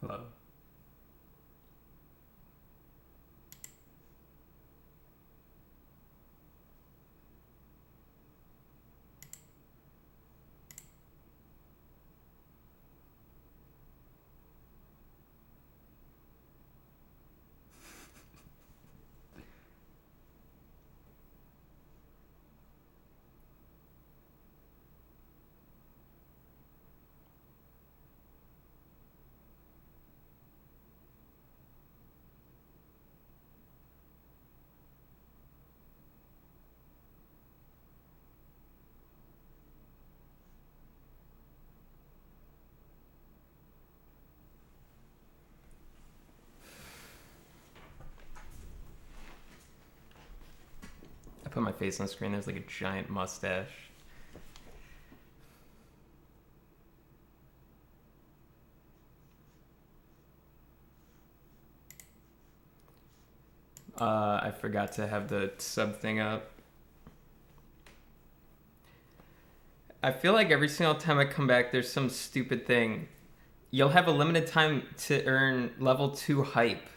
Hello. I put my face on the screen, there's like a giant mustache. I forgot to have the sub thing up. I feel like every single time I come back, there's some stupid thing. You'll have a limited time to earn level 2 hype.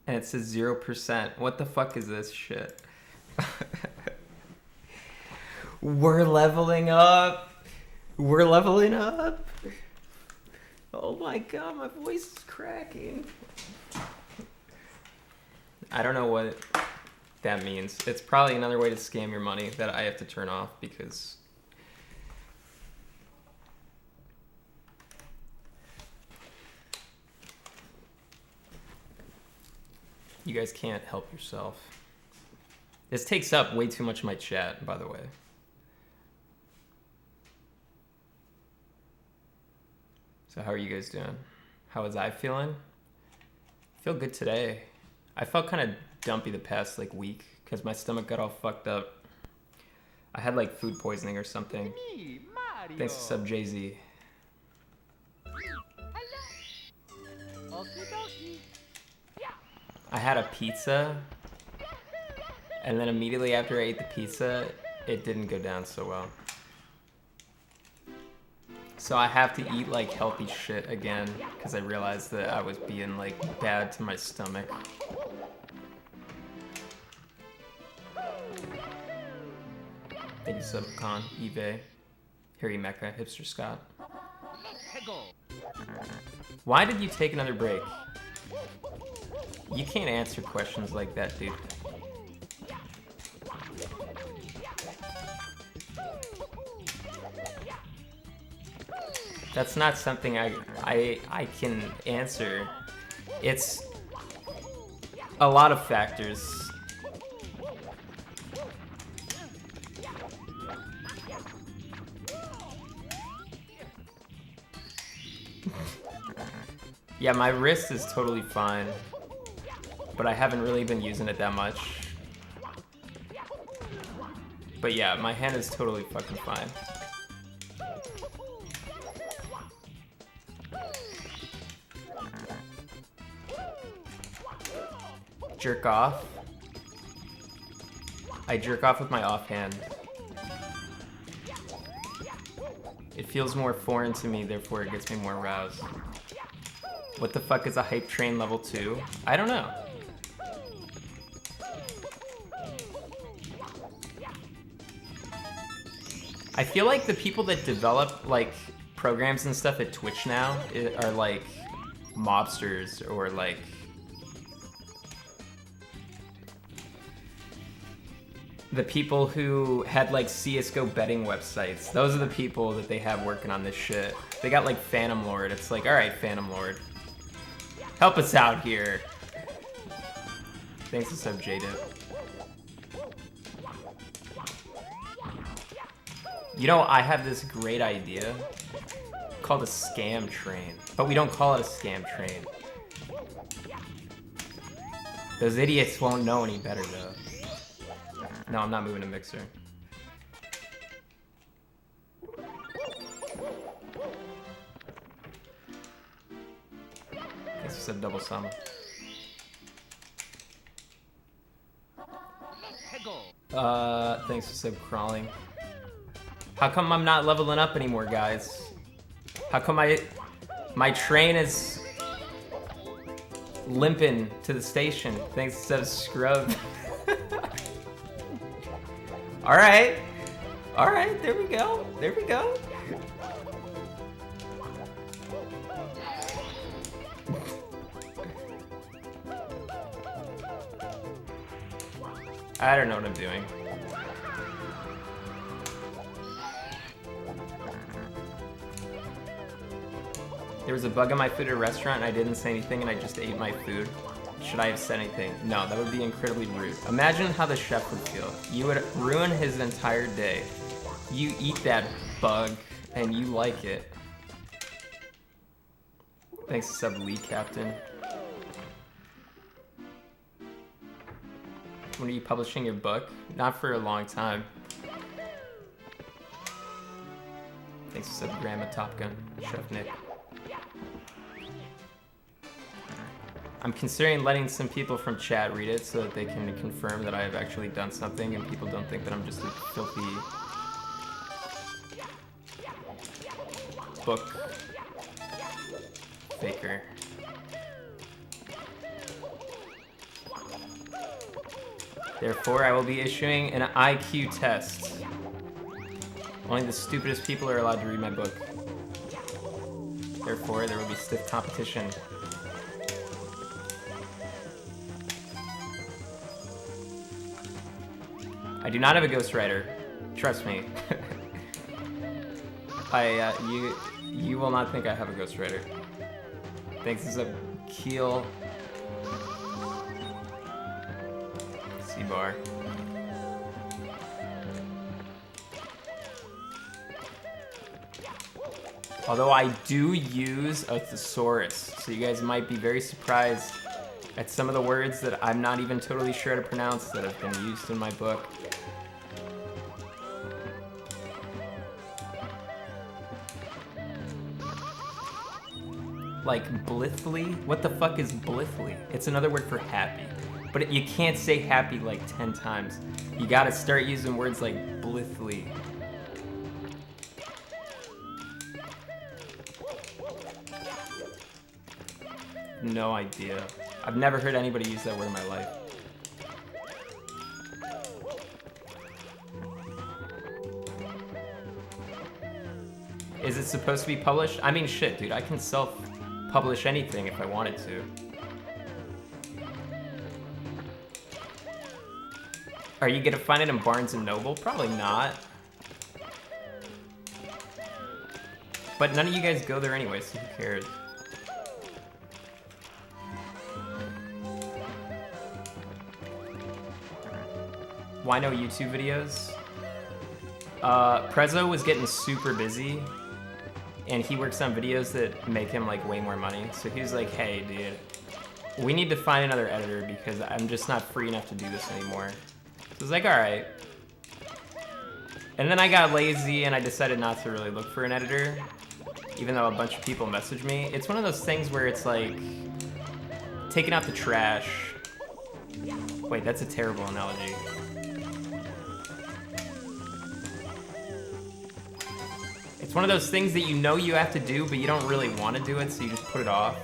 And it says 0%. What the fuck is this shit? We're leveling up. We're leveling up. Oh my god, my voice is cracking. I don't know what that means. It's probably another way to scam your money that I have to turn off because you guys can't help yourself. This takes up way too much of my chat, by the way. So how are you guys doing? How was I feeling? I feel good today. I felt kind of dumpy the past like week because my stomach got all fucked up. I had like food poisoning or something. Thanks to sub Jay-Z. I had a pizza, and then immediately after I ate the pizza, it didn't go down so well. So I have to eat like healthy shit again because I realized that I was being like bad to my stomach. Thank you, Sub Khan, eBay, Harry Mecca, Hipster Scott. Why did you take another break? You can't answer questions like that, dude. That's not something I can answer. It's a lot of factors. Yeah, my wrist is totally fine, but I haven't really been using it that much. But yeah, my hand is totally fucking fine. Jerk off. I jerk off with my offhand. It feels more foreign to me, therefore it gets me more aroused. What the fuck is a hype train level 2? I don't know. I feel like the people that develop like programs and stuff at Twitch now are like mobsters or like the people who had like CSGO betting websites. Those are the people that they have working on this shit. They got like Phantom Lord. It's like, all right, Phantom Lord, help us out here. Thanks to sub J-Dip. You know, I have this great idea called a scam train, but we don't call it a scam train. Those idiots won't know any better though. No, I'm not moving a mixer. Thanks for sub double sum. Thanks for sub crawling. How come I'm not leveling up anymore, guys? How come my train is limping to the station. Thanks to Scrub. All right, there we go. There we go. I don't know what I'm doing. There was a bug on my food at a restaurant and I didn't say anything and I just ate my food. Should I have said anything? No, that would be incredibly rude. Imagine how the chef would feel. You would ruin his entire day. You eat that bug and you like it. Thanks to sub Lee Captain. When are you publishing your book? Not for a long time. Thanks to sub Grandma Top Gun, Chef Nick. I'm considering letting some people from chat read it so that they can confirm that I have actually done something and people don't think that I'm just a filthy book faker. Therefore, I will be issuing an IQ test. Only the stupidest people are allowed to read my book. Therefore, there will be stiff competition. I do not have a ghostwriter. Trust me. You will not think I have a ghostwriter. Thanks to Keel. C-bar. Although I do use a thesaurus, so you guys might be very surprised at some of the words that I'm not even totally sure how to pronounce that have been used in my book. Like blithely? What the fuck is blithely? It's another word for happy. But you can't say happy like 10 times. You gotta start using words like blithely. No idea. I've never heard anybody use that word in my life. Is it supposed to be published? I mean, shit, dude, I can self-publish anything if I wanted to. Are you gonna find it in Barnes & Noble? Probably not. But none of you guys go there anyway, so who cares? Why no YouTube videos? Prezzo was getting super busy, and he works on videos that make him like way more money. So he was like, hey dude, we need to find another editor because I'm just not free enough to do this anymore. So I was like, all right. And then I got lazy and I decided not to really look for an editor, even though a bunch of people messaged me. It's one of those things where it's like taking out the trash. Wait, that's a terrible analogy. It's one of those things that you know you have to do, but you don't really want to do it, so you just put it off.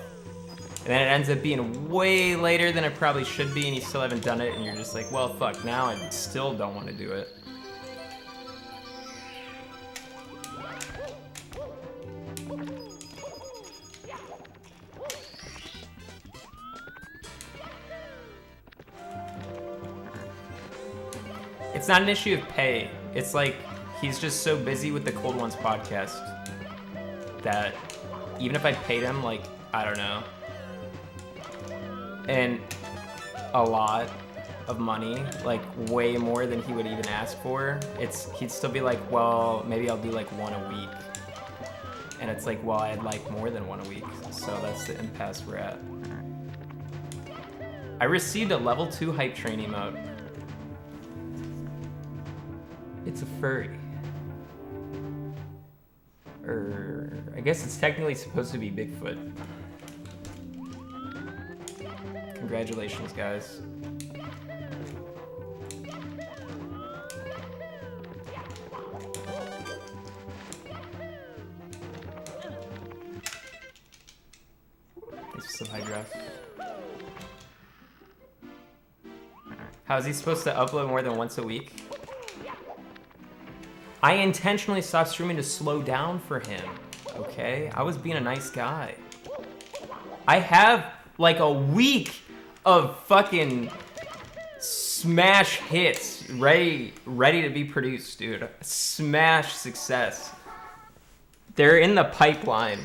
And then it ends up being way later than it probably should be, and you still haven't done it, and you're just like, well, fuck, now I still don't want to do it. It's not an issue of pay. It's like, he's just so busy with the Cold Ones podcast that even if I paid him, like, I don't know, and a lot of money, like way more than he would even ask for, he'd still be like, well, maybe I'll do like one a week. And it's like, well, I'd like more than one a week. So that's the impasse we're at. I received a level 2 hype train emote. It's a furry. I guess it's technically supposed to be Bigfoot. Congratulations, guys. Thanks for some high draft. How is he supposed to upload more than once a week? I intentionally stopped streaming to slow down for him, okay? I was being a nice guy. I have like a week of fucking smash hits ready to be produced, dude. Smash success. They're in the pipeline.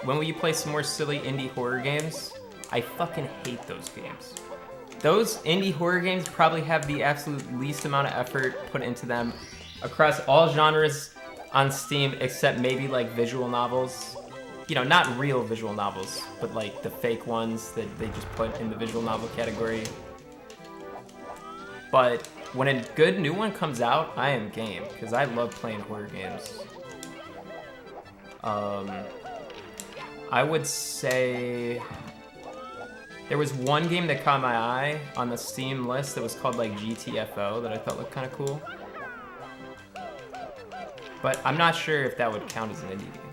When will you play some more silly indie horror games? I fucking hate those games. Those indie horror games probably have the absolute least amount of effort put into them across all genres on Steam, except maybe like visual novels. You know, not real visual novels, but like the fake ones that they just put in the visual novel category. But when a good new one comes out, I am game, because I love playing horror games. I would say there was one game that caught my eye on the Steam list that was called like GTFO that I thought looked kind of cool. But I'm not sure if that would count as an indie game.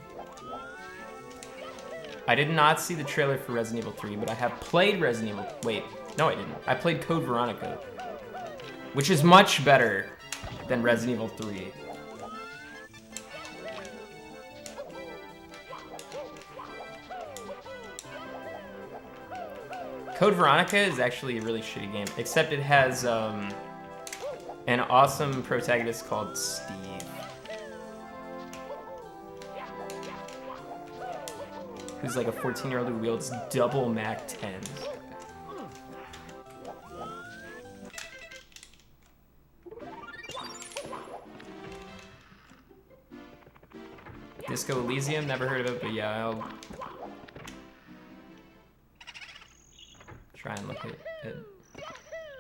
I did not see the trailer for Resident Evil 3, but I have played Resident Evil... Wait, no I didn't. I played Code Veronica, which is much better than Resident Evil 3. Code Veronica is actually a really shitty game, except it has an awesome protagonist called Steve. Who's like a 14-year-old who wields double Mac 10s. Disco Elysium, never heard of it, but yeah, I'll try and look at it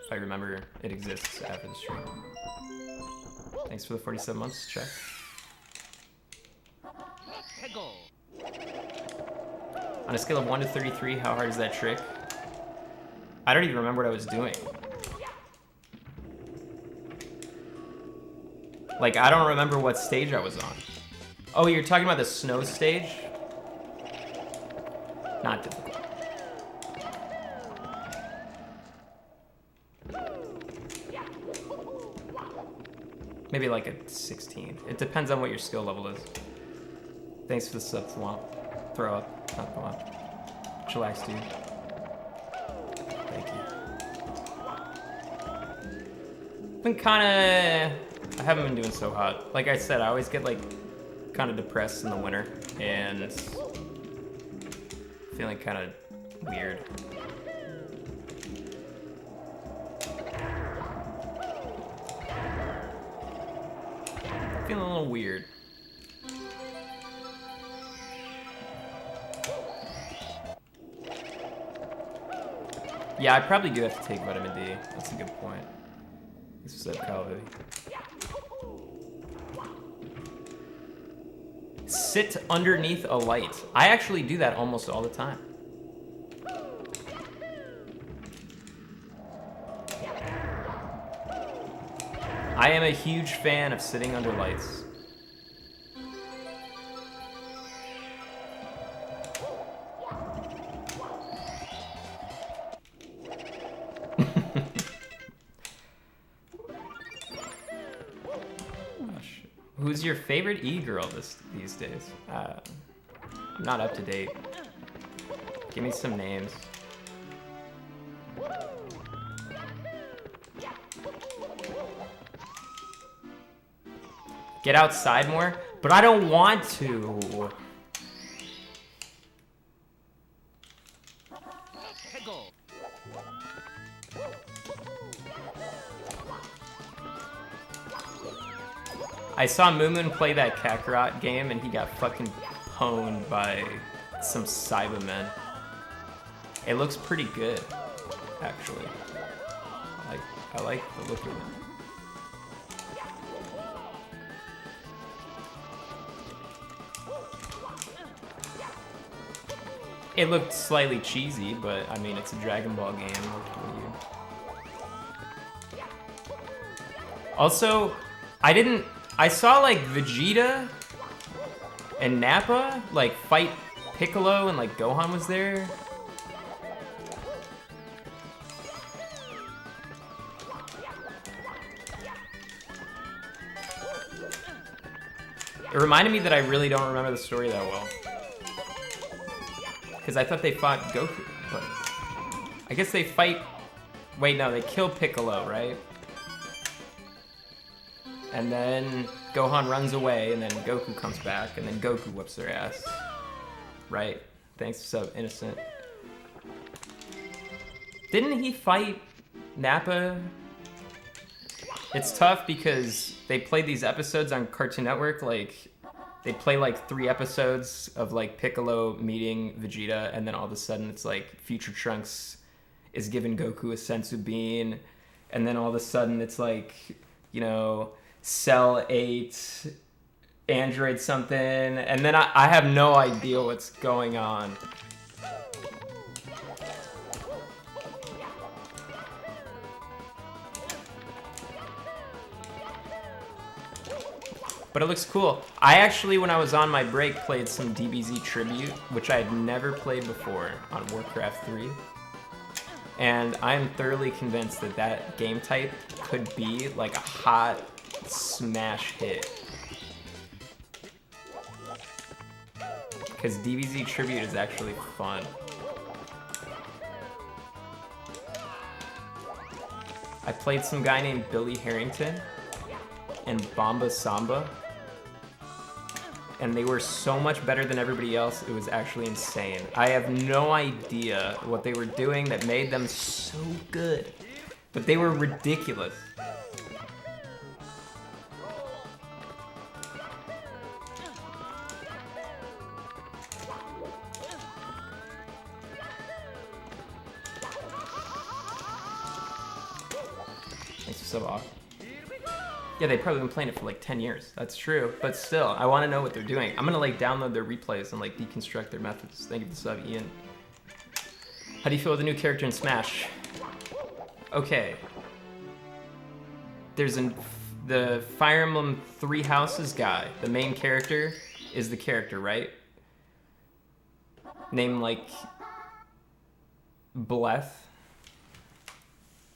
if I remember it exists after the stream. Thanks for the 47 months, check. On a scale of 1 to 33, how hard is that trick? I don't even remember what I was doing. Like, I don't remember what stage I was on. Oh, you're talking about the snow stage? Not difficult. Maybe like a 16. It depends on what your skill level is. Thanks for the sub, Thwomp. Throw up, not Thwomp. Chillax, dude. Thank you. Been kinda... I haven't been doing so hot. Like I said, I always get like kind of depressed in the winter and feeling kind of weird. Feeling a little weird. Yeah, I probably do have to take vitamin D. That's a good point. This was at Calvi. Sit underneath a light. I actually do that almost all the time. I am a huge fan of sitting under lights. Who's your favorite e-girl these days? I'm not up to date. Give me some names. Get outside more? But I don't want to. I saw Moomoon play that Kakarot game and he got fucking pwned by some Cybermen. It looks pretty good, actually. I like the look of it. It looked slightly cheesy, but I mean, it's a Dragon Ball game. It looked weird. Also, I saw like Vegeta and Nappa like fight Piccolo and like Gohan was there. It reminded me that I really don't remember the story that well. Because I thought they fought Goku, but I guess they fight... Wait, no, they kill Piccolo, right? And then Gohan runs away, and then Goku comes back, and then Goku whips their ass. Right? Thanks, Sub Innocent. Didn't he fight Nappa? It's tough because they played these episodes on Cartoon Network, like, they play like 3 episodes of like Piccolo meeting Vegeta, and then all of a sudden it's like Future Trunks is giving Goku a sensu bean, and then all of a sudden it's like, you know, Cell 8, Android something, and then I have no idea what's going on. But it looks cool. I actually, when I was on my break, played some DBZ Tribute, which I had never played before on Warcraft 3. And I'm thoroughly convinced that that game type could be like a hot smash hit. Because DBZ Tribute is actually fun. I played some guy named Billy Harrington and Bomba Samba. And they were so much better than everybody else, it was actually insane. I have no idea what they were doing that made them so good, but they were ridiculous. Thanks for sub off. Yeah, they've probably been playing it for like 10 years. That's true, but still, I want to know what they're doing. I'm gonna like download their replays and like deconstruct their methods. Thank you for the sub, Ian. How do you feel with the new character in Smash? Okay. There's the Fire Emblem Three Houses guy. The main character is the character, right? Named like Bleth.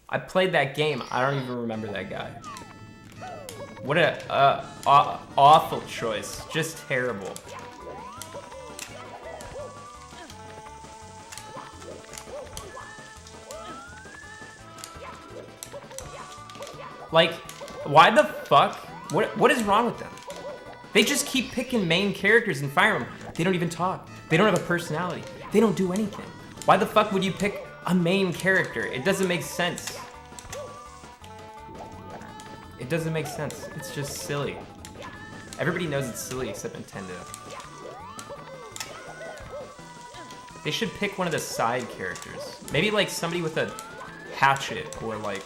I played that game. I don't even remember that guy. What a awful choice. Just terrible. Like, why the fuck? What is wrong with them? They just keep picking main characters in Fire Emblem. They don't even talk. They don't have a personality. They don't do anything. Why the fuck would you pick a main character? It doesn't make sense. It doesn't make sense. It's just silly. Everybody knows it's silly except Nintendo. They should pick one of the side characters. Maybe like somebody with a hatchet or like...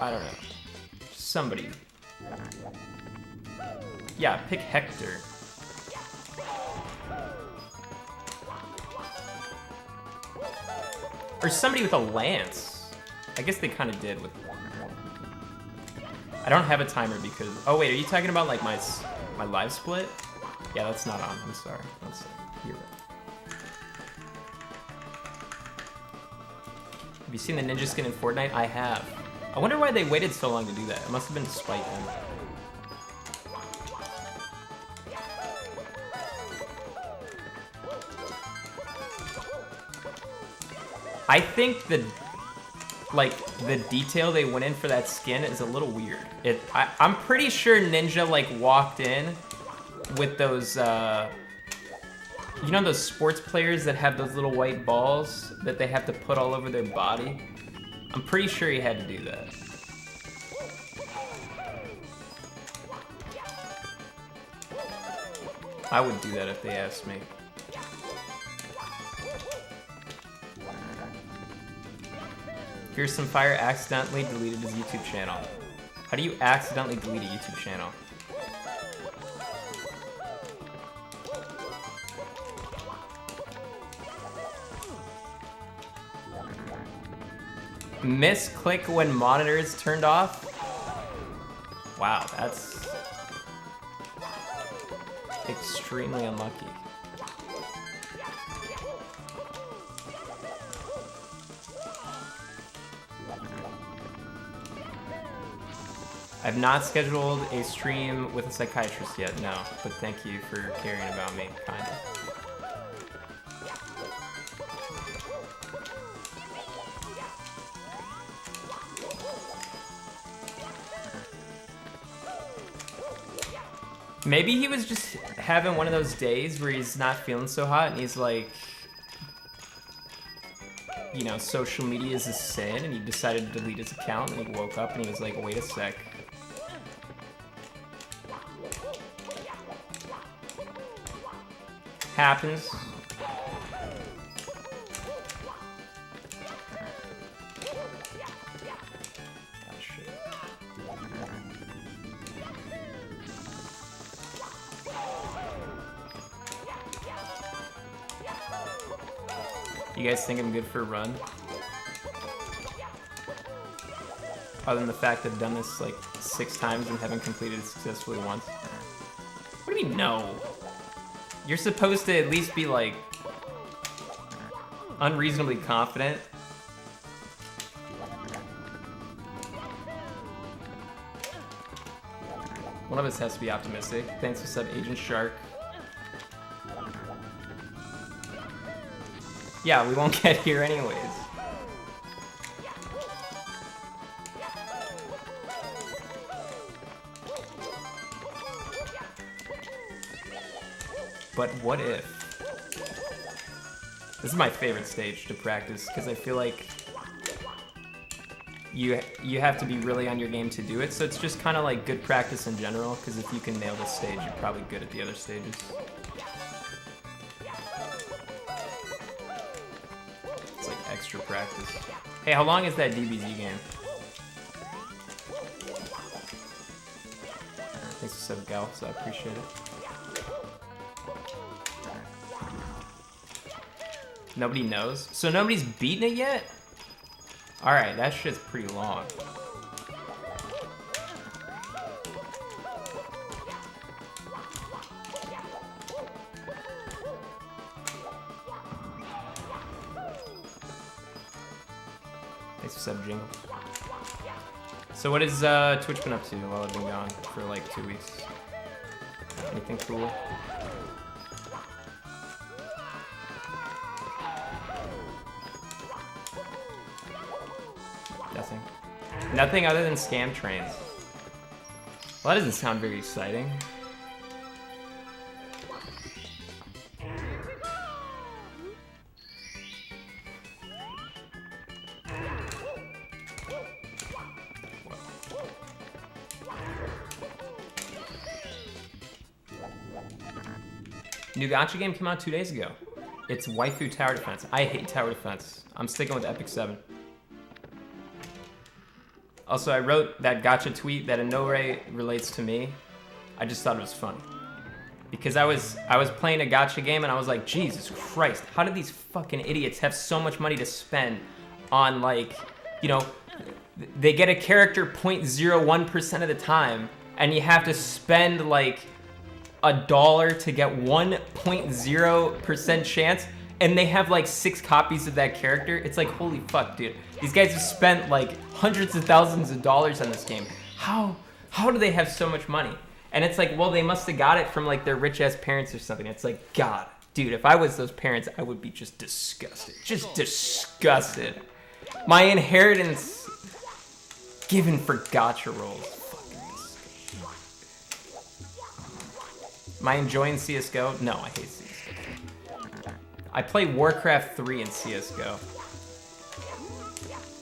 I don't know. Somebody. Yeah, pick Hector. Or somebody with a lance. I guess they kind of did with... I don't have a timer because... Oh wait, are you talking about like my live split? Yeah, that's not on. I'm sorry. You're right. Have you seen the ninja skin in Fortnite? I have. I wonder why they waited so long to do that. It must have been to spite them. I think the detail they went in for that skin is a little weird. I'm pretty sure Ninja like walked in with those, you know those sports players that have those little white balls that they have to put all over their body? I'm pretty sure he had to do that. I would do that if they asked me. Fearsome Fire accidentally deleted his YouTube channel. How do you accidentally delete a YouTube channel? Misclick when monitor is turned off? Wow, that's extremely unlucky. I've not scheduled a stream with a psychiatrist yet, no, but thank you for caring about me, kind of. Maybe he was just having one of those days where he's not feeling so hot and he's like, you know, social media is a sin, and he decided to delete his account, and he woke up and he was like, wait a sec. Happens. You guys think I'm good for a run? Other than the fact I've done this like 6 times and haven't completed it successfully once. What do you mean no? You're supposed to at least be like unreasonably confident. One of us has to be optimistic. Thanks for sub, Agent Shark. Yeah, we won't get here anyways. But what if? This is my favorite stage to practice because I feel like you have to be really on your game to do it. So it's just kind of like good practice in general, because if you can nail this stage, you're probably good at the other stages. It's like extra practice. Hey, how long is that DBZ game? Thanks for sub, Gal, so I appreciate it. Nobody knows? So nobody's beaten it yet? Alright, that shit's pretty long. Thanks for sub, Jingle. So what has Twitch been up to while I've been gone for like 2 weeks? Anything cool? Nothing. Nothing other than scam trains. Well, that doesn't sound very exciting. New gacha game came out 2 days ago. It's Waifu Tower Defense. I hate tower defense. I'm sticking with Epic 7. Also, I wrote that gacha tweet that in no way relates to me. I just thought it was funny. Because I was playing a gacha game and I was like, Jesus Christ, how did these fucking idiots have so much money to spend on, like, you know, they get a character 0.01% of the time and you have to spend like $1 to get 1.0% chance, and they have like 6 copies of that character. It's like, holy fuck, dude. These guys have spent like hundreds of thousands of dollars on this game. How do they have so much money? And it's like, well, they must have got it from like their rich ass parents or something. It's like, God, dude, if I was those parents, I would be just disgusted. Just disgusted. My inheritance given for gacha rolls. Am I enjoying CSGO? No, I hate CSGO. I play Warcraft 3 in CSGO.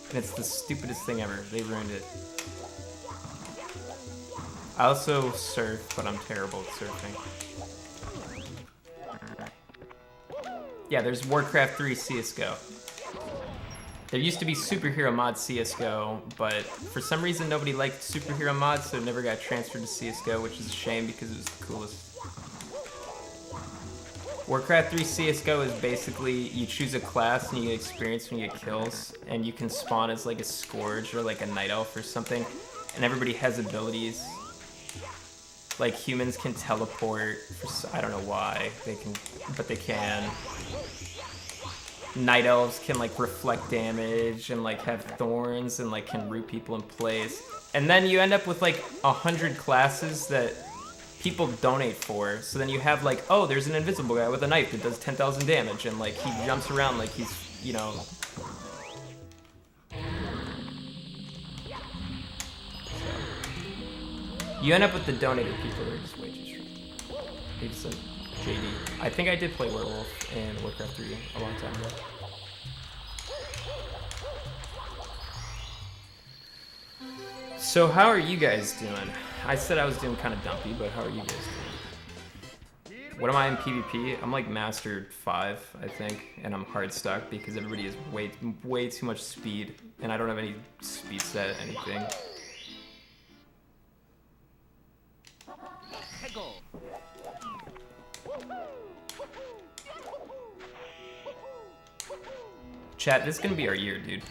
And it's the stupidest thing ever. They ruined it. I also surf, but I'm terrible at surfing. Yeah, there's Warcraft 3 CSGO. There used to be superhero mod CSGO, but for some reason nobody liked superhero mods, so it never got transferred to CSGO, which is a shame because it was the coolest. Warcraft 3 CSGO is basically you choose a class and you get experience when you get kills, and you can spawn as like a Scourge or like a Night Elf or something, and everybody has abilities. Like humans can teleport, I don't know why, they can, but they can. Night Elves can like reflect damage and like have thorns and like can root people in place. And then you end up with like 100 classes that people donate for. So then you have like, oh, there's an invisible guy with a knife that does 10,000 damage and like he jumps around like he's, you know. So. You end up with the donated people that are just way too strong. Maybe some JD. I think I did play Werewolf in Warcraft 3 a long time ago. So how are you guys doing? I said I was doing kind of dumpy, but how are you guys doing? What am I in PvP? I'm like Master 5, I think, and I'm hard stuck because everybody has way too much speed, and I don't have any speed set, anything. Chat, this is gonna be our year, dude.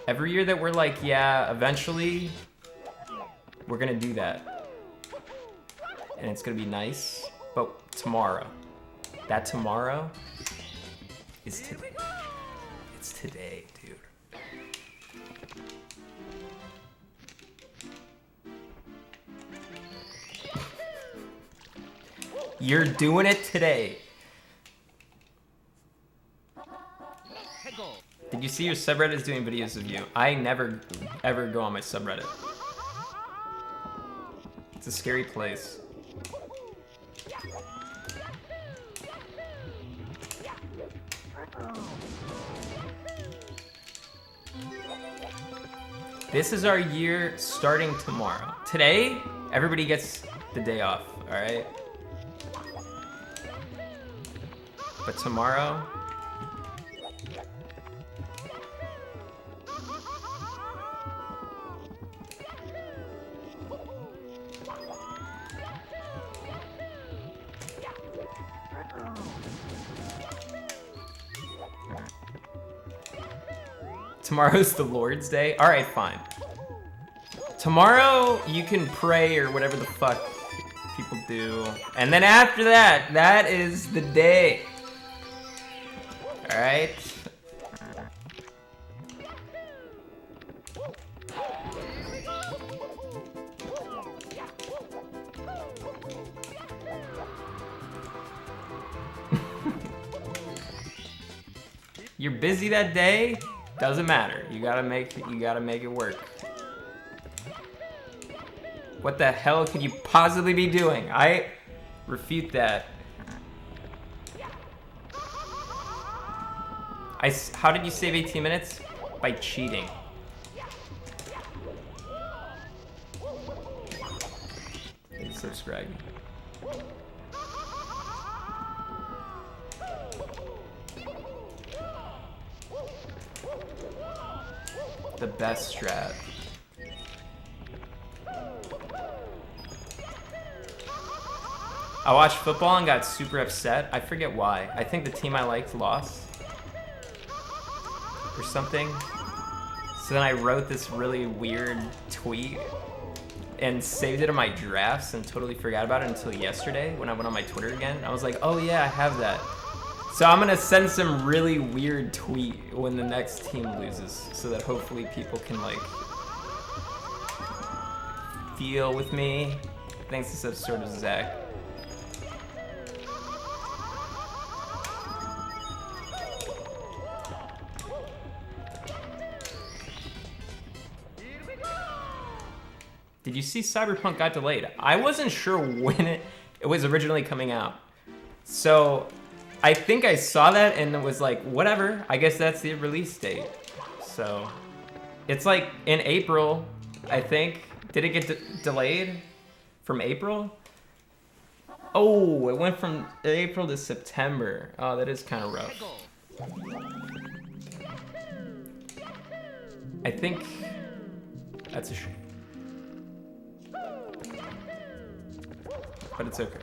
Every year that we're like, yeah, eventually, we're gonna do that. And it's gonna be nice, but tomorrow. That tomorrow is today. It's today, dude. You're doing it today. Did you see your subreddit is doing videos of you? I never, ever go on my subreddit. It's a scary place. This is our year starting tomorrow. Today, everybody gets the day off, all right? But tomorrow, tomorrow's the Lord's Day? Alright, fine. Tomorrow, you can pray or whatever the fuck people do. And then after that, that is the day. Alright? You're busy that day? Doesn't matter. You gotta make it work. What the hell could you possibly be doing? I refute that. How did you save 18 minutes? By cheating. Hey, subscribe. The best strat. I watched football and got super upset. I forget why. I think the team I liked lost. Or something. So then I wrote this really weird tweet and saved it in my drafts and totally forgot about it until yesterday when I went on my Twitter again. I was like, oh yeah, I have that. So I'm gonna send some really weird tweet when the next team loses so that hopefully people can like feel with me. Thanks to such sort of Zach. Did you see Cyberpunk got delayed? I wasn't sure when it was originally coming out. So I think I saw that and it was like, whatever, I guess that's the release date. So it's like in April, I think. Did it get delayed from April? Oh, it went from April to September. Oh, that is kind of rough. I think that's a shame. But it's okay.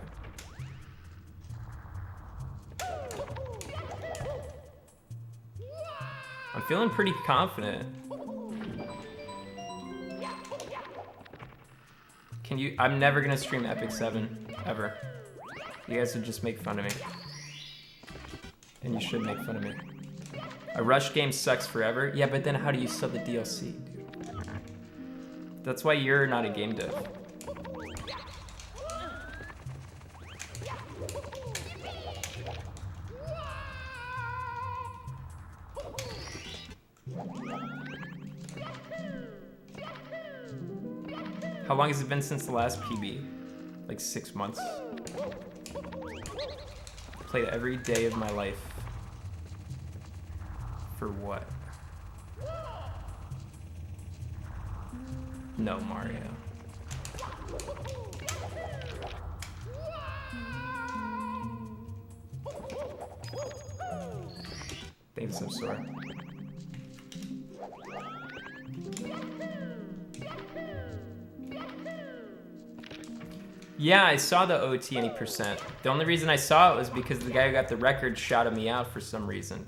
I'm feeling pretty confident. Can you... I'm never gonna stream Epic 7, ever. You guys would just make fun of me. And you should make fun of me. A rush game sucks forever. Yeah, but then how do you sell the DLC, dude? That's why you're not a game dev. How long has it been since the last PB? Like 6 months. Played every day of my life. For what? No, Mario. Thanks, I'm sorry. Yeah, I saw the OT any percent. The only reason I saw it was because the guy who got the record shouted me out for some reason.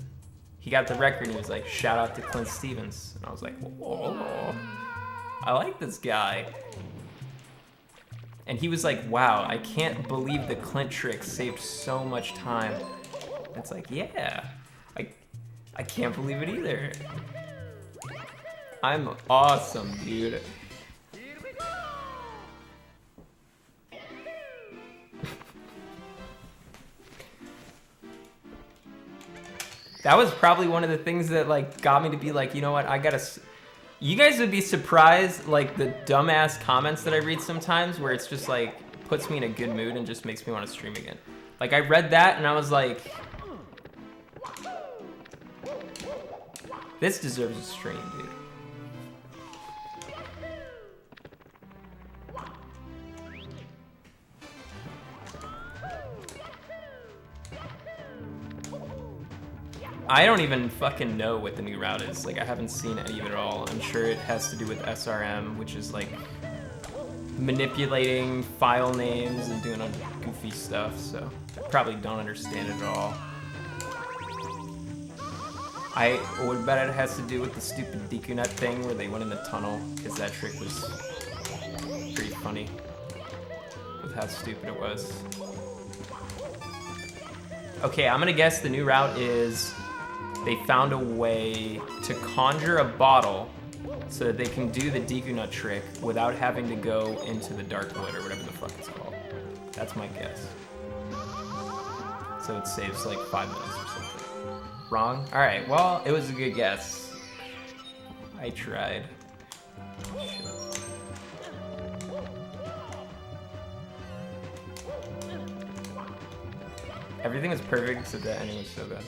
He got the record and he was like, shout out to ClintStevens. And I was like, whoa, I like this guy. And he was like, wow, I can't believe the Clint trick saved so much time. And it's like, yeah, I can't believe it either. I'm awesome, dude. That was probably one of the things that like got me to be like, you know what, I gotta... You guys would be surprised, like the dumbass comments that I read sometimes where it's just like, puts me in a good mood and just makes me want to stream again. Like I read that and I was like, this deserves a stream, dude. I don't even fucking know what the new route is. Like, I haven't seen any of it at all. I'm sure it has to do with SRM, which is like manipulating file names and doing goofy stuff, so I probably don't understand it at all. I would bet it has to do with the stupid Deku Nut thing where they went in the tunnel, because that trick was pretty funny with how stupid it was. Okay, I'm gonna guess the new route is they found a way to conjure a bottle so that they can do the Deku Nut trick without having to go into the Dark Void or whatever the fuck it's called. That's my guess. So it saves like 5 minutes or something. Wrong? Alright, well, it was a good guess. I tried. Everything was perfect except that ending was so bad.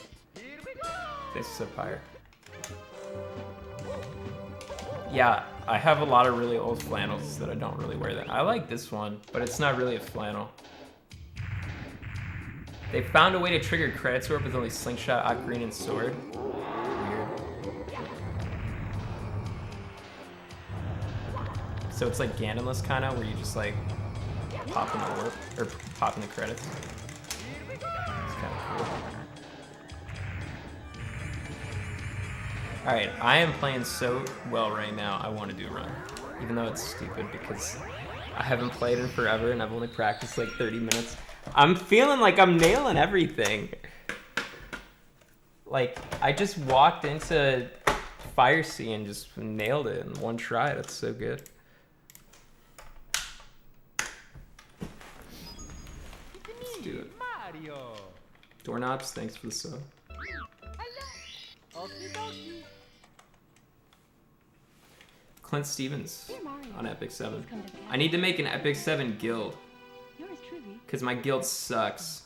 Thanks for Pyre. Yeah, I have a lot of really old flannels that I don't really wear. That I like this one, but it's not really a flannel. They found a way to trigger credit sword with only slingshot, ocarina, and sword. Weird. So it's like Ganonless kind of, where you just like pop in the warp or pop in the credits. It's kind of cool. Alright, I am playing so well right now, I want to do a run. Even though it's stupid because I haven't played in forever and I've only practiced like 30 minutes. I'm feeling like I'm nailing everything. Like, I just walked into Fire Sea and just nailed it in one try. That's so good. Let's do it. Doorknobs, thanks for the sub. ClintStevens on Epic 7. I need to make an Epic 7 guild. Because my guild sucks.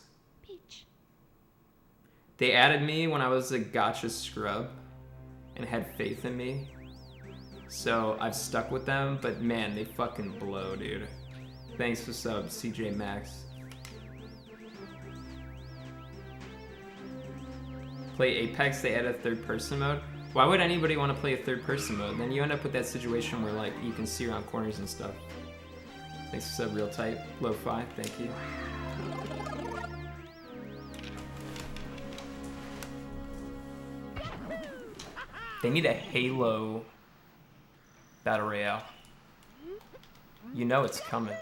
They added me when I was a gacha scrub and had faith in me. So I've stuck with them, but man, they fucking blow, dude. Thanks for sub, CJ Max. Play Apex, they added a third-person mode. Why would anybody want to play a third-person mode? Then you end up with that situation where like you can see around corners and stuff. Thanks for sub real tight. Lo-fi, thank you. They need a Halo Battle Royale. You know it's coming.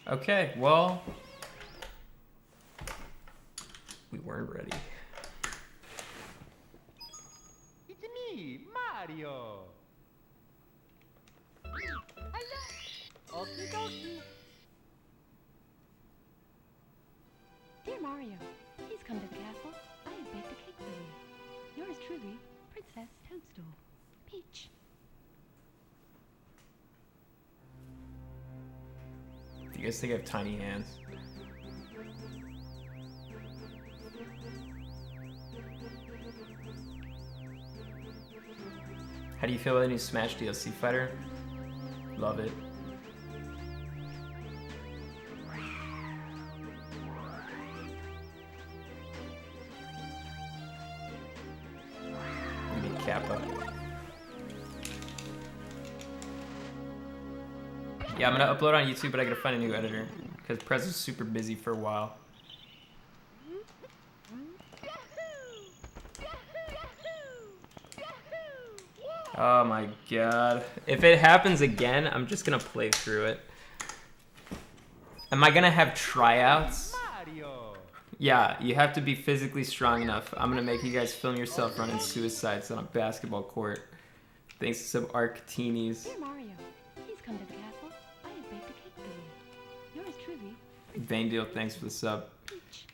Okay, well, we weren't ready. It's me, Mario. Hello. Okie dokie. Dear Mario, please come to the castle. I have baked a cake for you. Yours truly, Princess Toadstool. Peach. Do you guys think I have tiny hands? How do you feel about the new Smash DLC fighter? Love it. Give me Kappa. Yeah, I'm gonna upload on YouTube, but I gotta find a new editor because Prez is super busy for a while. Oh my god. If it happens again, I'm just gonna play through it. Am I gonna have tryouts? Mario. Yeah, you have to be physically strong enough. I'm gonna make you guys film yourself running suicides on a basketball court. Thanks to some Arctinis. Dear Mario, please come to the castle. I have baked a cake for you. Yours truly, Vain Deal, thanks for the sub. Peach.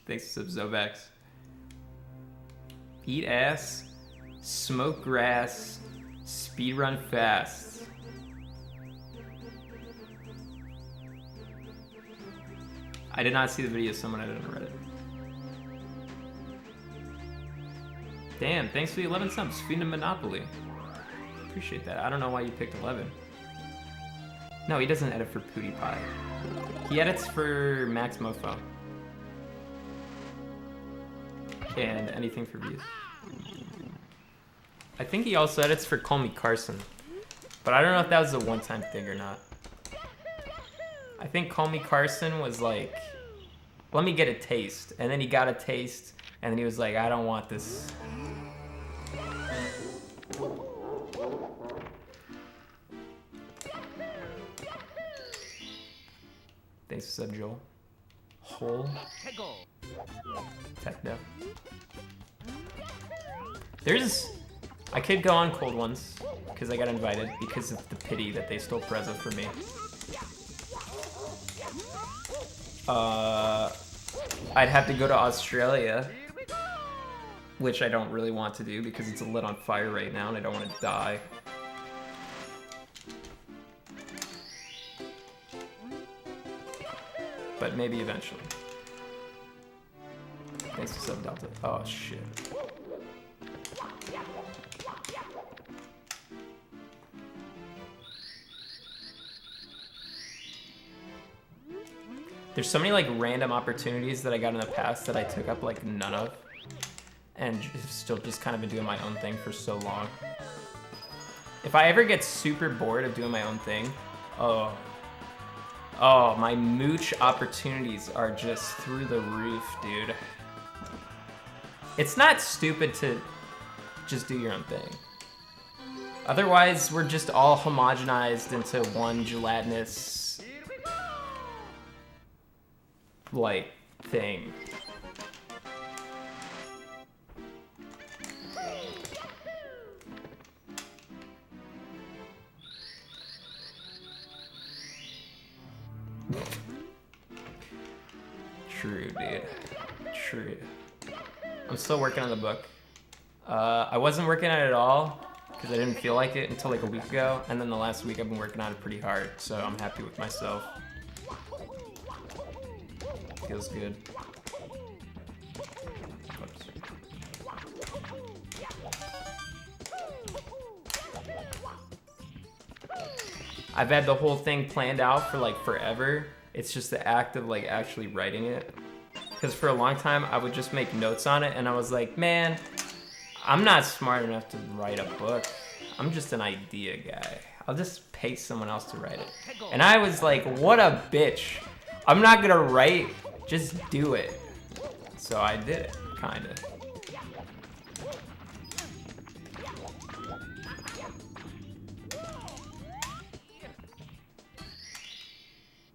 Thanks to sub Zovax. Eat ass, smoke grass, speedrun fast. I did not see the video, someone added on Reddit. Damn, thanks for the 11 subs. Feeding a Monopoly. Appreciate that. I don't know why you picked 11. No, he doesn't edit for PewDiePie. He edits for Max Mofo. And anything for views. I think he also edits for Call Me Carson. But I don't know if that was a one-time thing or not. I think Call Me Carson was like, let me get a taste. And then he got a taste, and then he was like, I don't want this. Thanks for sub, Joel. Hole. Techno. I could go on cold ones, because I got invited, because of the pity that they stole Prezzo from me. I'd have to go to Australia, which I don't really want to do because it's lit on fire right now and I don't want to die. But maybe eventually. Thanks to Sub Delta. Oh shit. There's so many like random opportunities that I got in the past that I took up like none of. And still just kind of been doing my own thing for so long. If I ever get super bored of doing my own thing, oh, my mooch opportunities are just through the roof, dude. It's not stupid to just do your own thing. Otherwise, we're just all homogenized into one gelatinous, like, thing. True, dude. True. I'm still working on the book. I wasn't working on it at all because I didn't feel like it until like a week ago, and then the last week I've been working on it pretty hard, so I'm happy with myself. Feels good. Oops. I've had the whole thing planned out for like forever. It's just the act of like actually writing it. Because for a long time I would just make notes on it and I was like, man, I'm not smart enough to write a book. I'm just an idea guy. I'll just pay someone else to write it. And I was like, what a bitch. I'm not gonna write, just do it. So I did it, kinda.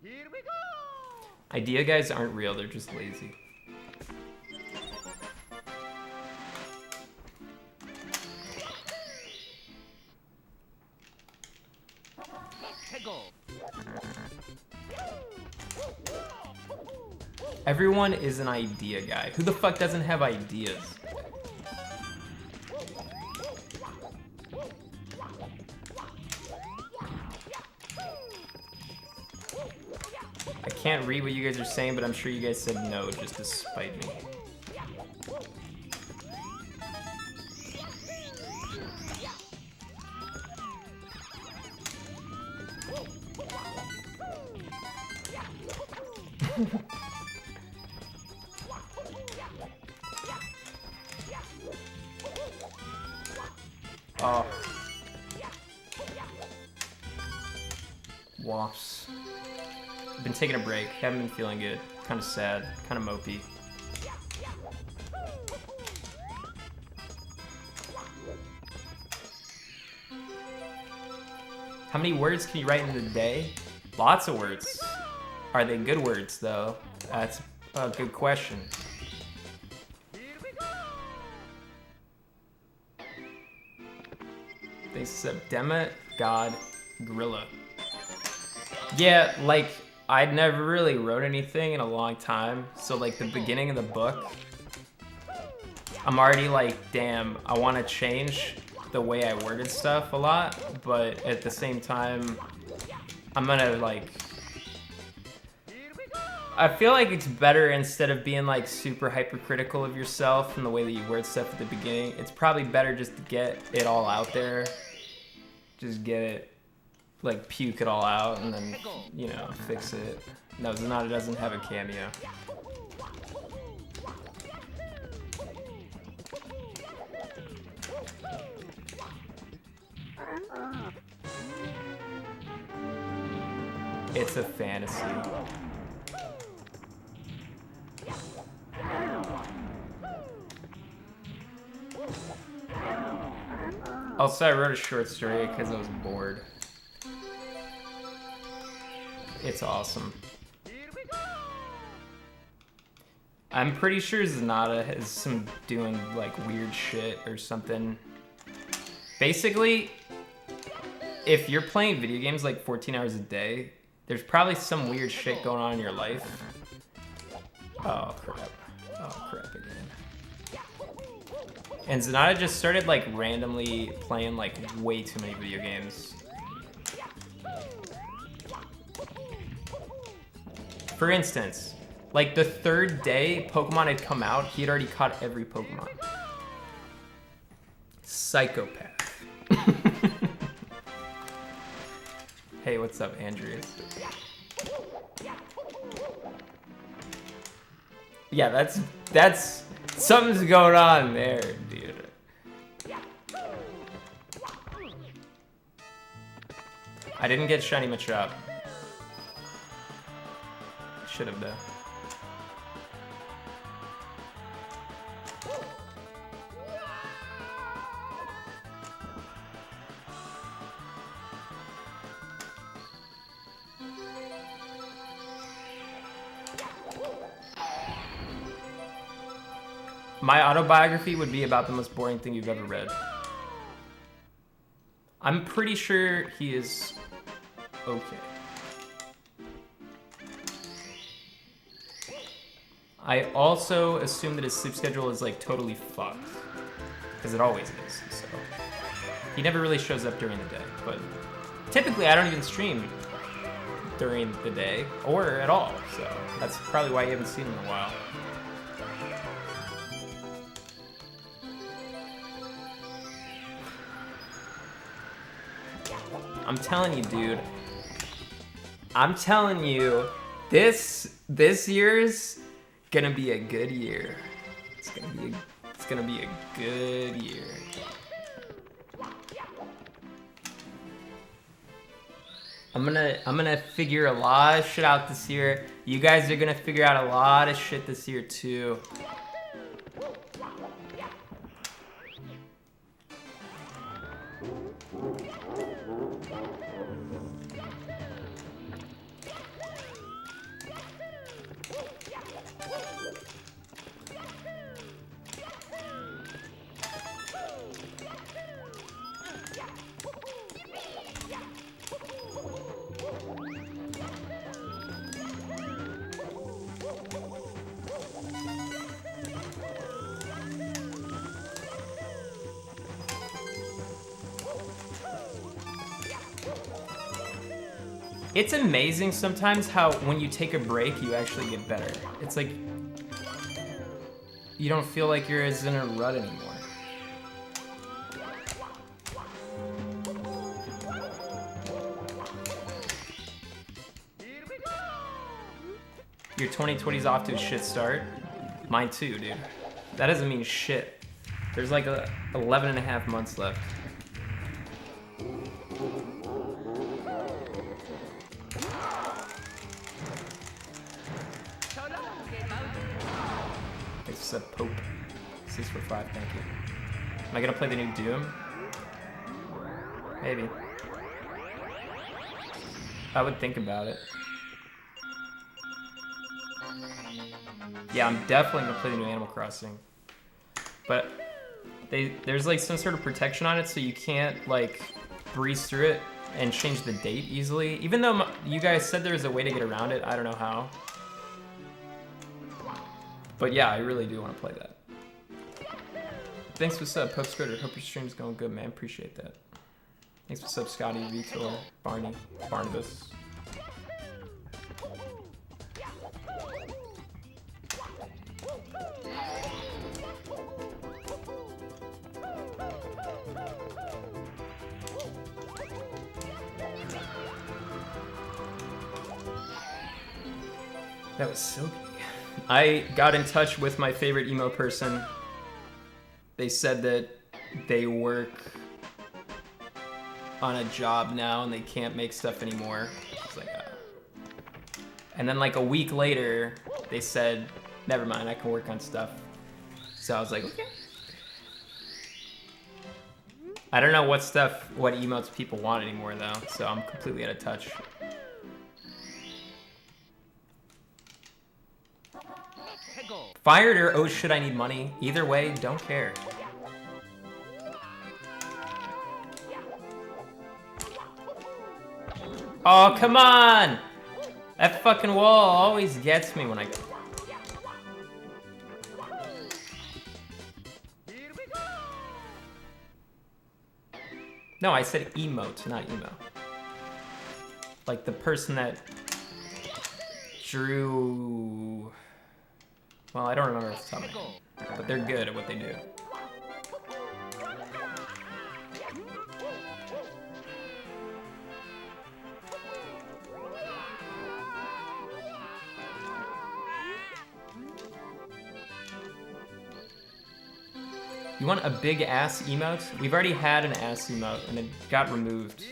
Here we go. Idea guys aren't real, they're just lazy. Everyone is an idea guy. Who the fuck doesn't have ideas? I can't read what you guys are saying, but I'm sure you guys said no just to spite me. Oh. Wasps. I've been taking a break. Haven't been feeling good. Kind of sad. Kind of mopey. How many words can you write in a day? Lots of words. Are they good words, though? That's a good question. They said Dema, God, Gorilla. Yeah, like, I'd never really wrote anything in a long time. So, like, the beginning of the book, I'm already like, damn, I want to change the way I worded stuff a lot. But at the same time, I'm gonna, like... I feel like it's better instead of being, like, super hypercritical of yourself and the way that you word stuff at the beginning. It's probably better just to get it all out there. Just get it, like, puke it all out and then, you know, fix it. No, Zanata doesn't have a cameo. It's a fantasy. Also, I wrote a short story because I was bored. It's awesome. I'm pretty sure Zanata is some doing like weird shit or something. Basically, if you're playing video games like 14 hours a day, there's probably some weird shit going on in your life. Oh crap. Oh crap again. And Zanata just started like randomly playing like way too many video games. For instance, like the third day Pokemon had come out, he had already caught every Pokemon. Psychopath. Hey, what's up, Andreas? Yeah, that's something's going on there, dude. I didn't get Shiny Machop. Should have though. My autobiography would be about the most boring thing you've ever read. I'm pretty sure he is okay. I also assume that his sleep schedule is like totally fucked. Because it always is, so. He never really shows up during the day, but typically I don't even stream during the day or at all, so that's probably why you haven't seen him in a while. I'm telling you, dude. I'm telling you, this year's gonna be a good year. It's gonna be a good year. I'm gonna figure a lot of shit out this year. You guys are gonna figure out a lot of shit this year too. It's amazing sometimes how when you take a break, you actually get better. It's like you don't feel like you're as in a rut anymore. Your 2020's off to a shit start. Mine too, dude. That doesn't mean shit. There's like 11 and a half months left. It's a Pope. 6 for 5, thank you. Am I gonna play the new Doom? Maybe. I would think about it. Yeah, I'm definitely gonna play the new Animal Crossing. But there's like some sort of protection on it, so you can't like breeze through it and change the date easily. Even though you guys said there was a way to get around it, I don't know how. But yeah, I really do want to play that. Thanks for sub, Pope Scritter. Hope your stream's going good, man. Appreciate that. Thanks for sub, Scotty, Vitor, Barney, Barnabas. That was silky. I got in touch with my favorite emo person. They said that they work on a job now and they can't make stuff anymore. It's like, and then like a week later, they said, never mind, I can work on stuff. So I was like, okay. I don't know what emotes people want anymore though, so I'm completely out of touch. Fired or oh shit I need money. Either way, don't care. Oh, come on! That fucking wall always gets me when I... No, I said emote, not emo. Like the person that drew... Well, I don't remember off the top of my head, but they're good at what they do. You want a big ass emote? We've already had an ass emote and it got removed.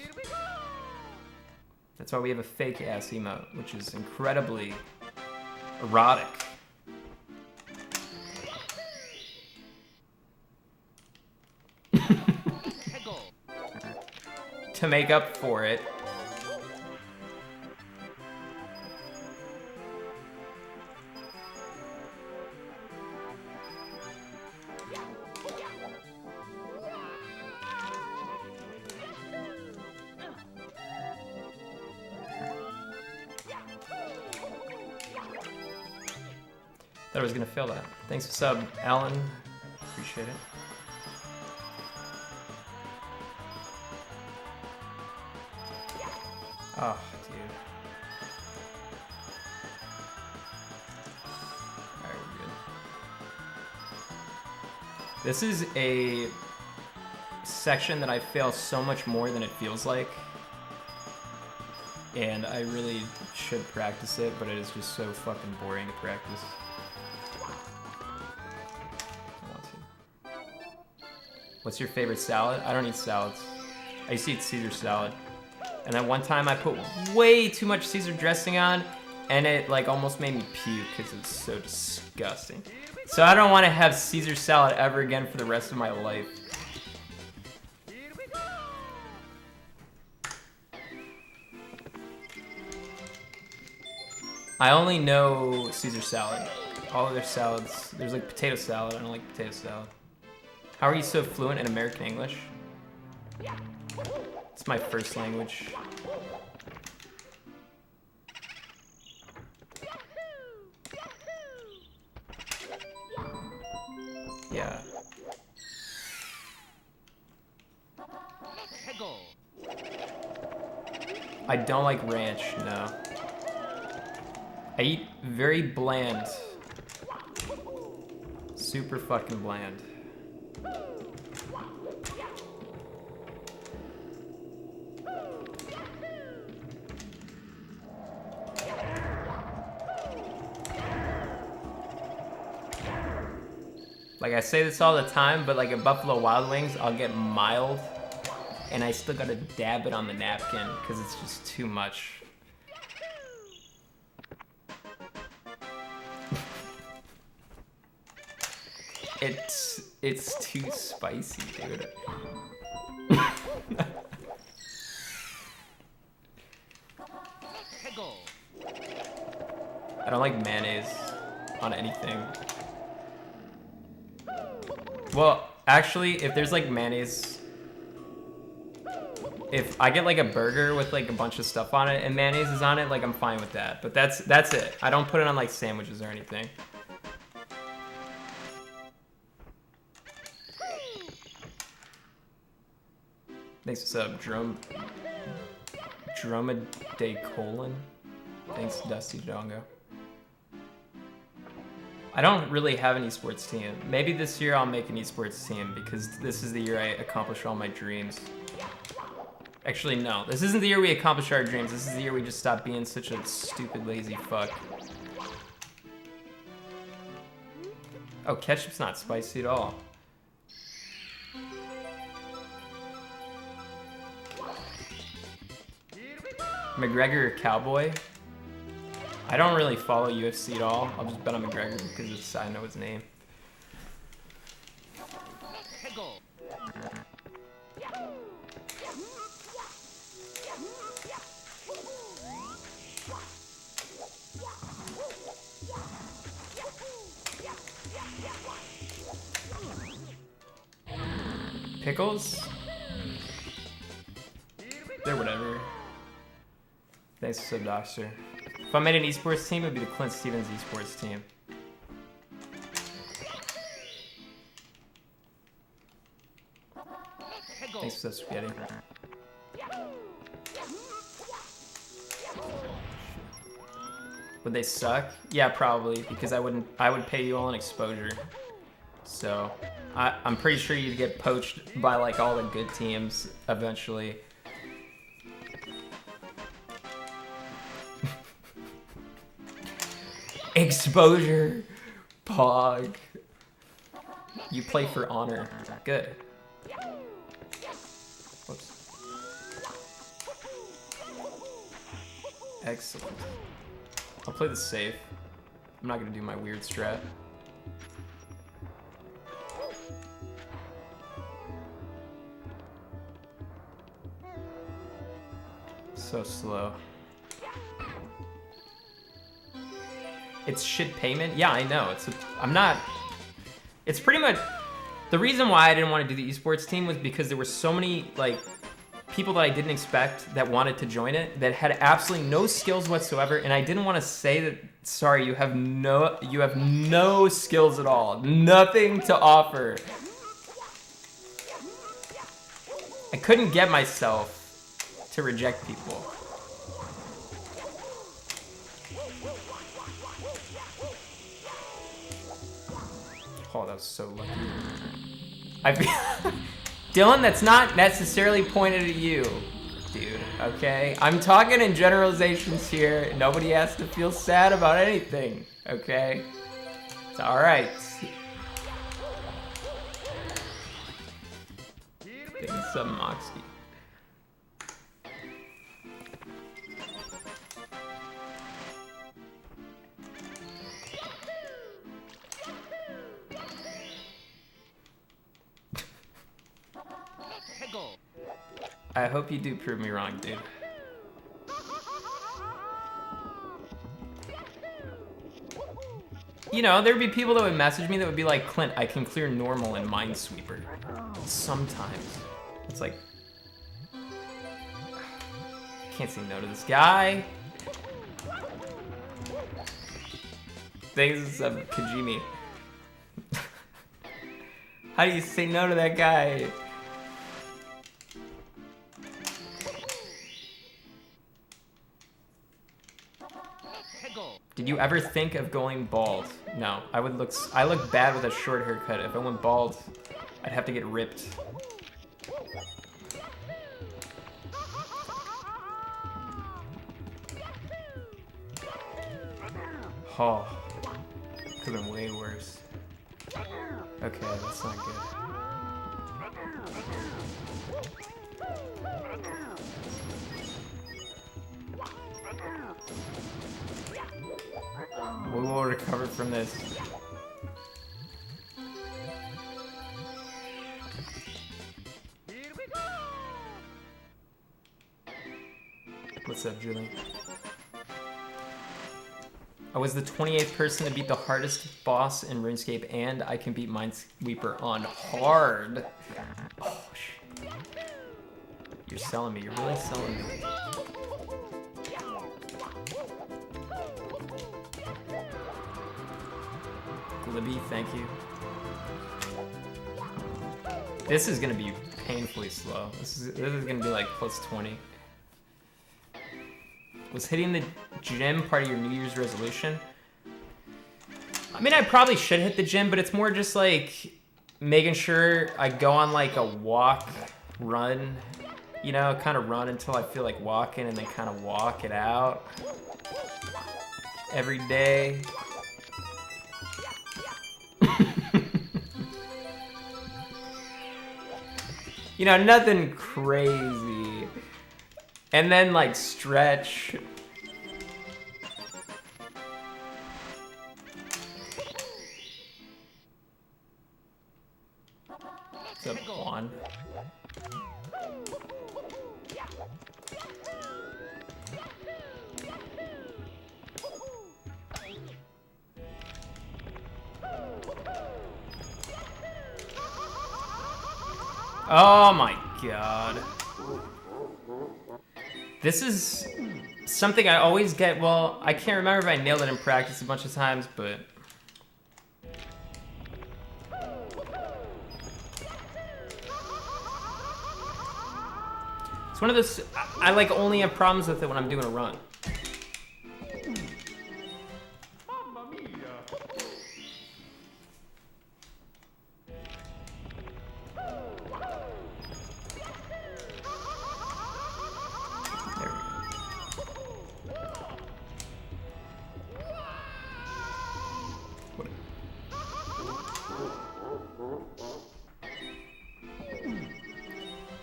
That's why we have a fake ass emote, which is incredibly erotic. To make up for it. Thought I was gonna fail that. Thanks for sub, Alan. Appreciate it. Oh, dude. Alright, we're good. This is a section that I fail so much more than it feels like. And I really should practice it, but it is just so fucking boring to practice. I want to. What's your favorite salad? I don't eat salads. I used to eat Caesar salad. And then one time I put way too much Caesar dressing on, and it like almost made me puke because it was so disgusting. So I don't want to have Caesar salad ever again for the rest of my life. Here we go. I only know Caesar salad. All other salads, there's like potato salad. I don't like potato salad. How are you so fluent in American English? It's my first language. Yeah. I don't like ranch, no. I eat very bland. Super fucking bland. Like I say this all the time, but like at Buffalo Wild Wings, I'll get mild and I still gotta dab it on the napkin because it's just too much. It's too spicy, dude. I don't like mayonnaise on anything. Well, actually, if there's like mayonnaise, if I get like a burger with like a bunch of stuff on it and mayonnaise is on it, like I'm fine with that. But that's it. I don't put it on like sandwiches or anything. Thanks, what's up, Dromedacolon. Thanks, Dusty Dongo. I don't really have an esports team. Maybe this year I'll make an esports team because this is the year I accomplish all my dreams. Actually, no. This isn't the year we accomplish our dreams. This is the year we just stop being such a stupid, lazy fuck. Oh, ketchup's not spicy at all. McGregor or Cowboy? I don't really follow UFC at all. I'll just bet on McGregor because I know his name. Pickles? They're whatever. Thanks for Doctor. If I made an esports team, it would be the ClintStevens esports team. Thanks for the spaghetti. Would they suck? Yeah, probably, because I would pay you all an exposure. So, I'm pretty sure you'd get poached by like all the good teams eventually. Exposure, Pog. You play for honor. Good. Whoops. Excellent. I'll play this safe. I'm not gonna do my weird strat. So slow. It's shit payment? Yeah, I know. It's pretty much... The reason why I didn't want to do the esports team was because there were so many, like, people that I didn't expect that wanted to join it that had absolutely no skills whatsoever, and I didn't want to say that, sorry, you have no skills at all. Nothing to offer. I couldn't get myself to reject people. Oh, that was so lucky. I feel Dylan, that's not necessarily pointed at you, dude, okay? I'm talking in generalizations here. Nobody has to feel sad about anything, okay? It's alright. Thanks, Moxie. I hope you do prove me wrong, dude. You know, there'd be people that would message me that would be like, Clint, I can clear normal in Minesweeper. Sometimes. It's like... Can't say no to this guy. Thanks, Kajimi. How do you say no to that guy? Did you ever think of going bald? No, I look bad with a short haircut. If I went bald, I'd have to get ripped. Oh, could have been way worse. Okay, that's not good. We will recover from this. Here we go. What's up, Julie? I was the 28th person to beat the hardest boss in RuneScape, and I can beat Minesweeper on hard. Oh, shit. You're selling me. You're really selling me. Libby, thank you. This is gonna be painfully slow. This is gonna be like plus 20. Was hitting the gym part of your New Year's resolution? I mean, I probably should hit the gym, but it's more just like making sure I go on like a walk, run, you know, kind of run until I feel like walking and then kind of walk it out every day. You know, nothing crazy. And then like stretch. What's up, Juan? Oh my god. This is something I always get, well, I can't remember if I nailed it in practice a bunch of times, but... It's one of those, I like only have problems with it when I'm doing a run. Mamma mia.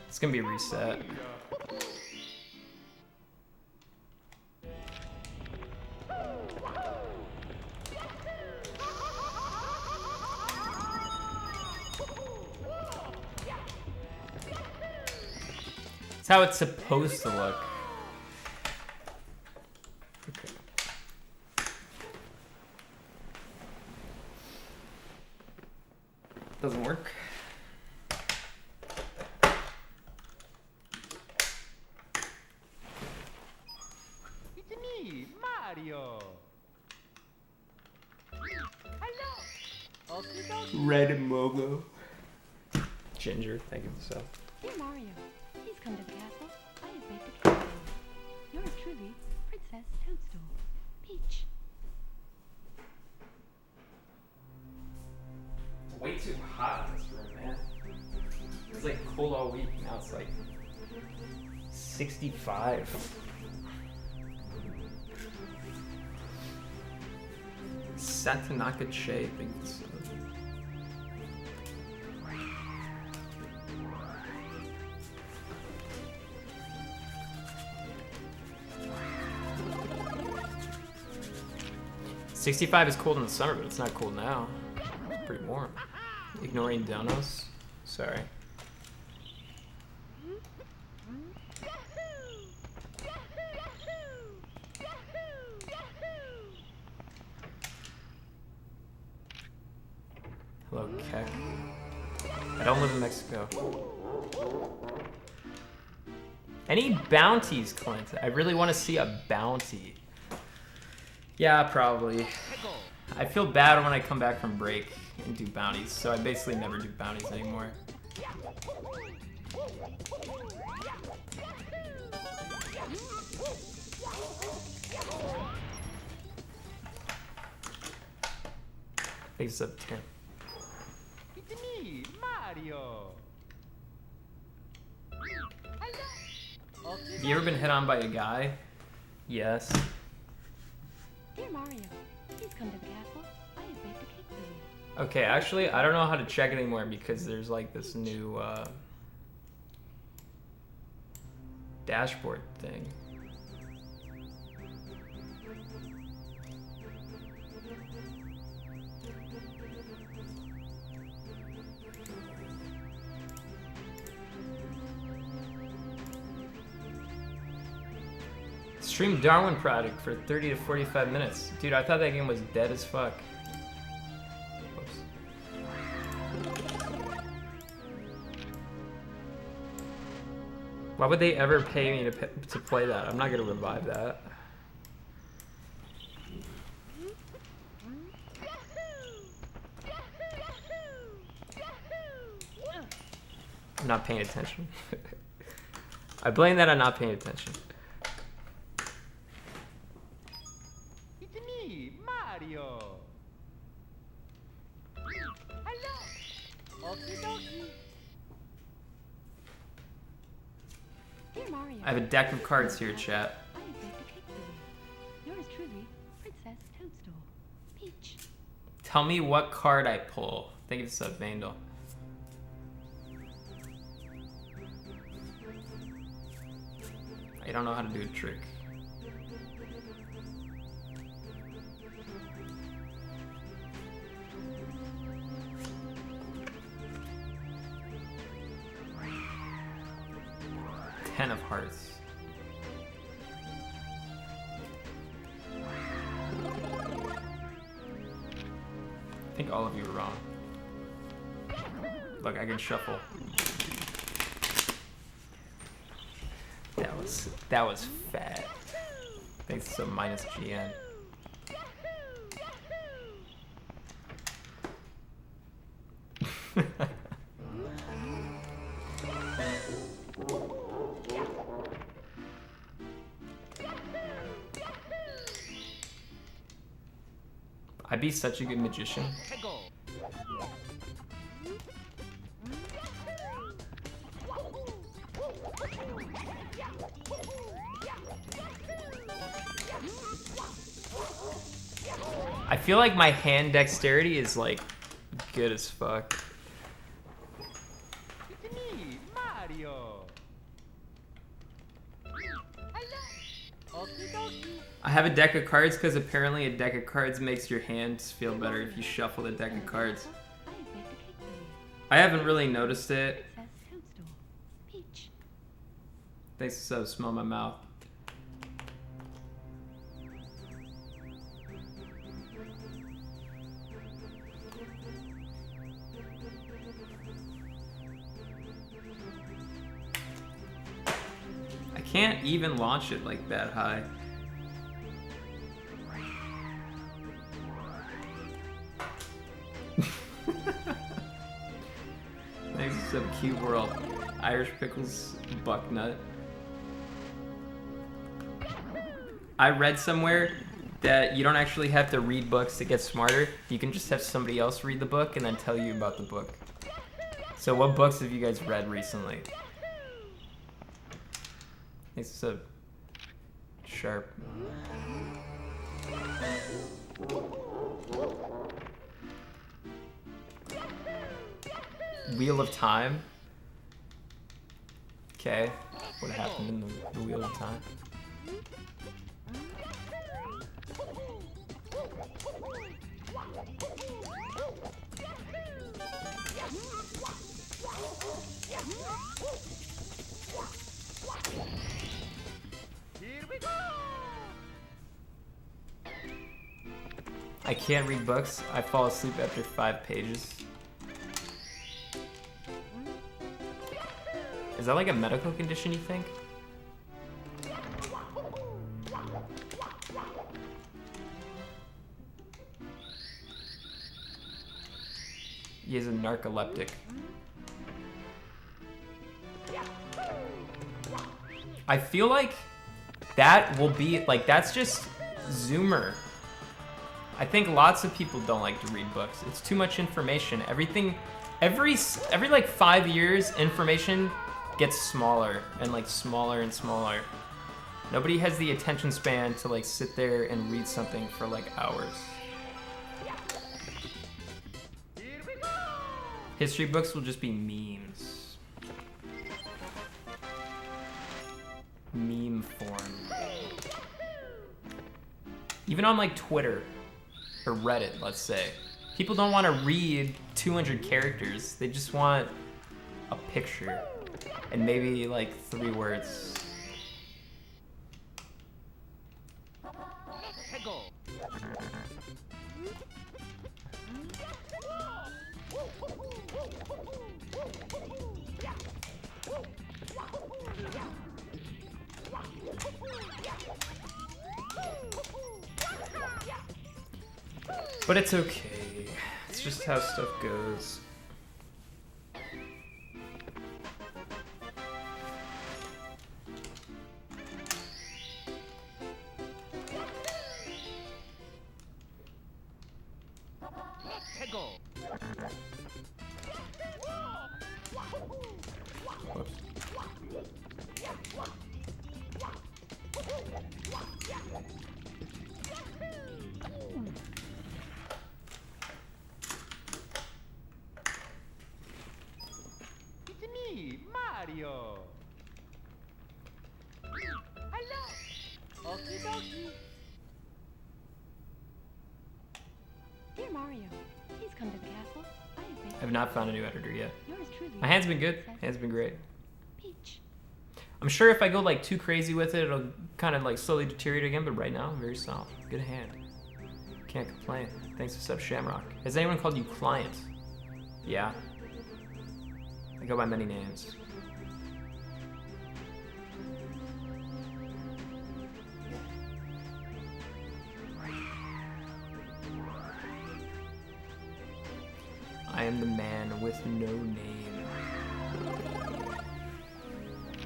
It's gonna be a reset. It's how it's supposed to look. Okay. Doesn't work. It's me, Mario. Hello. Okie dokie. Red Mogo. Ginger, thank you for the sub. Dear Mario, please come to the castle. I have baked a cake for you. Yours truly, Princess Toadstool. Peach. It's way too hot in this room, man. It's like cool all week, now it's like 65. Satanaka Che thinks. $65 is cold in the summer, but it's not cold now. It's pretty warm. Ignoring donos. Sorry. Okay. I don't live in Mexico. Any bounties, Clint? I really want to see a bounty. Yeah, probably. I feel bad when I come back from break and do bounties, so I basically never do bounties anymore. Thanks up, Tim. It's me, Mario. Have you ever been hit on by a guy? Yes. Dear Mario, please come to the castle. I have baked a cake for you. Okay, actually, I don't know how to check it anymore because there's like this new dashboard thing. Stream Darwin Project for 30 to 45 minutes. Dude, I thought that game was dead as fuck. Whoops. Why would they ever pay me to play that? I'm not gonna revive that. I'm not paying attention. I blame that on not paying attention. It's me, Mario. Hello. Okie dokie. Dear Mario, I have a deck of cards here, chat. I have baked a cake for you. Yours truly, Princess Toadstool. Peach. Tell me what card I pull. Thank you, sub Vandal. I don't know how to do a trick. Ten of hearts. I think all of you are wrong. Look, I can shuffle. That was fat. Thanks to minus GN. I'd be such a good magician. I feel like my hand dexterity is like good as fuck. It's me, Mario. Hello. Okie dokie. I have a deck of cards because apparently a deck of cards makes your hands feel better if you shuffle the deck of cards. I have baked a cake for you. I haven't really noticed it. Princess Toadstool. Peach. Thanks for sub, smell my mouth. I can't even launch it like that high. Thanks for sub, cute world. Irish pickles, bucknut. I read somewhere that you don't actually have to read books to get smarter. You can just have somebody else read the book and then tell you about the book. So what books have you guys read recently? It's a sharp. Wheel of Time. Okay. What happened in the Wheel of Time? Here we go. I can't read books. I fall asleep after 5 pages. that like a medical condition, you think? He is a narcoleptic. I feel like that will be, like, that's just Zoomer. I think lots of people don't like to read books. It's too much information. Everything, every like 5 years, information gets smaller and like smaller and smaller. Nobody has the attention span to like sit there and read something for like hours. History books will just be memes. Meme form. Even on like Twitter or Reddit, let's say, people don't want to read 200 characters. They just want a picture and maybe like 3 words. But it's okay. It's just how stuff goes. Whoops. It's me, Mario. Hello. Okie dokie. Dear Mario, please come to the castle. I have baked I have not found a new editor yet. yours truly. My hand's been good. Princess Hand's been great. Peach. I'm sure if I go like too crazy with it, it'll kind of like slowly deteriorate again, but right now, very solid. Good hand. Can't complain. Thanks to Sub Shamrock. Has anyone called you Client? Yeah. I go by many names. I am the man with no name.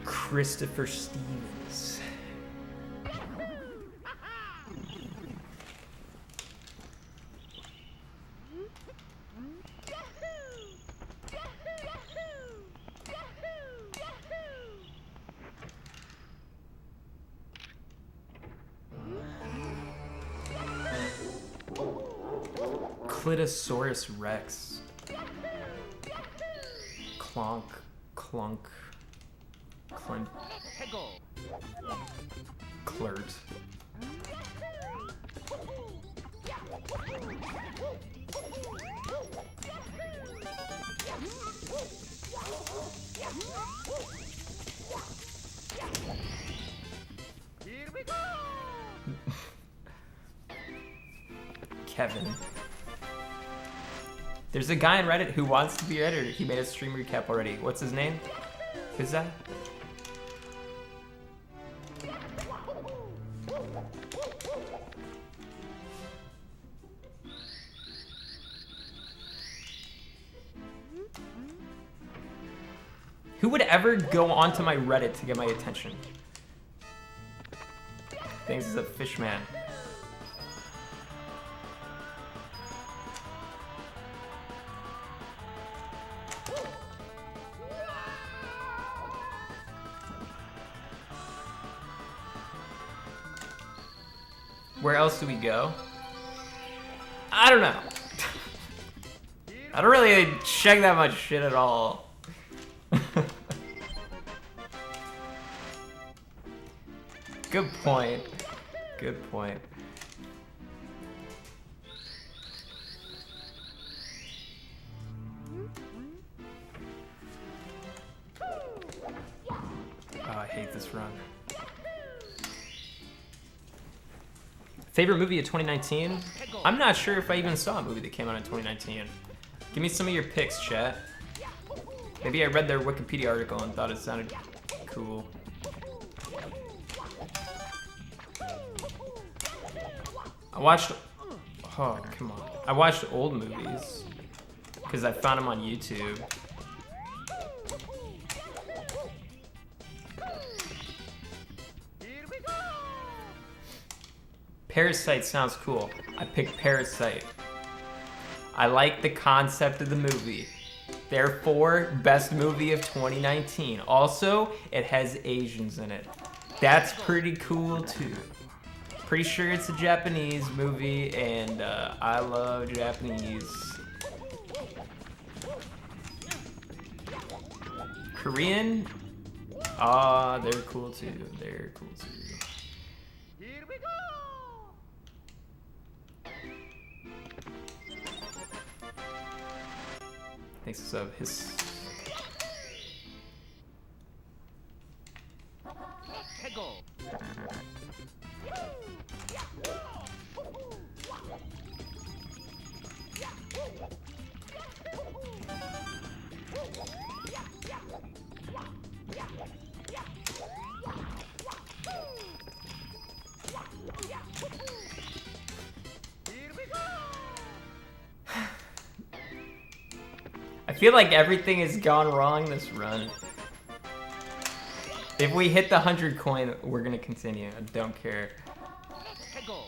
Christopher Stevens. Clitosaurus Rex. Clonk, clunk, clunk, clert. Here we go. Kevin. There's a guy on Reddit who wants to be your editor. He made a stream recap already. What's his name? Who's that? Who would ever go onto my Reddit to get my attention? Thanks, is a fishman. Where else do we go? I don't know. I don't really check that much shit at all. Good point. Good point. Oh, I hate this run. Favorite movie of 2019? I'm not sure if I even saw a movie that came out in 2019. Give me some of your picks, chat. Maybe I read their Wikipedia article and thought it sounded cool. I watched... Oh, come on. I watched old movies because I found them on YouTube. Parasite sounds cool. I picked Parasite. I like the concept of the movie. Therefore, best movie of 2019. Also, it has Asians in it. That's pretty cool too. Pretty sure it's a Japanese movie, and I love Japanese. Korean? Ah, they're cool too. They're cool too. Here we go! Thanks of his. Let's go! I feel like everything has gone wrong this run. If we hit the 100 coin, we're gonna continue. I don't care. Let's go!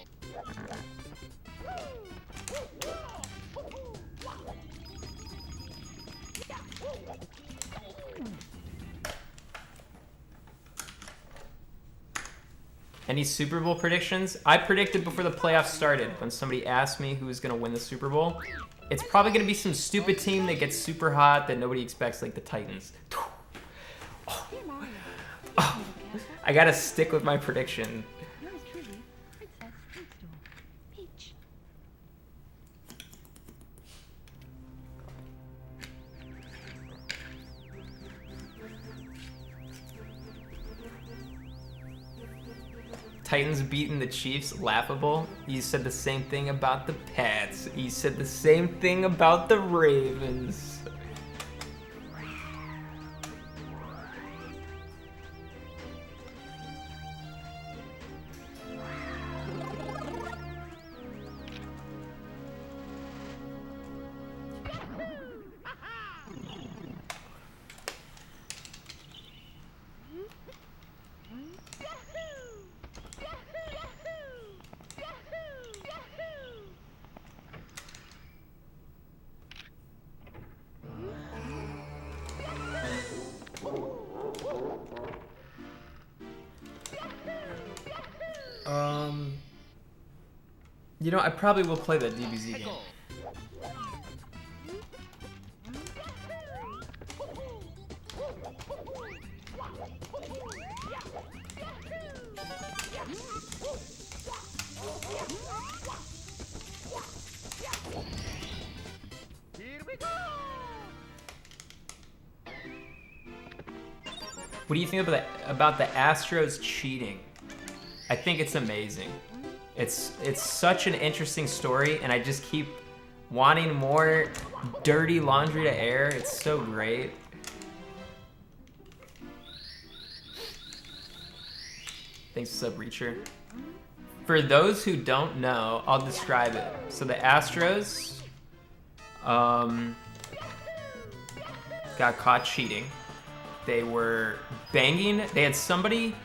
Any Super Bowl predictions? I predicted before the playoffs started, when somebody asked me who was gonna win the Super Bowl. It's probably gonna be some stupid team that gets super hot that nobody expects, like the Titans. Oh. Oh. I gotta stick with my prediction. Yours truly, Princess Toadstool. Peach. Titans beating the Chiefs, laughable. You said the same thing about the Pats. You said the same thing about the Ravens. You know, I probably will play that DBZ game. Here we go! What do you think about the Astros cheating? I think it's amazing. It's such an interesting story, and I just keep wanting more dirty laundry to air. It's so great. Thanks, Sub Reacher. For those who don't know, I'll describe it. So the Astros got caught cheating. They were banging. They had somebody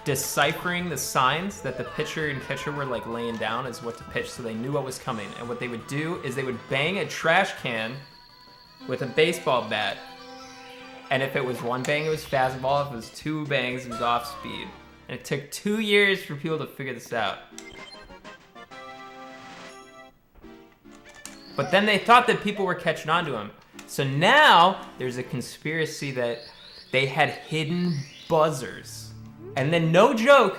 deciphering the signs that the pitcher and catcher were like laying down as what to pitch, so they knew what was coming. And what they would do is they would bang a trash can with a baseball bat. And if it was one bang, it was fastball. If it was two bangs, it was off speed. And it took 2 years for people to figure this out. But then they thought that people were catching on to him. So now there's a conspiracy that they had hidden buzzers. And then, no joke,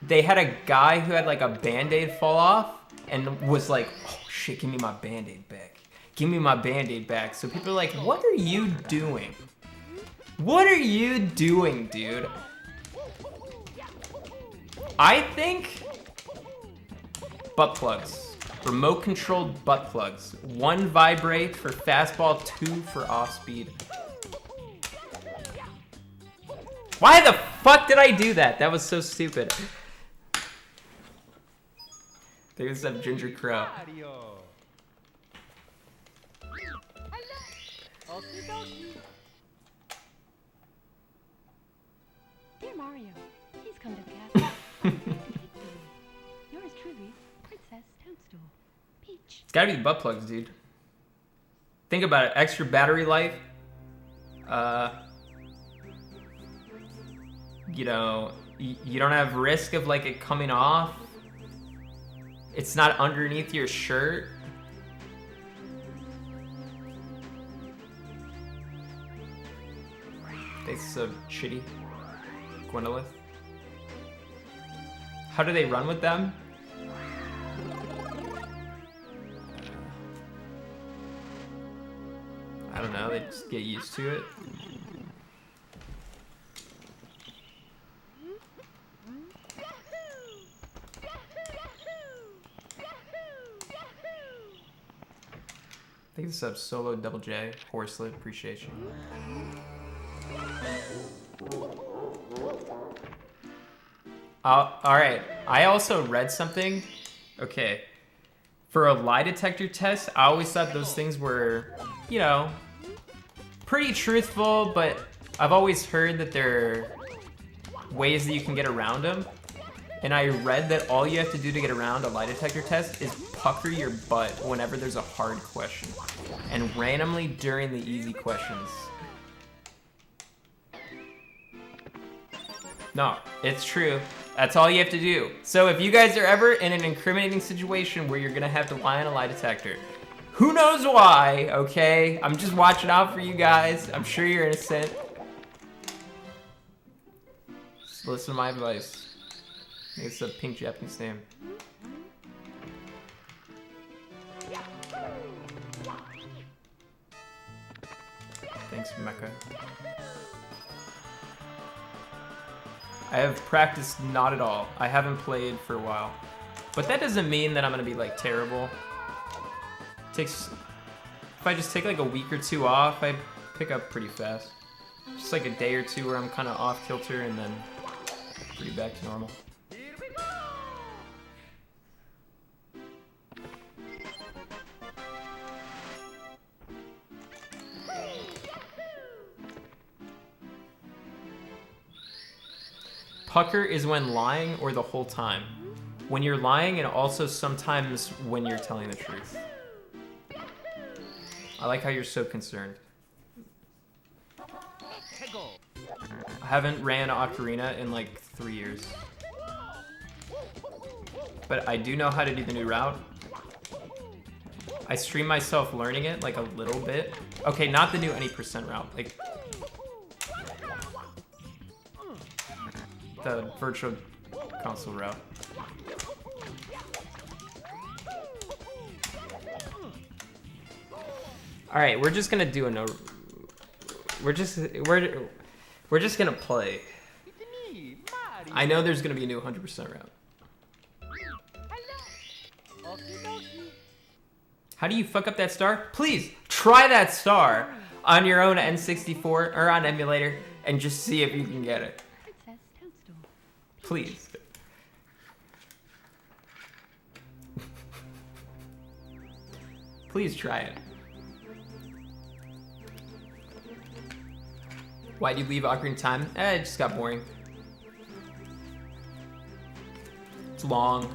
they had a guy who had like a Band-Aid fall off and was like, oh shit, give me my Band-Aid back. Give me my Band-Aid back. So people are like, what are you doing? What are you doing, dude? I think butt plugs. Remote controlled butt plugs. 1 vibrate for fastball, 2 for off speed. Why the fuck did I do that? That was so stupid. They just have Ginger Crow. Mario. Okie dokie. Dear Mario, please come to the castle. I have baked a cake for you. Yours truly, Princess Toadstool. Peach. It's gotta be the butt plugs, dude. Think about it. Extra battery life. You know, you don't have risk of like it coming off. It's not underneath your shirt. They so shitty. Gwendolyn. How do they run with them? I don't know, they just get used to it. I think this is Solo Double J, Horselet Appreciation. Alright, I also read something. Okay. For a lie detector test, I always thought those things were, you know, pretty truthful, but I've always heard that there are ways that you can get around them. And I read that all you have to do to get around a lie detector test is pucker your butt whenever there's a hard question. And randomly during the easy questions. No, it's true. That's all you have to do. So if you guys are ever in an incriminating situation where you're gonna have to lie on a lie detector, who knows why, okay? I'm just watching out for you guys. I'm sure you're innocent. Just listen to my advice. I think it's a pink Japanese name. Thanks, Mecca. I have practiced not at all. I haven't played for a while. But that doesn't mean that I'm gonna be like terrible. If I just take like a week or 2 off, I pick up pretty fast. Just like a day or 2 where I'm kind of off kilter and then pretty back to normal. Here we go. Pucker is when lying or the whole time. When you're lying and also sometimes when you're telling the truth. I like how you're so concerned. Hego. I haven't ran Ocarina in like 3 years. But I do know how to do the new route. I stream myself learning it like a little bit. Okay, not the new any percent route. Like the virtual console route. All right, we're just gonna do a no. We're just gonna play. It's me, Mario. I know there's gonna be a new 100% route. Hello. Okie dokie. How do you fuck up that star? Please try that star on your own N64 or on emulator and just see if you can get it. Princess Toadstool. Please. Please try it. Why'd you leave Ocarina of Time? It just got boring. It's long.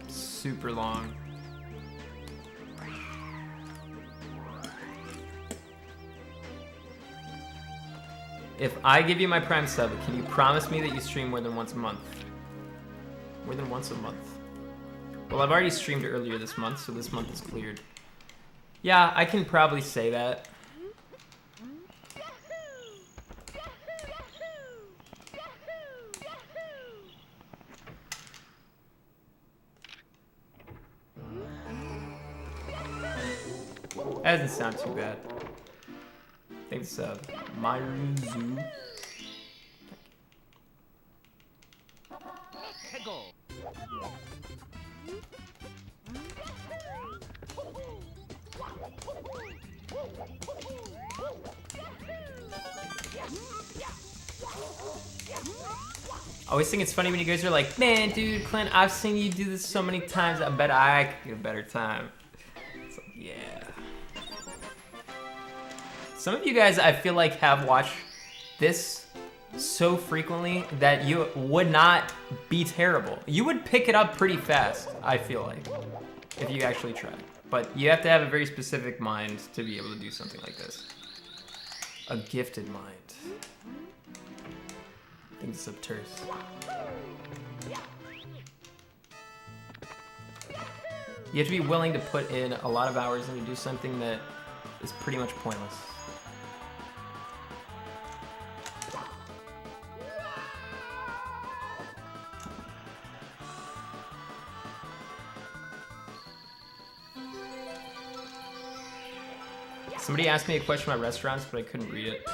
Super long. If I give you my Prime sub, can you promise me that you stream more than once a month? More than once a month. Well, I've already streamed earlier this month, so this month is cleared. Yeah, I can probably say that. That doesn't sound too bad. I think it's Myruzu. Hego. I always think it's funny when you guys are like, man, dude, Clint, I've seen you do this so many times. I bet I could get a better time. It's like, yeah. Some of you guys, I feel like, have watched this so frequently that you would not be terrible. You would pick it up pretty fast, I feel like, if you actually tried. But you have to have a very specific mind to be able to do something like this. A gifted mind. I think it's obtuse. You have to be willing to put in a lot of hours and to do something that is pretty much pointless. Somebody asked me a question about restaurants, but I couldn't read it.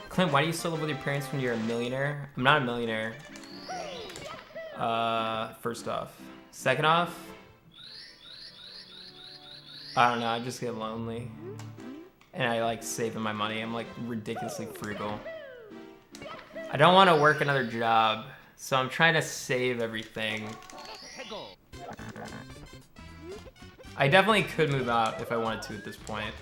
Clint, why do you still live with your parents when you're a millionaire? I'm not a millionaire. First off. Second off, I don't know, I just get lonely. And I like saving my money. I'm like ridiculously frugal. I don't want to work another job, so I'm trying to save everything. I definitely could move out if I wanted to at this point.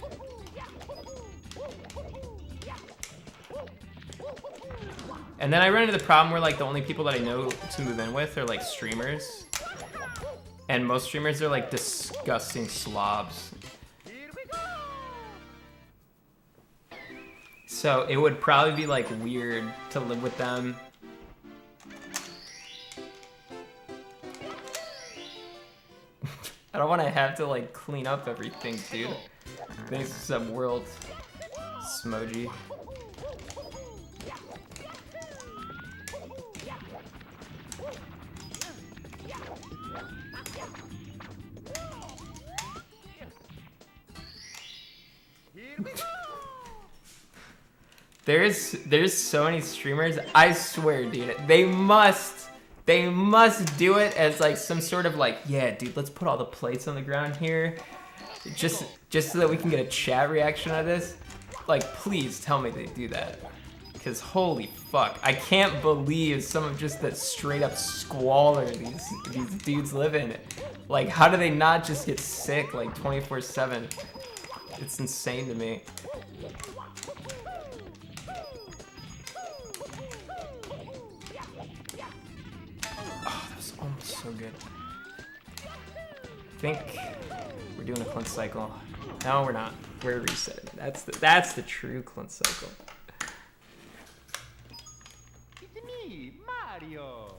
And then I run into the problem where like the only people that I know to move in with are like streamers. And most streamers are like disgusting slobs. So it would probably be like weird to live with them. I don't want to have to like clean up everything, dude. Thanks to some world smoji. There's so many streamers, I swear, dude, they must do it as like some sort of like, yeah, dude, let's put all the plates on the ground here, just so that we can get a chat reaction out of this. Like, please tell me they do that, because holy fuck, I can't believe some of just the straight up squalor these dudes live in. Like, how do they not just get sick like 24/7? It's insane to me. So good. I think we're doing a Clint cycle. No, we're not. We're resetting. That's the true Clint cycle. It's me, Mario.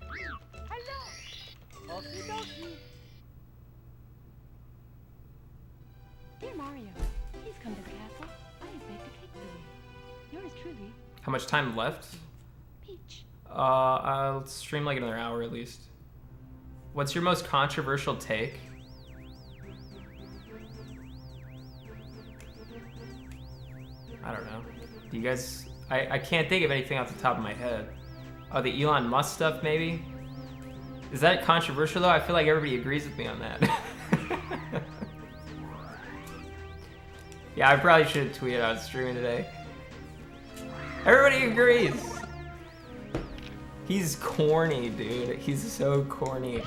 Hello. Okie dokie. Dear Mario, please come to the castle. I have baked a cake for you. Yours truly, How much time left? Peach. I'll stream like another hour at least. What's your most controversial take? I don't know. Do you guys... I can't think of anything off the top of my head. Oh, the Elon Musk stuff, maybe? Is that controversial, though? I feel like everybody agrees with me on that. Yeah, I probably should have tweeted I was streaming today. Everybody agrees! He's corny, dude. He's so corny.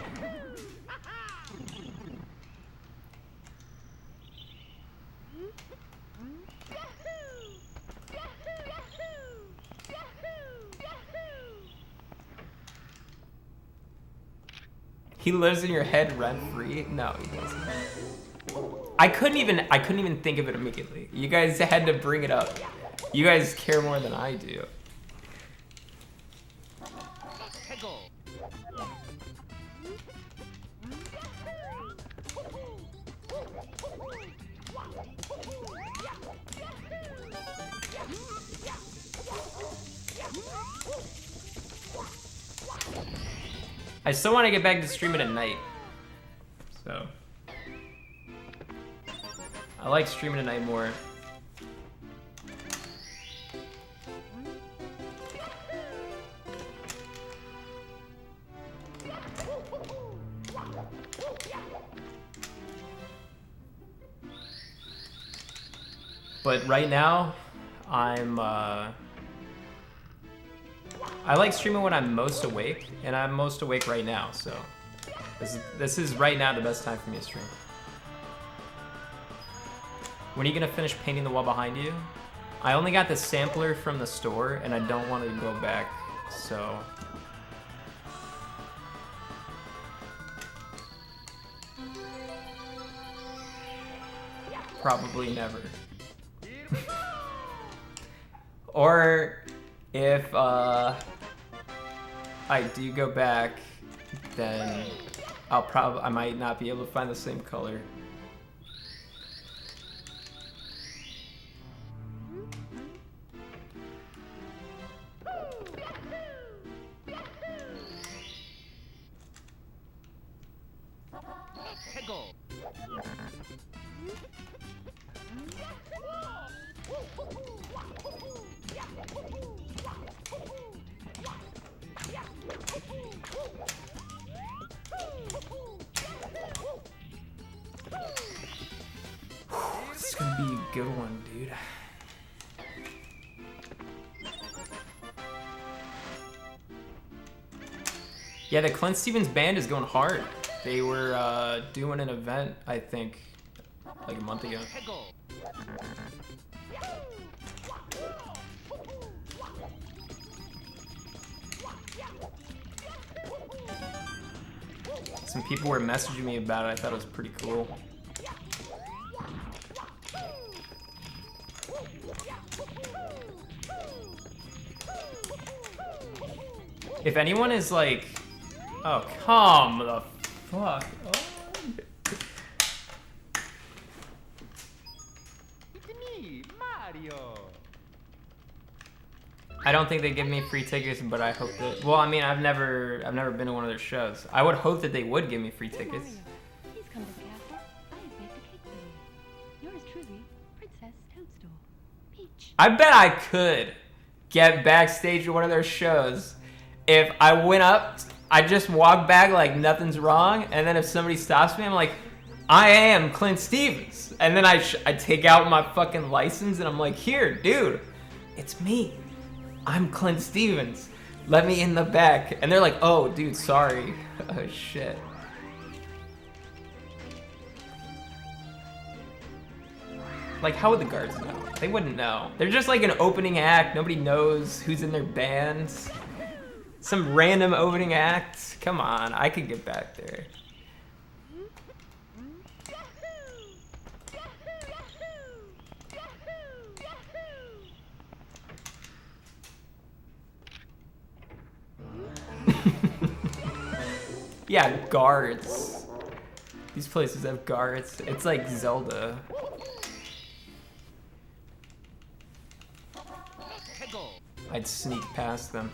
He lives in your head rent-free? No, he doesn't. I couldn't even think of it immediately. You guys had to bring it up. You guys care more than I do. I still want to get back to streaming at night. So I like streaming at night more. But right now, I'm I like streaming when I'm most awake, and I'm most awake right now, so this is right now the best time for me to stream. When are you gonna finish painting the wall behind you? I only got the sampler from the store, and I don't want to go back, so. Probably never. Or if I do go back, then I might not be able to find the same color. This is gonna be a good one, dude. Yeah, the ClintStevens band is going hard. They were doing an event, I think, like a month ago. Some people were messaging me about it. I thought it was pretty cool. If anyone is like, oh, come the fuck. Oh. It's me, Mario. I don't think they give me free tickets, but I hope that. Well, I mean, I've never been to one of their shows. I would hope that they would give me free Dear tickets. Mario, please come to the castle. I have baked a cake for you. Yours truly, Princess Toadstool. Peach. I bet I could get backstage at one of their shows if I went up. I just walk back like nothing's wrong, and then if somebody stops me, I'm like, I am ClintStevens, and then I take out my fucking license and I'm like, here, dude, it's me. I'm ClintStevens. Let me in the back. And they're like, oh, dude, sorry. Oh, shit. Like, how would the guards know? They wouldn't know. They're just like an opening act. Nobody knows who's in their band. Some random opening act. Come on, I could get back there. Yeah, guards. These places have guards. It's like Zelda. I'd sneak past them.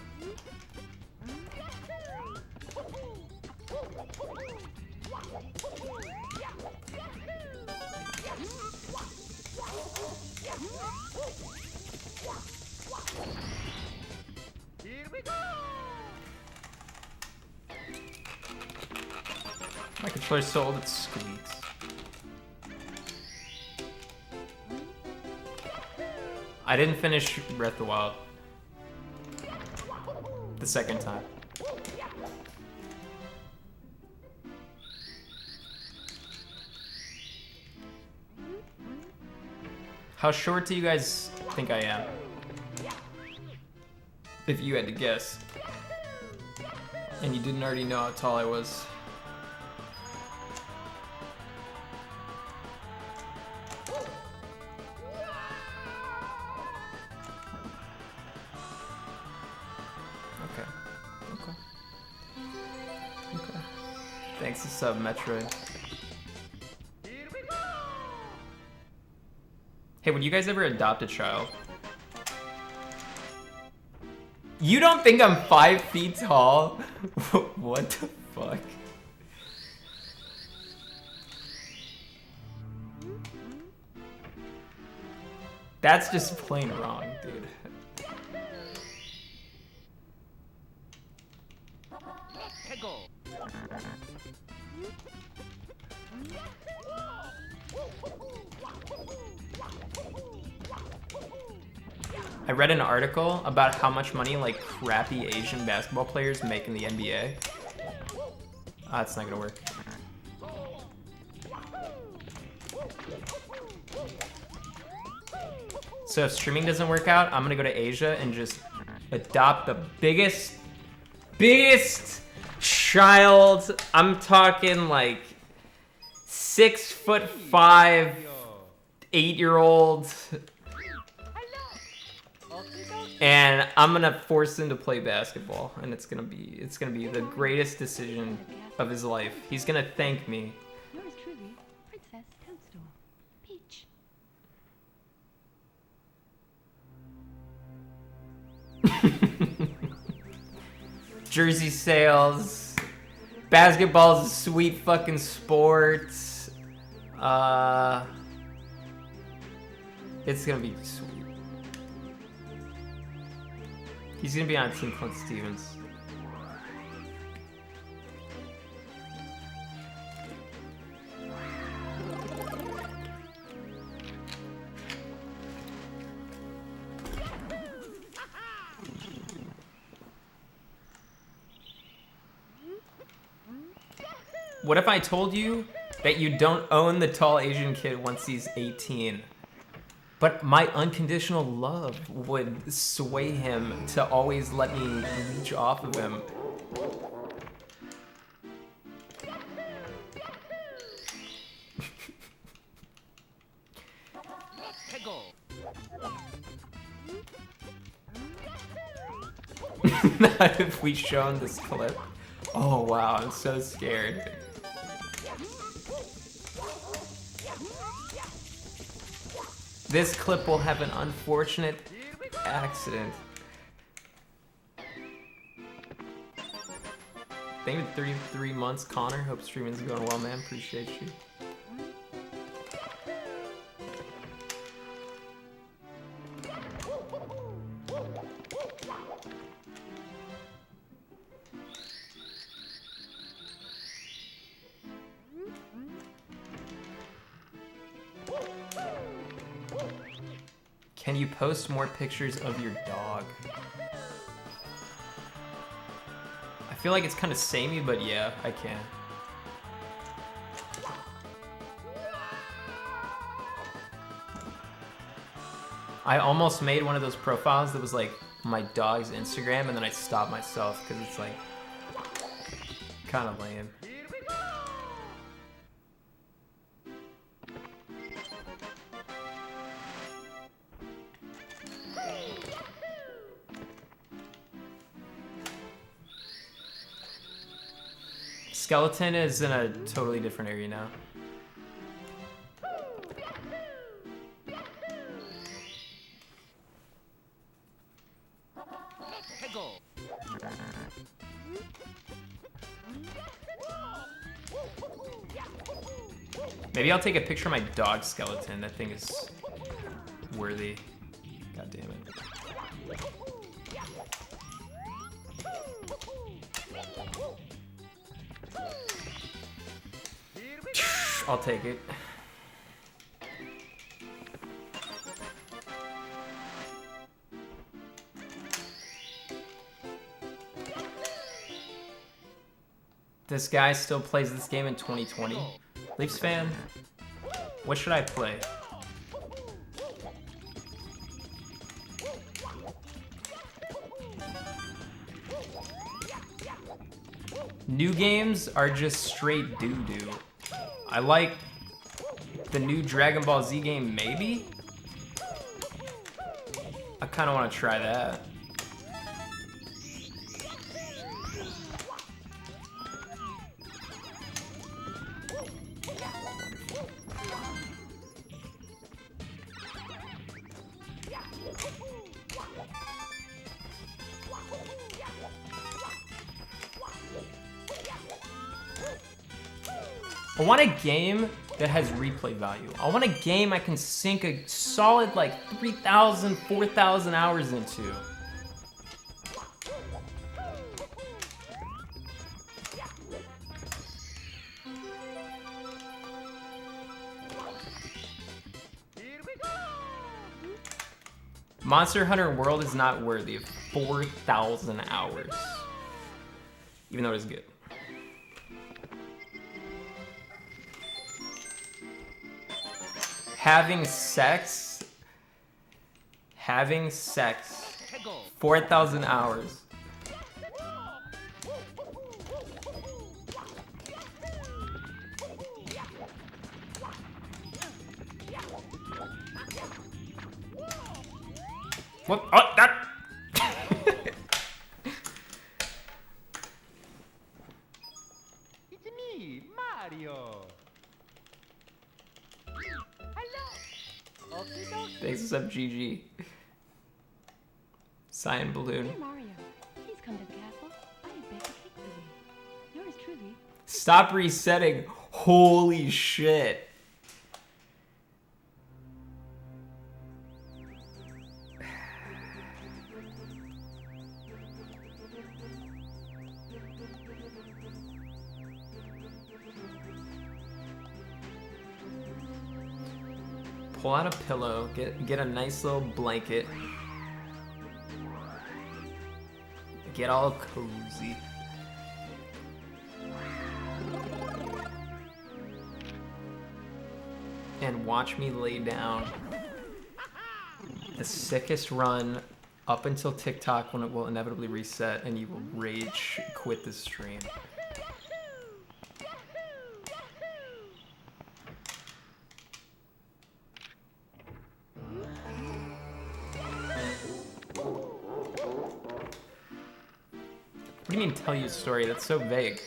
Here we go. My controller's so old it squeaks. I didn't finish Breath of the Wild. The second time. How short do you guys think I am? If you had to guess. And you didn't already know how tall I was. Okay. Thanks to sub Metroid. Here we go. Hey, would you guys ever adopt a child? You don't think I'm 5 feet tall? What the fuck? That's just plain wrong, dude. I read an article about how much money like crappy Asian basketball players make in the NBA. Ah, it's not gonna work. So if streaming doesn't work out, I'm gonna go to Asia and just adopt the biggest child. I'm talking like 6'5", 8-year-old. And I'm gonna force him to play basketball, and it's gonna be the greatest decision of his life. He's gonna thank me. Yours truly, Princess Toadstool. Peach. Jersey sales. Basketball's a sweet fucking sport. It's gonna be sweet. He's gonna be on Team ClintStevens. What if I told you that you don't own the tall Asian kid once he's 18? But my unconditional love would sway him to always let me leech off of him. Not if we shown this clip. Oh wow, I'm so scared. This clip will have an unfortunate accident. Thank you for 33 months, Connor. Hope streaming's going well, man. Appreciate you. Can you post more pictures of your dog? I feel like it's kind of samey, but yeah, I can. I almost made one of those profiles that was like my dog's Instagram, and then I stopped myself because it's like kind of lame. Skeleton is in a totally different area now. Maybe I'll take a picture of my dog Skeleton. That thing is worthy. God damn it. I'll take it. This guy still plays this game in 2020. Leafs fan, what should I play? New games are just straight doo-doo. I like the new Dragon Ball Z game, maybe? I kind of want to try that. I want a game that has replay value. I want a game I can sink a solid like 3,000, 4,000 hours into. Monster Hunter World is not worthy of 4,000 hours. Even though it is good. Having sex? Having sex. 4,000 hours. What? Oh, that! It's me, Mario. Hello. Okie dokie. Thanks, what's up, GG? Cyan Balloon. Dear Mario, please come to the castle. I have baked a cake for you. Yours truly. Stop resetting. Holy shit. Pull out a pillow, get a nice little blanket. Get all cozy. And watch me lay down the sickest run up until TikTok when it will inevitably reset and you will rage quit the stream. What do you mean tell you a story? That's so vague.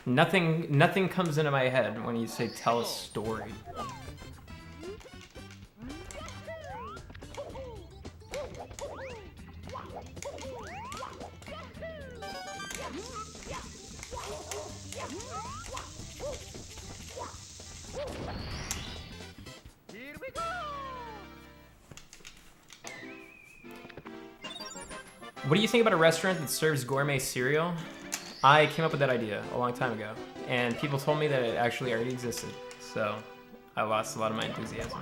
Nothing comes into my head when you say tell a story. Here we go. What do you think about a restaurant that serves gourmet cereal? I came up with that idea a long time ago, and people told me that it actually already existed, so I lost a lot of my enthusiasm.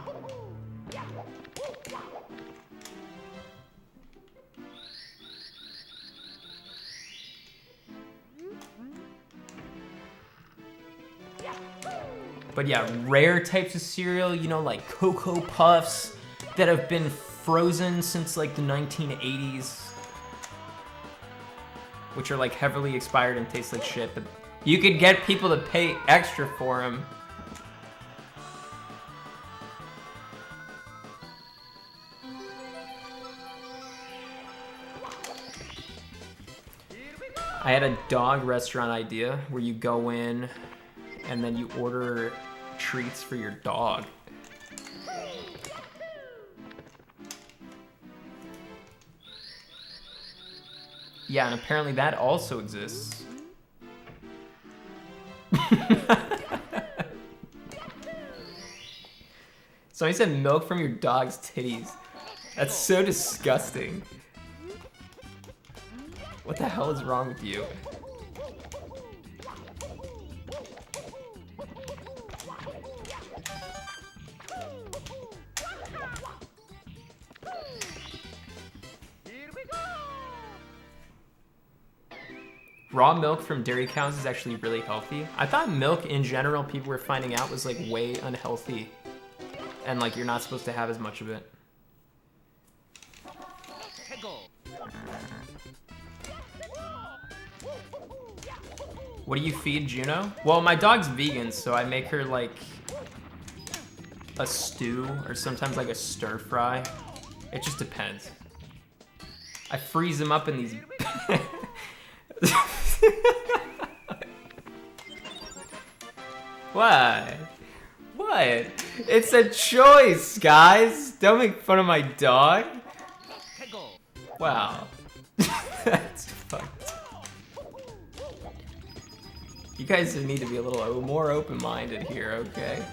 But yeah, rare types of cereal, you know, like Cocoa Puffs that have been frozen since like the 1980s. Which are like heavily expired and taste like shit, but you could get people to pay extra for them. I had a dog restaurant idea where you go in and then you order treats for your dog. Yeah, and apparently that also exists. So he said milk from your dog's titties. That's so disgusting. What the hell is wrong with you? Here we go. Raw milk from dairy cows is actually really healthy. I thought milk in general, people were finding out, was like way unhealthy. And like you're not supposed to have as much of it. What do you feed Juno? Well, my dog's vegan, so I make her like a stew or sometimes like a stir fry. It just depends. I freeze them up in these... What? What? It's a choice, guys. Don't make fun of my dog. Wow. That's fucked. You guys need to be a little more open-minded here, okay?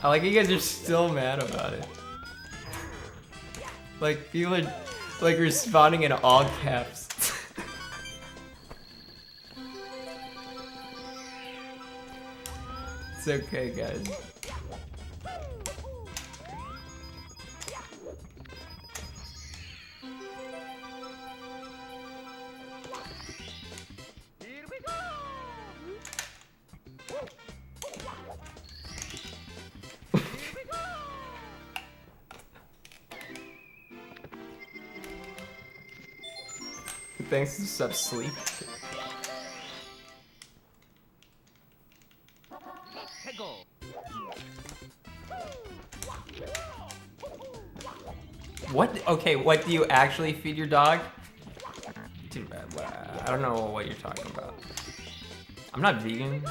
I like you guys are still mad about it. Like, people are, like, responding in all caps. It's okay, guys. Here we go. Here we go. Thanks to sub sleep. Let's go. What? Okay, what do you actually feed your dog? Dude, I don't know what you're talking about. I'm not vegan.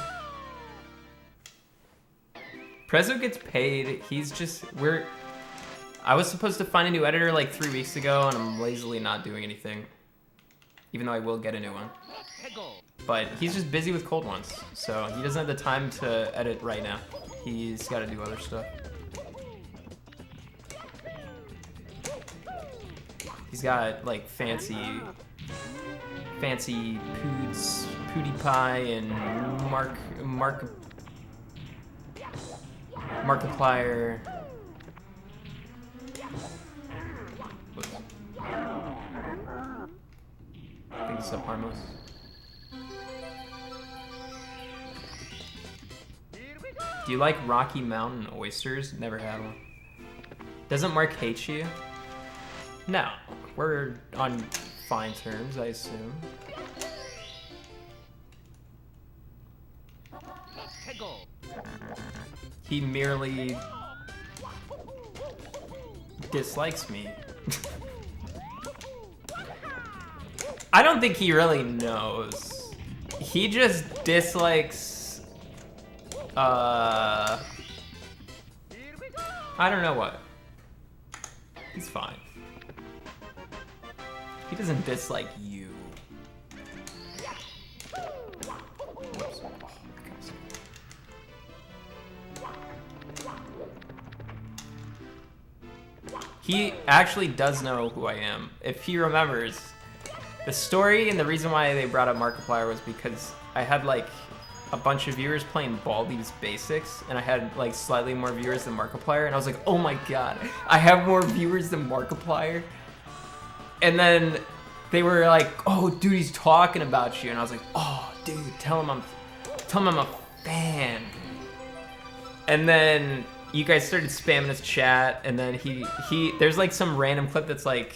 Prezzo gets paid. He's just, I was supposed to find a new editor like 3 weeks ago, and I'm lazily not doing anything. Even though I will get a new one. Let's go. But he's just busy with cold ones, so he doesn't have the time to edit right now. He's got to do other stuff. He's got like fancy Poods, PewDiePie, and Markiplier. Whoops. I think it's so harmless. Do you like Rocky Mountain oysters? Never had one. Doesn't Mark hate you? No. We're on fine terms, I assume. Let's go. He merely dislikes me. I don't think he really knows. He just dislikes, I don't know what. He's fine. He doesn't dislike you. Whoops. Oh, he actually does know who I am. If he remembers, the story and the reason why they brought up Markiplier was because I had like a bunch of viewers playing Baldi's Basics, and I had like slightly more viewers than Markiplier, and I was like, oh my god, I have more viewers than Markiplier? And then they were like, oh dude, he's talking about you, and I was like, oh dude, tell him I'm a fan. And then you guys started spamming his chat, and then there's like some random clip that's like,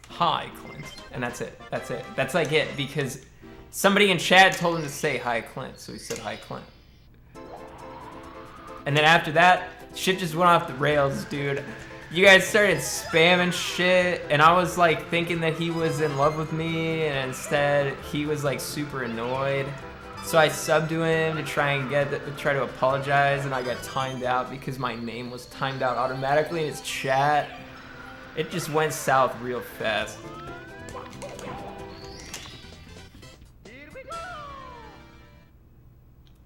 hi Clint, and that's it. That's like it, because somebody in chat told him to say hi Clint, so he said hi Clint. And then after that, shit just went off the rails, dude. You guys started spamming shit, and I was like thinking that he was in love with me, and instead he was like super annoyed. So I subbed to him to try to apologize, and I got timed out because my name was timed out automatically in his chat. It just went south real fast.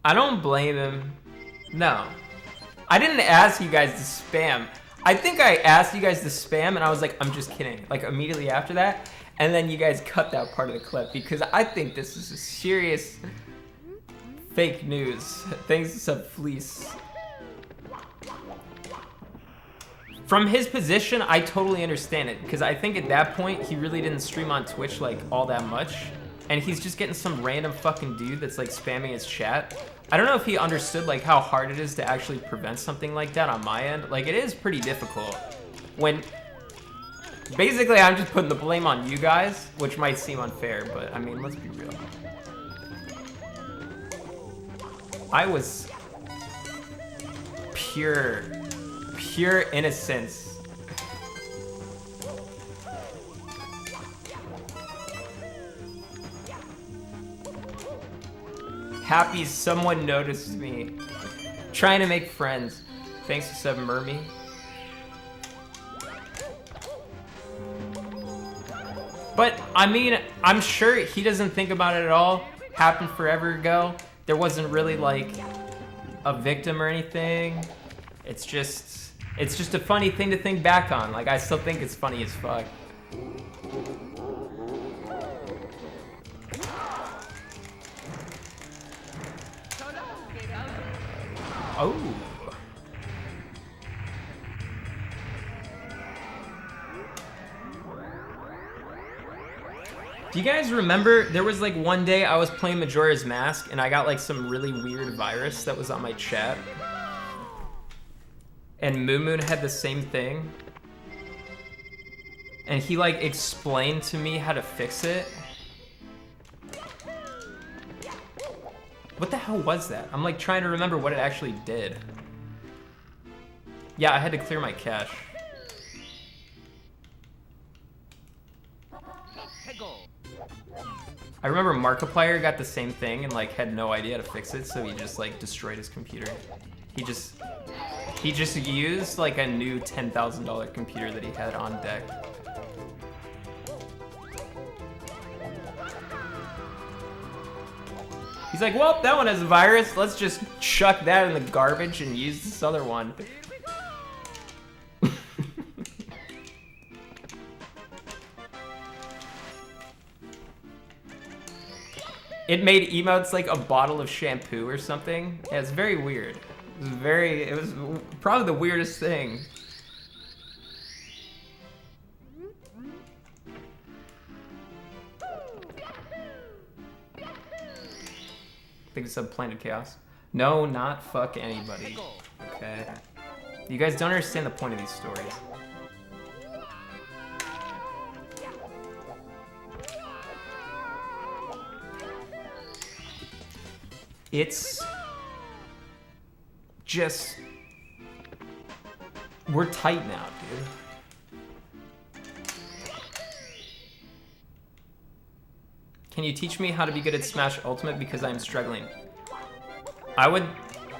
I don't blame him. No. I didn't ask you guys to spam. I think I asked you guys to spam, and I was like, I'm just kidding. Like, immediately after that. And then you guys cut that part of the clip, because I think this is a serious fake news. Thanks to Sub Fleece. From his position, I totally understand it, because I think at that point, he really didn't stream on Twitch, like, all that much. And he's just getting some random fucking dude that's, like, spamming his chat. I don't know if he understood, like, how hard it is to actually prevent something like that on my end. Like, it is pretty difficult. When... Basically, I'm just putting the blame on you guys, which might seem unfair, but, I mean, let's be real. I was... pure innocence. Happy someone noticed me. Trying to make friends. Thanks to Sub Mermy. But, I mean, I'm sure he doesn't think about it at all. Happened forever ago. There wasn't really, like, a victim or anything. It's just a funny thing to think back on. Like, I still think it's funny as fuck. Oh. Do you guys remember there was like one day I was playing Majora's Mask and I got like some really weird virus that was on my chat? And Moo Moon had the same thing. And he like explained to me how to fix it. What the hell was that? I'm like trying to remember what it actually did. Yeah, I had to clear my cache. I remember Markiplier got the same thing and like had no idea how to fix it, so he just like destroyed his computer. He just used like a new $10,000 computer that he had on deck. He's like, well, that one has a virus. Let's just chuck that in the garbage and use this other one. It made emotes like a bottle of shampoo or something. Yeah, it's very weird. It was probably the weirdest thing. I think it said Planet Chaos. No, not fuck anybody. Okay. You guys don't understand the point of these stories. It's just, we're tight now, dude. Can you teach me how to be good at Smash Ultimate because I'm struggling? I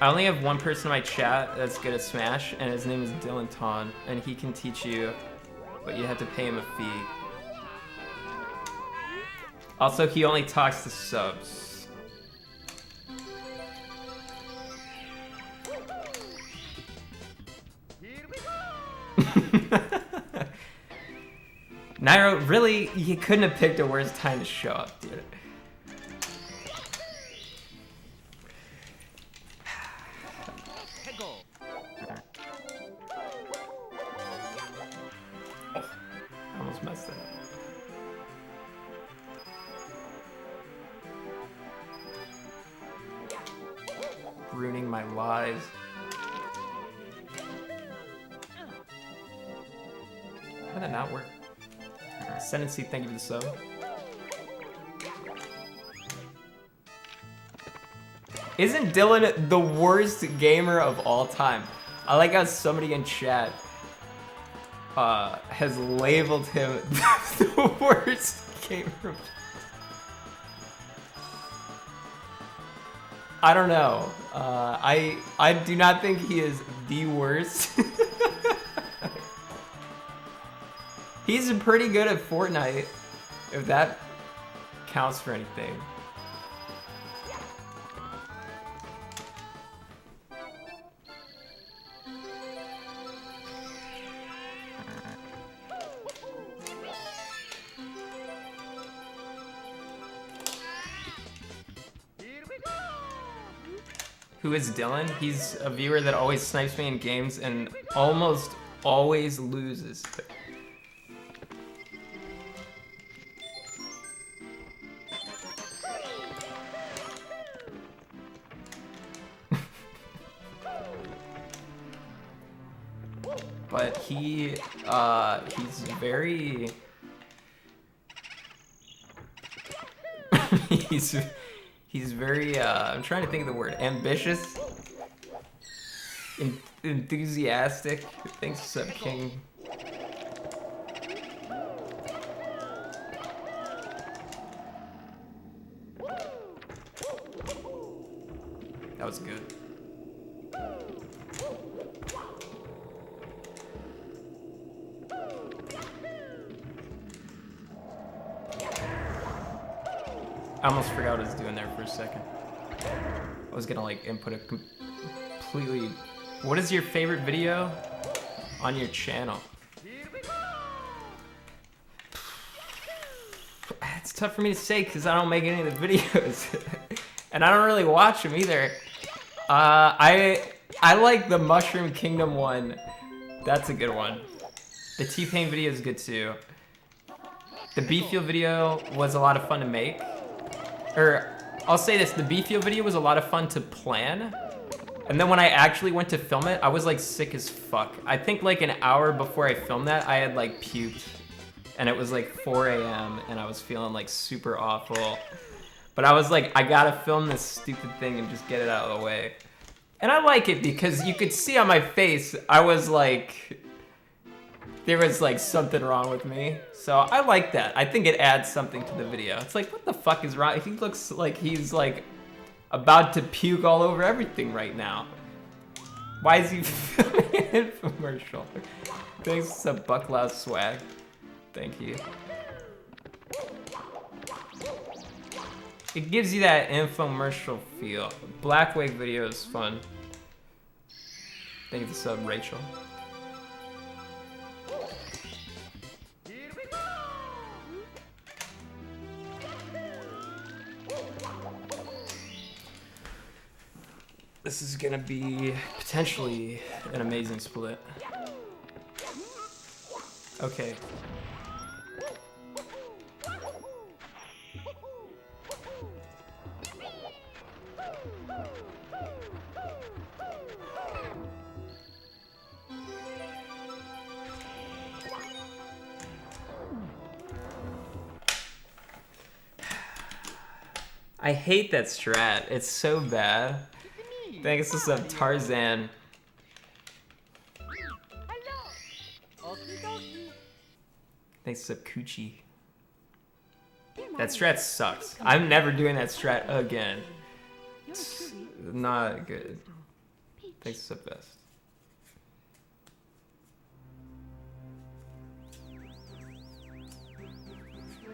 only have one person in my chat that's good at Smash, and his name is Dylan Ton, and he can teach you, but you have to pay him a fee. Also, he only talks to subs. Nairo, really? You couldn't have picked a worse time to show up, dude. Oh, I almost messed it up. Ruining my lives. How did that not work? Ascendancy, thank you for the sub. Isn't Dylan the worst gamer of all time? I like how somebody in chat has labeled him the worst gamer. I don't know. I do not think he is the worst. He's pretty good at Fortnite, if that counts for anything. Who is Dylan? He's a viewer that always snipes me in games and almost always loses. But he's very he's very I'm trying to think of the word, ambitious, enthusiastic. Thanks, Sub King. That was good. I almost forgot what I was doing there for a second. I was gonna like input a completely What is your favorite video on your channel? It's tough for me to say because I don't make any of the videos. And I don't really watch them either. I like the Mushroom Kingdom one. That's a good one. The T-Pain video is good too. The B-Fuel video was a lot of fun to make. Or, I'll say this, the B-Fuel video was a lot of fun to plan. And then when I actually went to film it, I was like sick as fuck. I think like an hour before I filmed that, I had like puked. And it was like 4 a.m. and I was feeling like super awful. But I was like, I gotta film this stupid thing and just get it out of the way. And I like it because you could see on my face, I was like, there was like something wrong with me. So I like that. I think it adds something to the video. It's like, what the fuck is wrong? He looks like he's like about to puke all over everything right now. Why is he filming an infomercial? Thanks to Bucklow swag. Thank you. It gives you that infomercial feel. Black Wave video is fun. Thank you for the sub, Rachel. This is gonna be potentially an amazing split. Okay. I hate that strat. It's so bad. Thanks to some Tarzan. Thanks to Coochie. That strat sucks. I'm never doing that strat again. It's not good. Thanks to Best.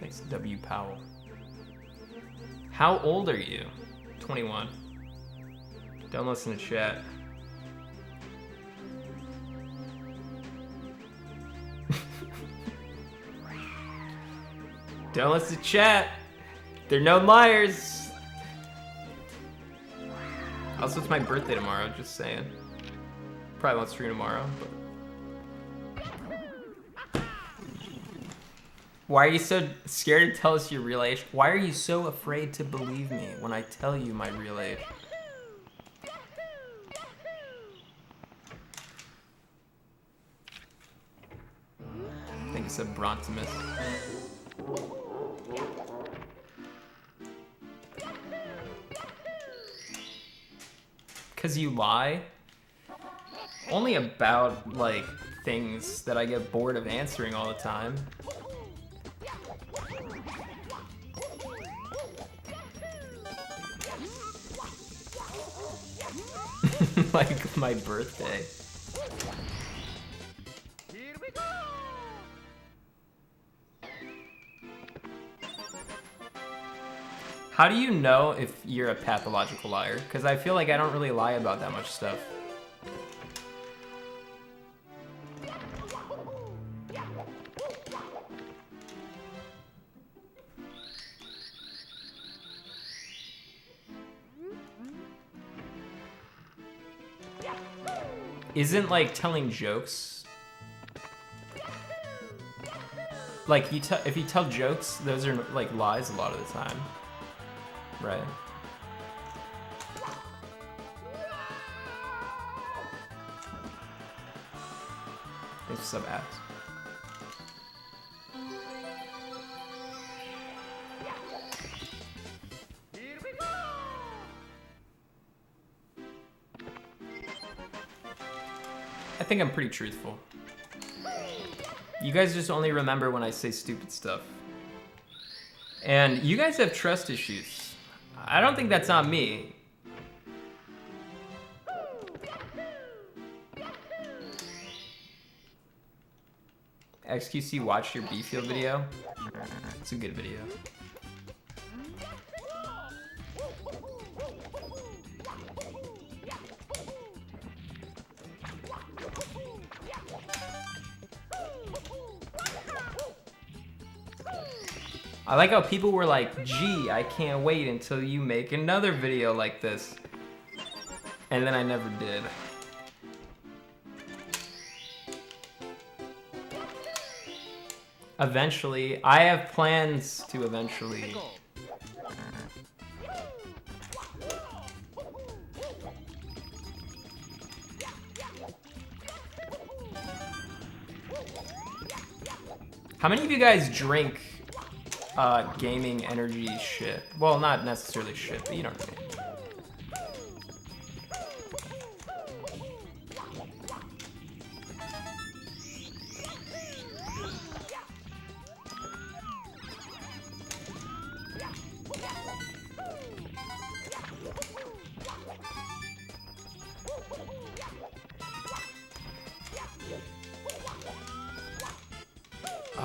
Thanks to W. Powell. How old are you? 21. Don't listen to chat. Don't listen to chat. They're no liars. Also, it's my birthday tomorrow, just saying. Probably won't stream tomorrow, but... Why are you so scared to tell us your real age? Why are you so afraid to believe me when I tell you my real age? I think it's a Brontimus. Cause you lie? Only about, like, things that I get bored of answering all the time. Like my birthday. Here we go. How do you know if you're a pathological liar? Because I feel like I don't really lie about that much stuff. Isn't like telling jokes, like if you tell jokes, those are like lies a lot of the time, right? Thanks for sub apps. Here we go. I think I'm pretty truthful. You guys just only remember when I say stupid stuff. And you guys have trust issues. I don't think that's on me. XQC watched your B-Field video. It's a good video. I like how people were like, gee, I can't wait until you make another video like this. And then I never did. Eventually, I have plans to eventually. How many of you guys drink gaming energy shit? Well, not necessarily shit, but you know what I mean.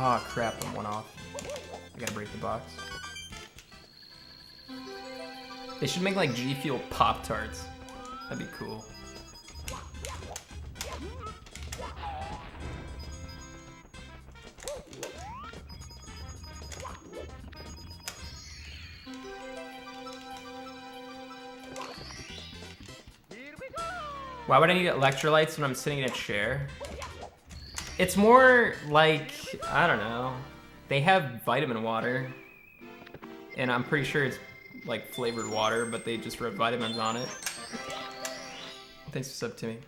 Oh crap, I'm one off. I gotta break the box. They should make like G Fuel Pop-Tarts. That'd be cool. Why would I need electrolytes when I'm sitting in a chair? It's more like, I don't know. They have vitamin water. And I'm pretty sure it's like flavored water, but they just wrote vitamins on it. Thanks for sub, Timmy.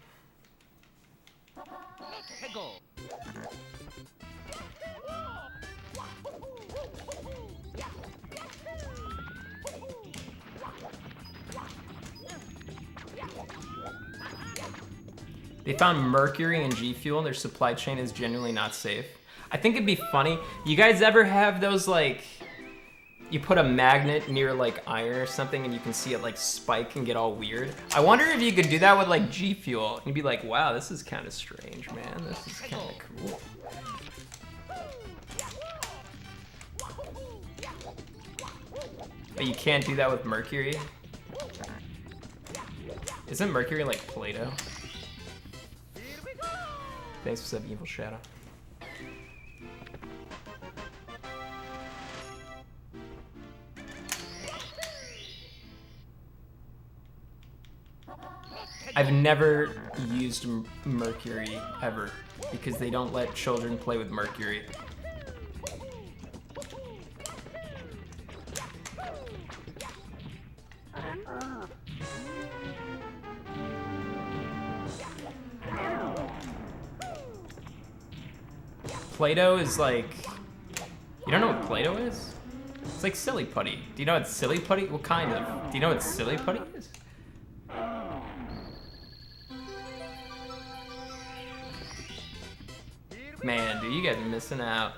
They found mercury in G Fuel and their supply chain is genuinely not safe. I think it'd be funny. You guys ever have those like, you put a magnet near like iron or something and you can see it like spike and get all weird? I wonder if you could do that with like G Fuel. And you'd be like, wow, this is kind of strange, man. This is kind of cool. But you can't do that with mercury? Isn't mercury like Play-Doh? Thanks for sub, Evil Shadow. I've never used mercury ever because they don't let children play with mercury. Play-Doh is like, you don't know what Play-Doh is? It's like silly putty. Do you know what silly putty? What kind of? Do you know what silly putty is? Man, dude, you guys are missing out.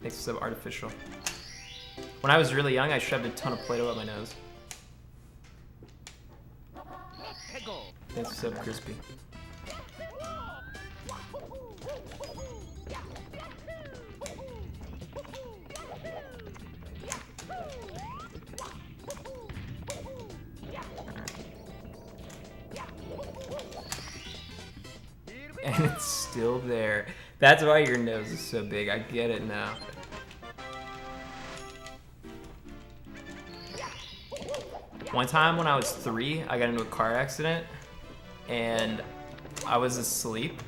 Thanks for sub artificial. When I was really young, I shoved a ton of Play-Doh up my nose. Thanks for sub crispy. And it's still there. That's why your nose is so big. I get it now. One time when I was 3, I got into a car accident and I was asleep.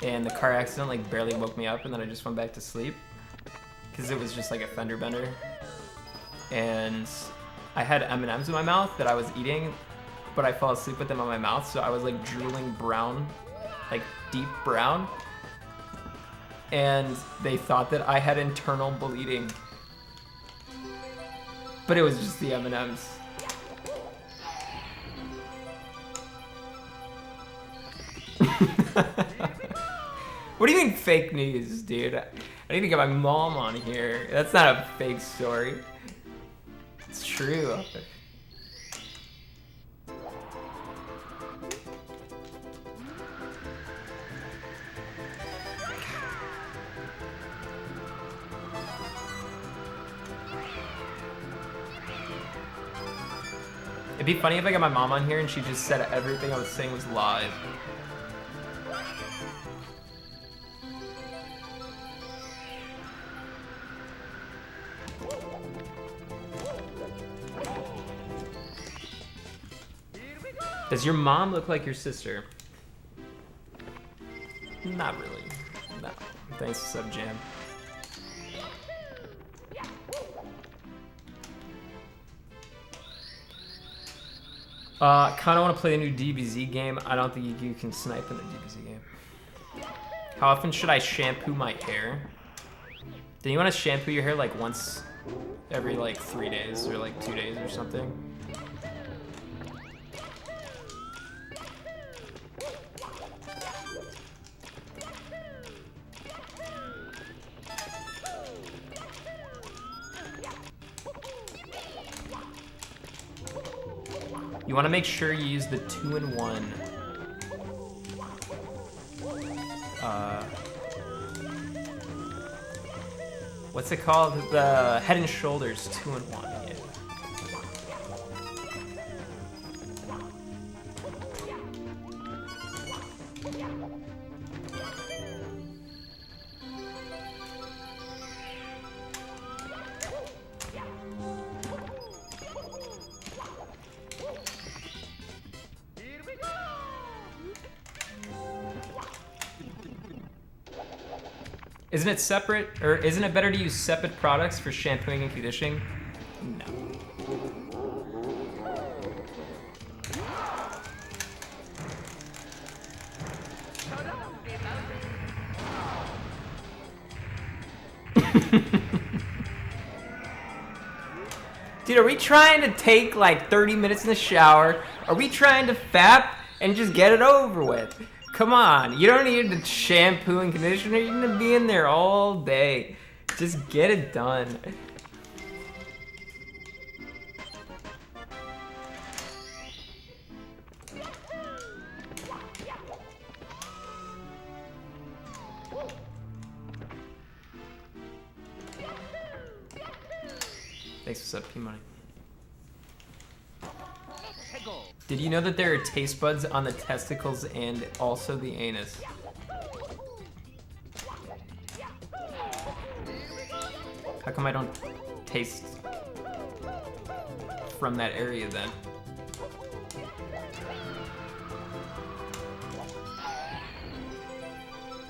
And the car accident like barely woke me up and then I just went back to sleep. Because it was just like a fender bender. And I had M&Ms in my mouth that I was eating, but I fell asleep with them on my mouth, so I was like drooling brown, like deep brown. And they thought that I had internal bleeding. But it was just the M&Ms. What do you think fake news, dude? I need to get my mom on here. That's not a fake story. It's true. It'd be funny if I got my mom on here and she just said everything I was saying was live. Does your mom look like your sister? Not really. No. Thanks, Sub Jam. Kinda wanna play the new DBZ game. I don't think you can snipe in the DBZ game. How often should I shampoo my hair? Do you wanna shampoo your hair like once every like 3 days or like 2 days or something? You want to make sure you use the 2-in-1. What's it called? The Head and Shoulders 2-in-1. Yeah. Isn't it separate, or isn't it better to use separate products for shampooing and conditioning? No. Dude, are we trying to take like 30 minutes in the shower? Are we trying to fap and just get it over with? Come on, you don't need to shampoo and conditioner. You're gonna be in there all day. Just get it done. Thanks for sub P-Money. Did you know that there are taste buds on the testicles and also the anus? How come I don't taste from that area then?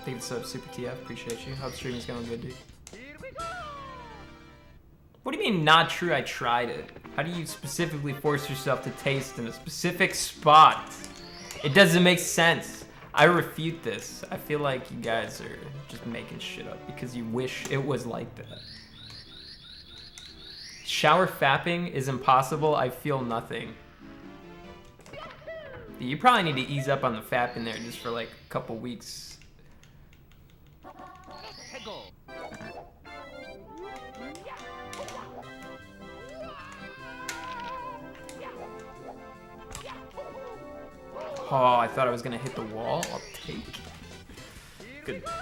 Thank you so much, Super TF. Appreciate you. Hope streaming's going good, dude. What do you mean not true? I tried it. How do you specifically force yourself to taste in a specific spot? It doesn't make sense. I refute this. I feel like you guys are just making shit up because you wish it was like that. Shower fapping is impossible. I feel nothing. You probably need to ease up on the fapping there just for like a couple weeks. Oh, I thought I was gonna hit the wall. I'll take. Good. Good.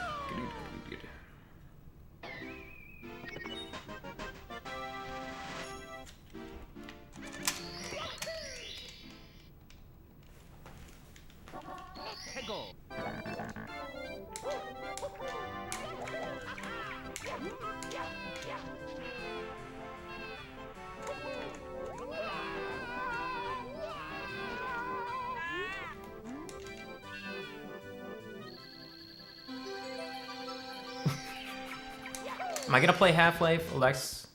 Am I gonna play Half-Life, Alex?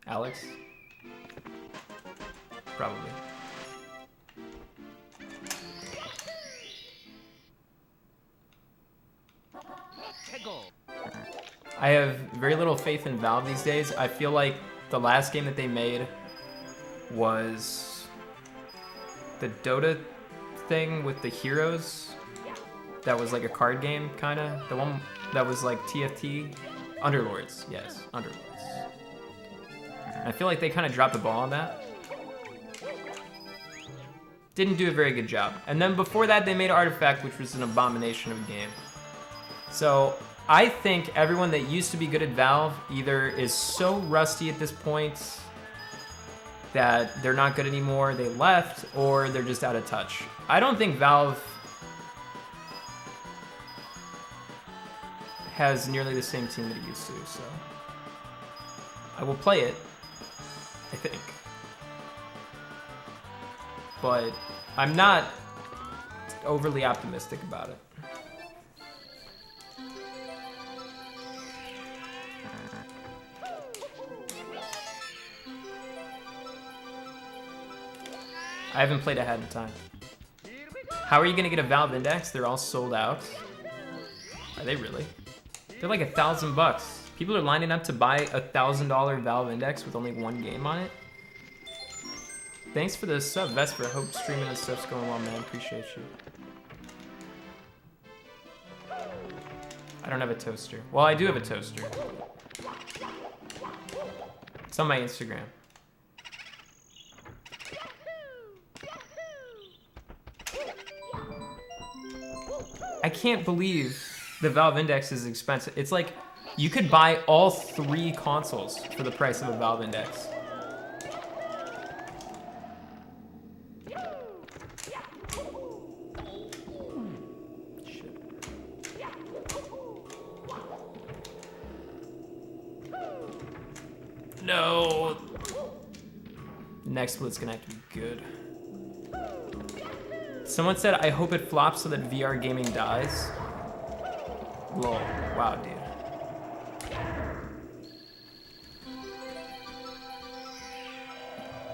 Alex? Probably. I have very little faith in Valve these days. I feel like the last game that they made was the Dota thing with the heroes. That was like a card game, kinda. The one that was like TFT. Underlords, yes, Underlords. And I feel like they kind of dropped the ball on that. Didn't do a very good job. And then before that, they made Artifact, which was an abomination of a game. So I think everyone that used to be good at Valve either is so rusty at this point that they're not good anymore, they left, or they're just out of touch. I don't think Valve has nearly the same team that it used to, so I will play it, I think. but I'm not overly optimistic about it. I haven't played ahead in time. How are you gonna get a Valve Index? They're all sold out. Are they really? They're like $1,000. People are lining up to buy a $1,000 Valve Index with only one game on it. Thanks for the sub, Vesper. Hope streaming and stuff's going well, man. Appreciate you. I don't have a toaster. Well, I do have a toaster. It's on my Instagram. I can't believe the Valve Index is expensive. It's like you could buy all 3 consoles for the price of a Valve Index. Shit. No. The next split's gonna have to be good. Someone said, I hope it flops so that VR gaming dies. Lol. Wow, dude.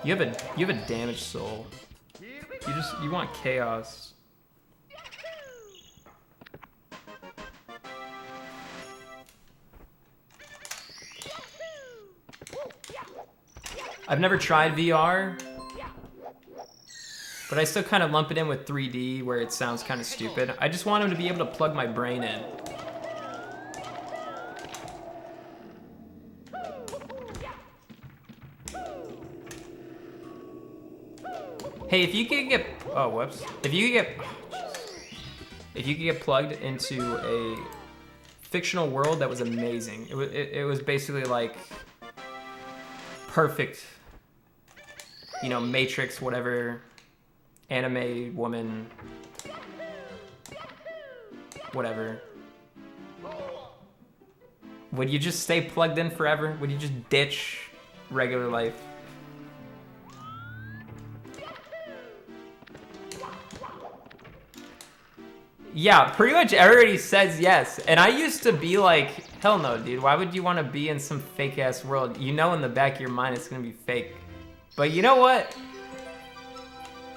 You have a damaged soul. You want chaos. I've never tried VR. But I still kind of lump it in with 3D where it sounds kind of stupid. I just want him to be able to plug my brain in. Hey, if you could get, oh whoops. If you could get plugged into a fictional world that was amazing. It was basically like perfect, you know, Matrix, whatever. Anime woman, whatever. Would you just stay plugged in forever? Would you just ditch regular life? Yeah, pretty much everybody says yes. And I used to be like, hell no, dude. Why would you want to be in some fake ass world? You know in the back of your mind it's gonna be fake. But you know what?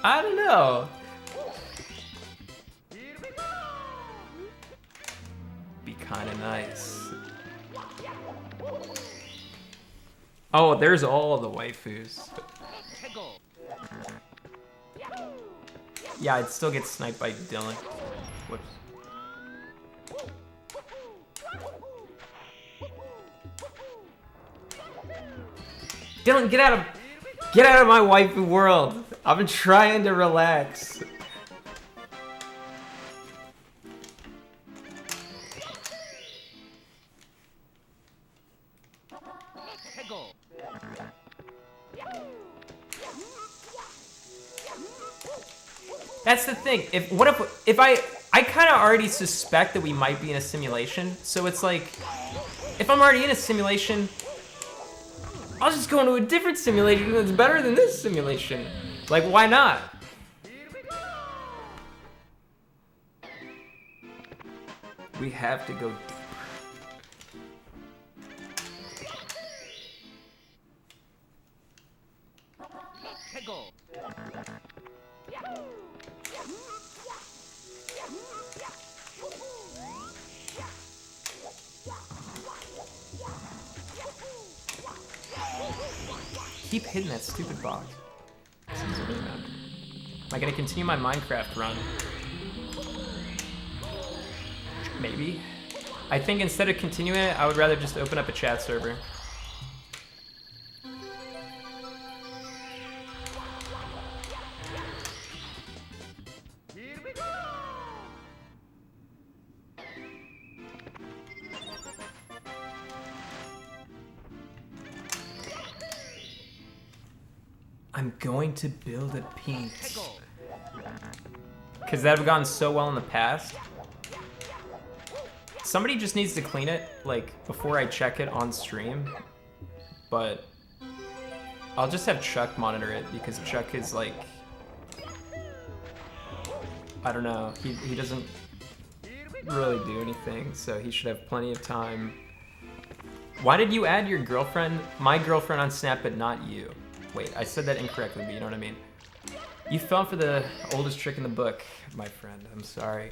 I don't know. Be kind of nice. Oh, there's all the waifus. Yeah, I'd still get sniped by Dylan. Whoops. Dylan, get out of my waifu world. I've been trying to relax. That's the thing. If I kind of already suspect that we might be in a simulation, so it's like, if I'm already in a simulation, I'll just go into a different simulation that's better than this simulation. Like, why not? We have to go deeper. Keep hitting that stupid box. Am I gonna continue my Minecraft run? Maybe. I think instead of continuing it, I would rather just open up a chat server. I'm going to build a piece. Because that have gone so well in the past. Somebody just needs to clean it, like, before I check it on stream. But I'll just have Chuck monitor it, because Chuck is, like, I don't know. He doesn't really do anything, so he should have plenty of time. Why did you add your girlfriend, my girlfriend, on Snap, but not you? Wait, I said that incorrectly, but you know what I mean. You fell for the oldest trick in the book, my friend. I'm sorry.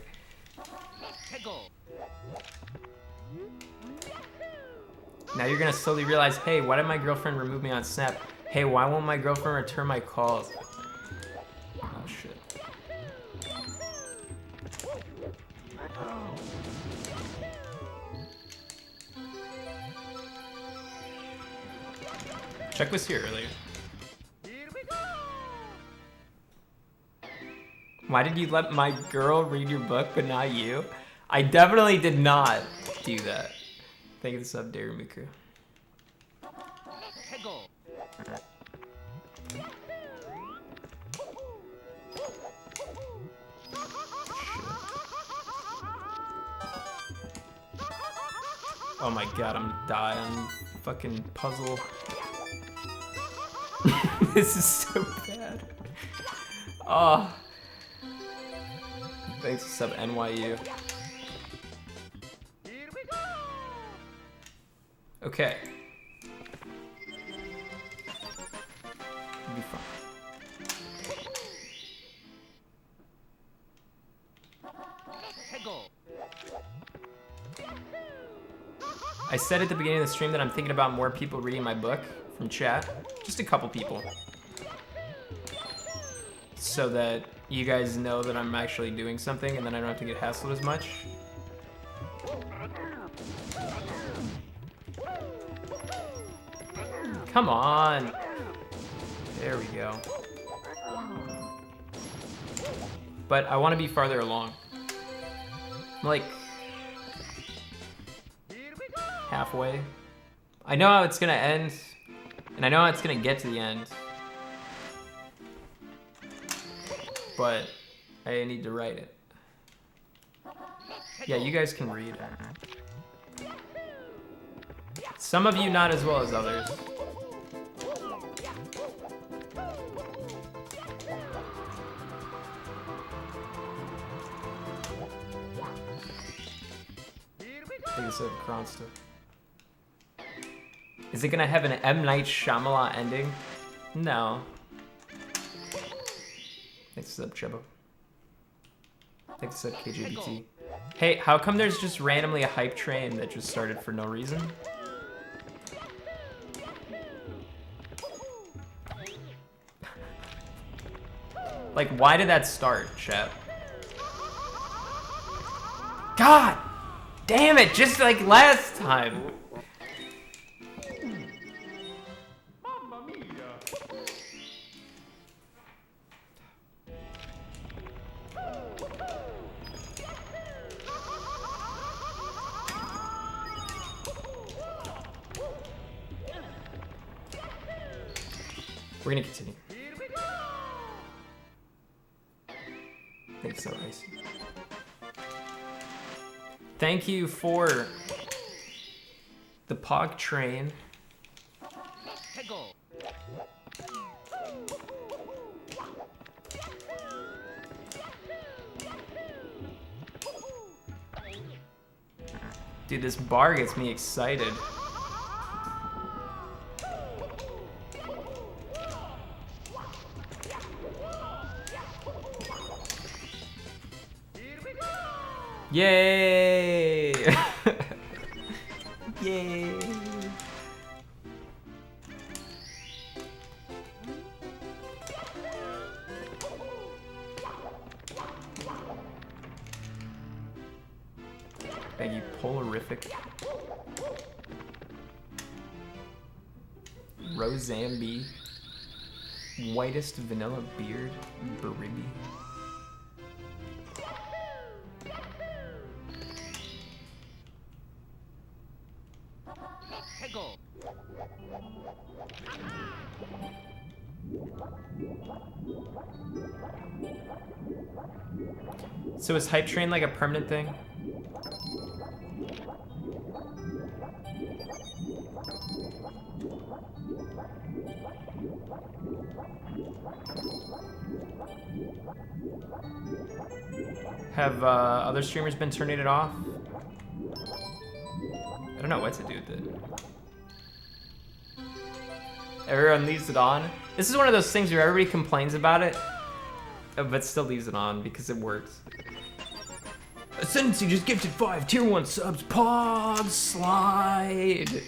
Now you're gonna slowly realize, hey, why did my girlfriend remove me on Snap? Hey, why won't my girlfriend return my calls? Oh, shit. Chuck was here earlier. Why did you let my girl read your book, but not you? I definitely did not do that. Thank you for the sub, Darumuku. Oh my god, I'm gonna die on fucking puzzle. This is so bad. Oh. Thanks for sub NYU. Okay. It'll be fun. I said at the beginning of the stream that I'm thinking about more people reading my book from chat. Just a couple people. So that you guys know that I'm actually doing something and then I don't have to get hassled as much. Come on. There we go. But I want to be farther along. Like halfway. I know how it's gonna end, and I know how it's gonna get to the end. But I need to write it. Yeah, you guys can read. Some of you not as well as others. I think it's a Kronsta. Is it gonna have an M. Night Shyamalan ending? No. Thanks up, Chubbo. Thanks up, KJBT. Hey, how come there's just randomly a hype train that just started for no reason? Like, why did that start, chat? God damn it, just like last time. We're gonna continue. Thanks so nice. Thank you for the Pog train. Dude, this bar gets me excited. Yay! Yay! Thank you, Polarific. Rosambi. Whitest vanilla beard. Baribi. So is Hype Train like a permanent thing? Have other streamers been turning it off? I don't know what to do with it. Everyone leaves it on. This is one of those things where everybody complains about it, but still leaves it on because it works. Ascendancy just gifted 5 tier 1 subs. Pog slide.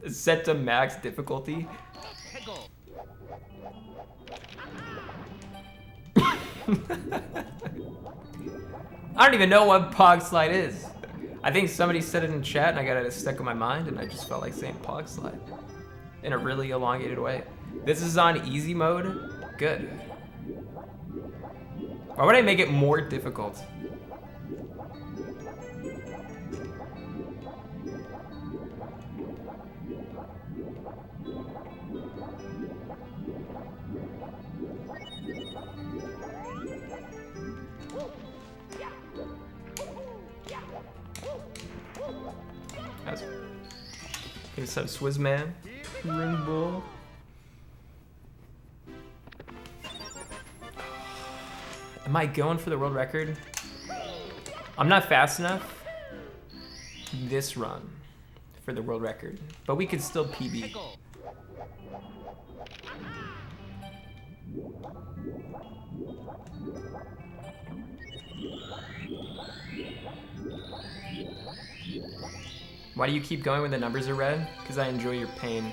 Set to max difficulty. I don't even know what Pog slide is. I think somebody said it in chat and I got it stuck in my mind and I just felt like saying Pog slide in a really elongated way. This is on easy mode. Good. Why would I make it more difficult? That's okay, sub Swizzman. Rainbow. Am I going for the world record? I'm not fast enough this run for the world record, but we could still PB. Why do you keep going when the numbers are red? Because I enjoy your pain.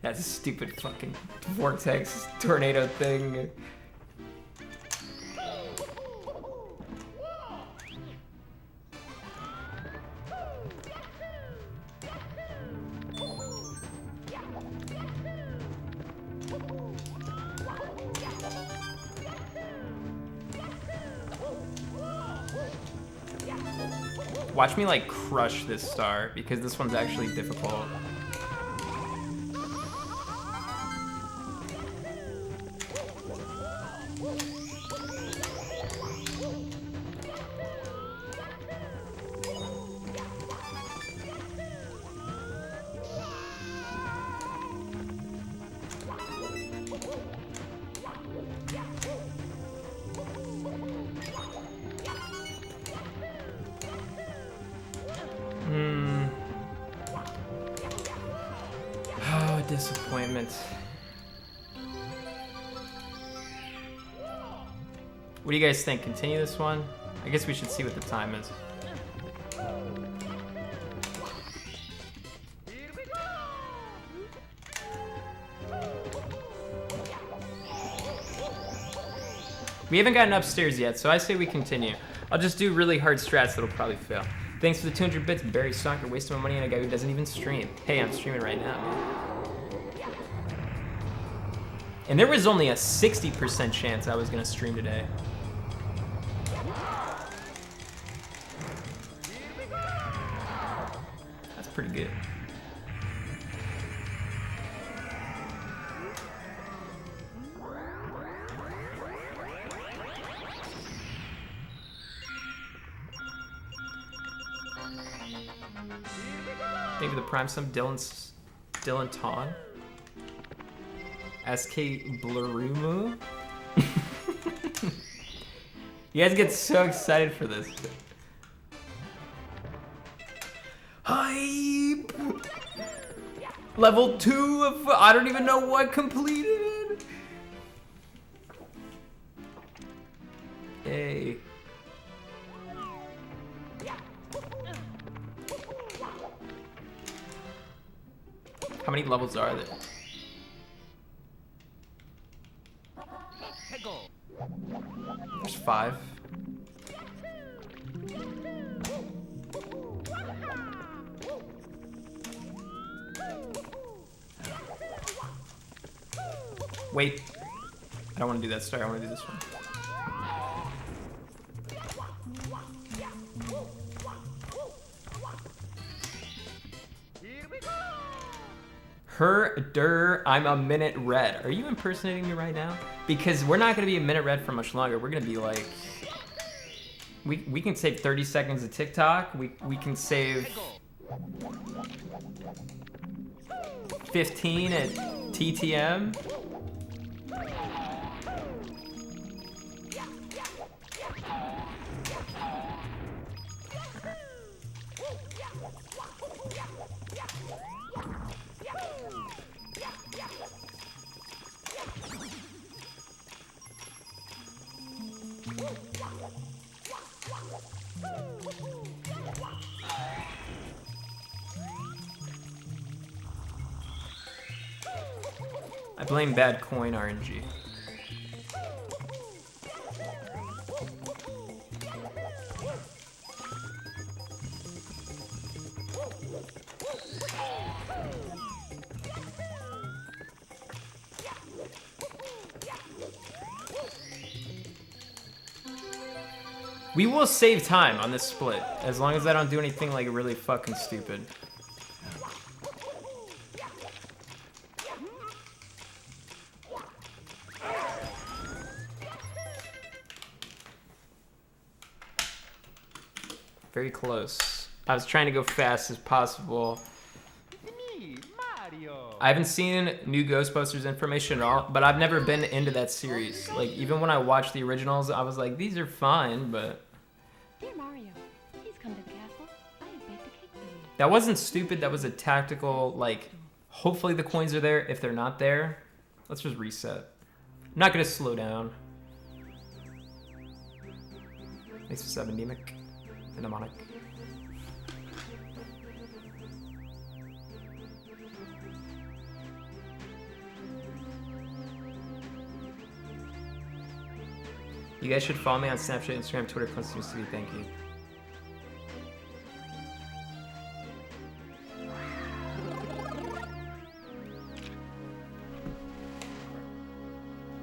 That's a stupid fucking vortex tornado thing. Watch me like crush this star because this one's actually difficult. Oh, disappointment. What do you guys think? Continue this one? I guess we should see what the time is. We haven't gotten upstairs yet, so I say we continue. I'll just do really hard strats that'll probably fail. Thanks for the 200 bits, Barry Stalker, wasting my money on a guy who doesn't even stream. Hey, I'm streaming right now, man. And there was only a 60% chance I was gonna stream today. That's pretty good. Maybe the prime sum Dylan Ton. SK Blarumu. You guys get so excited for this. Hype! Level 2 of I don't even know what completed. Yay. How many levels are there? There's 5. Wait. I don't want to do that star. I want to do this one. I'm a minute red. Are you impersonating me right now? Because we're not going to be a minute red for much longer. We're going to be like We can save 30 seconds of TikTok. We can save 15 at TTM. I blame bad coin RNG. We will save time on this split, as long as I don't do anything like really fucking stupid. Very close. I was trying to go fast as possible. Me, Mario. I haven't seen new Ghostbusters information at all, but I've never been into that series. Like, even when I watched the originals, I was like, these are fine, but... Dear Mario, please come to the castle. I have baked a cake for you. That wasn't stupid, that was a tactical, like, hopefully the coins are there. If they're not there, let's just reset. I'm not gonna slow down. Thanks for 7, Nemic. And Mnemonic. You guys should follow me on Snapchat, Instagram, Twitter, ClintStevens. Thank you.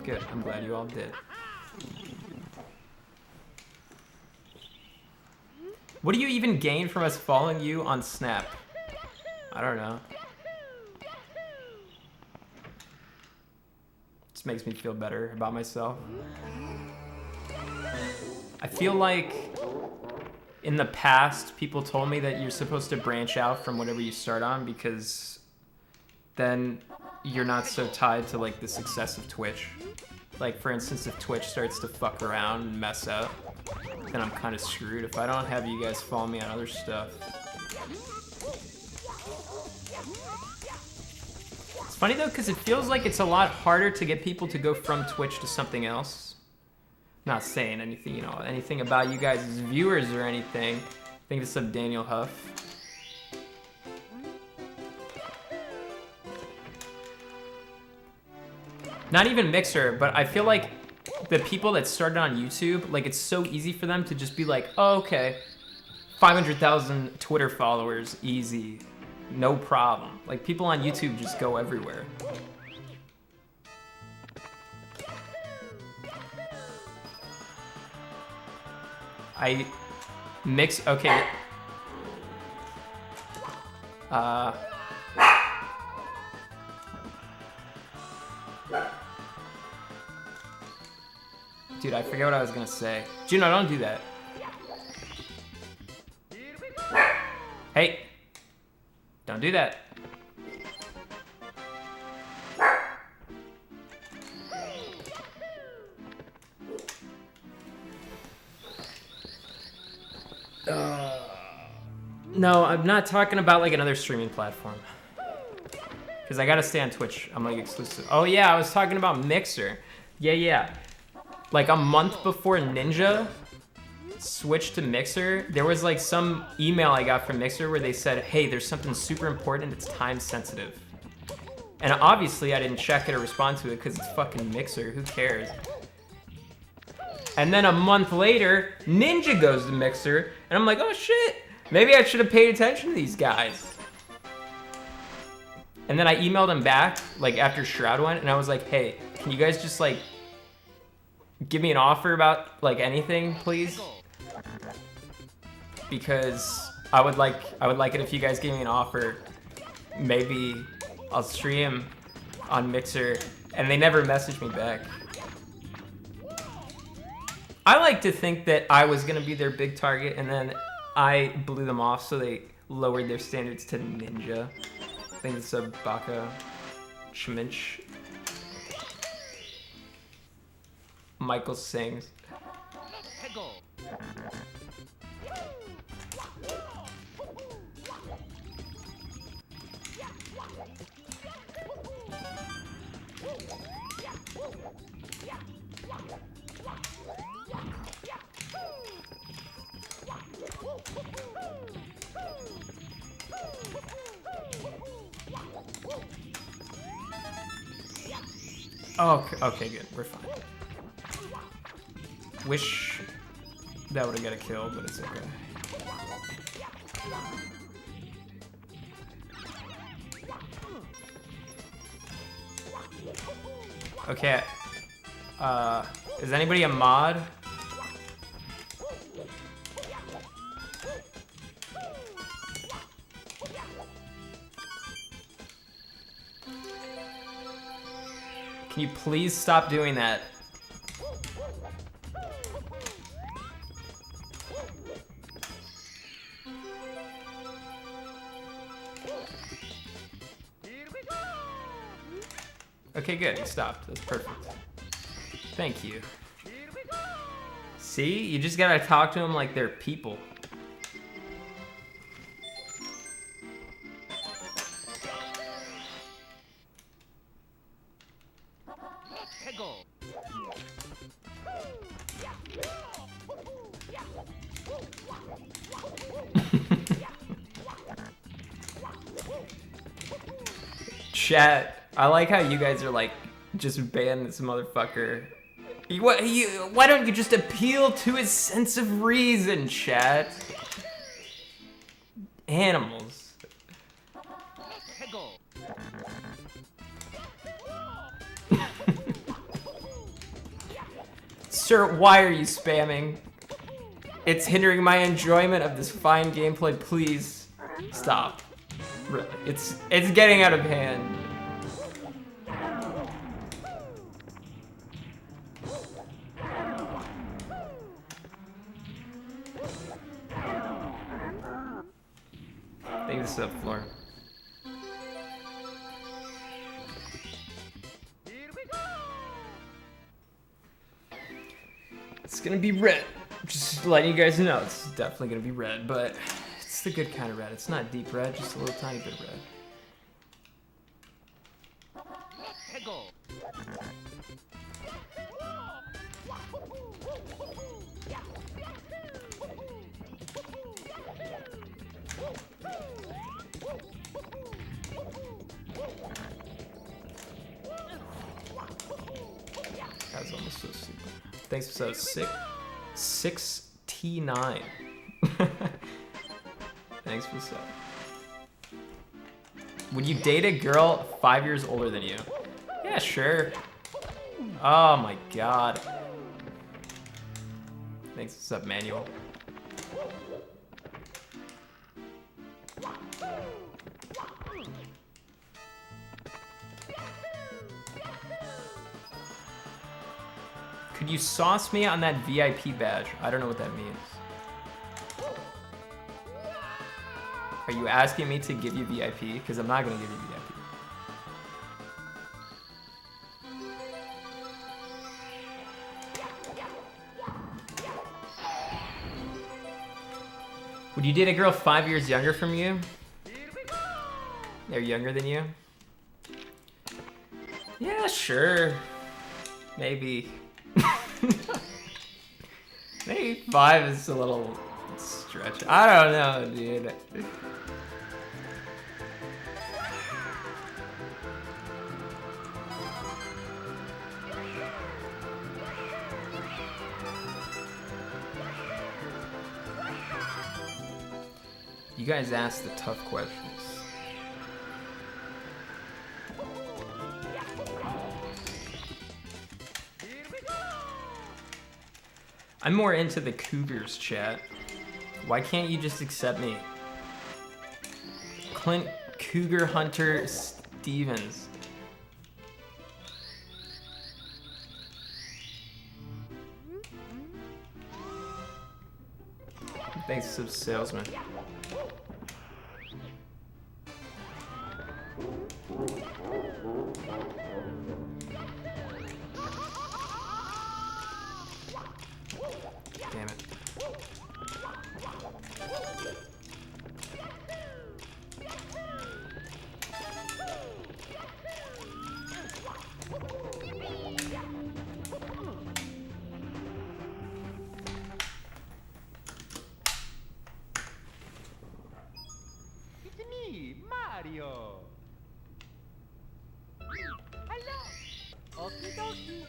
Good, I'm glad you all did. What do you even gain from us following you on Snap? I don't know. Just makes me feel better about myself. I feel like in the past, people told me that you're supposed to branch out from whatever you start on because then you're not so tied to like the success of Twitch. Like for instance, if Twitch starts to fuck around and mess up, then I'm kind of screwed if I don't have you guys follow me on other stuff. It's funny though, because it feels like it's a lot harder to get people to go from Twitch to something else. Not saying anything, you know, anything about you guys as viewers or anything. I think it's of Daniel Huff. Not even Mixer, but I feel like the people that started on YouTube, like it's so easy for them to just be like, oh, okay, 500,000 Twitter followers, easy, no problem. Like people on YouTube just go everywhere. Okay. Dude, I forget what I was gonna say. Juno, don't do that. Hey! Don't do that. No, I'm not talking about like another streaming platform. Because I gotta stay on Twitch. I'm like exclusive. Oh yeah, I was talking about Mixer. Yeah. Like a month before Ninja switched to Mixer, there was like some email I got from Mixer where they said, hey, there's something super important, it's time sensitive. And obviously I didn't check it or respond to it because it's fucking Mixer, who cares? And then a month later, Ninja goes to Mixer, and I'm like, oh shit, maybe I should have paid attention to these guys. And then I emailed him back, like after Shroud went, and I was like, hey, can you guys just like, give me an offer about like anything, please? Because I would like it if you guys gave me an offer. Maybe I'll stream on Mixer, and they never messaged me back. I like to think that I was gonna be their big target, and then I blew them off, so they lowered their standards to ninja. I think it's a Baka Schminch. Michael sings. Oh, okay, good. We're fine. Wish that would have got a kill, but it's okay. Okay. Is anybody a mod? Can you please stop doing that? Okay, good. It stopped. That's perfect. Thank you. See? You just gotta talk to them like they're people. Chat, I like how you guys are like, just ban this motherfucker. Why don't you just appeal to his sense of reason, chat? Animals. Sir, why are you spamming? It's hindering my enjoyment of this fine gameplay. Please stop. Really, it's getting out of hand. Thank you, subfloor. It's gonna be red. Just letting you guys know, it's definitely gonna be red, but it's the good kind of red. It's not deep red, just a little tiny bit red. That was almost so stupid. Thanks for so 6T9. Thanks for so. Would you date a girl 5 years older than you? Yeah, sure. Oh my god. Thanks for sub, Manuel. Could you sauce me on that VIP badge? I don't know what that means. Are you asking me to give you VIP? Because I'm not going to give you VIP. Would you date a girl 5 years younger from you? They're younger than you? Yeah, sure. Maybe. Maybe 5 is a little stretch. I don't know, dude. You guys ask the tough questions. I'm more into the Cougars, chat. Why can't you just accept me? Clint Cougar Hunter Stevens. Thanks, sub salesman. Damn it. It's me, Mario. Hello. Okie dokie.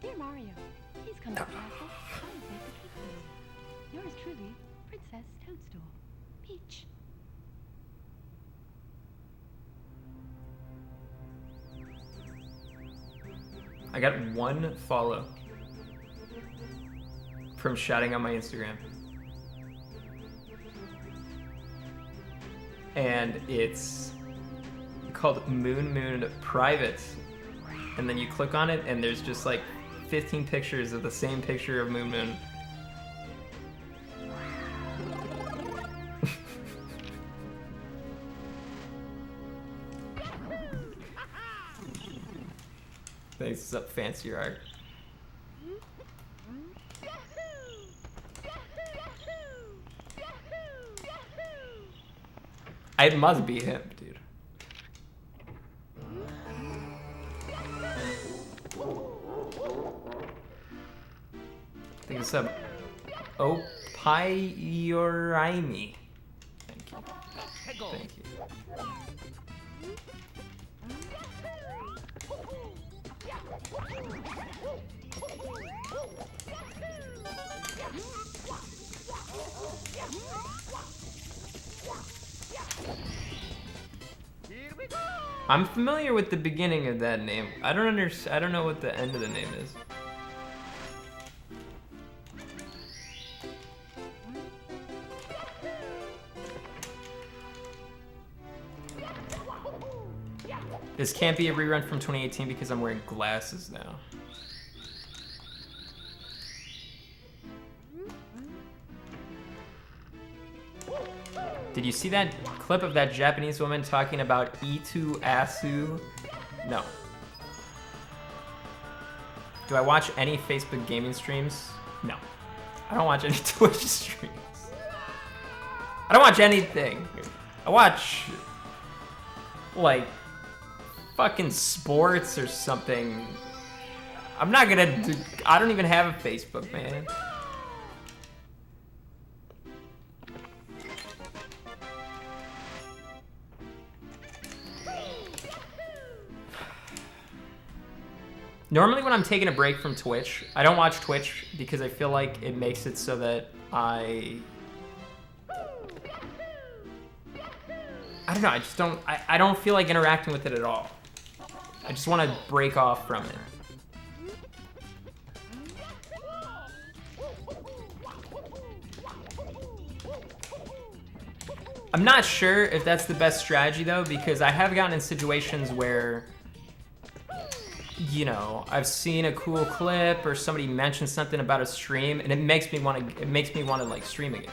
Dear Mario, please come to the castle. I have baked a cake for you. Yours truly, Princess Toadstool. Peach. I got one follow from shouting on my Instagram. And it's called Moon Private. And then you click on it and there's just like 15 pictures of the same picture of Moon. Thanks, what's up, fancy art? It must be him, dude. I think it's up. Opioraimi. Thank you. Thank you. Here we go. I'm familiar with the beginning of that name. I don't know what the end of the name is. This can't be a rerun from 2018 because I'm wearing glasses now. Did you see that clip of that Japanese woman talking about Itu Asu? No. Do I watch any Facebook gaming streams? No. I don't watch any Twitch streams. I don't watch anything. I watch, like, fucking sports or something. I'm not gonna do, I don't even have a Facebook, man. Normally when I'm taking a break from Twitch, I don't watch Twitch because I feel like it makes it so that I don't know, I just don't, I don't feel like interacting with it at all. I just want to break off from it. I'm not sure if that's the best strategy though, because I have gotten in situations where, you know, I've seen a cool clip or somebody mentioned something about a stream and it makes me want to like stream again.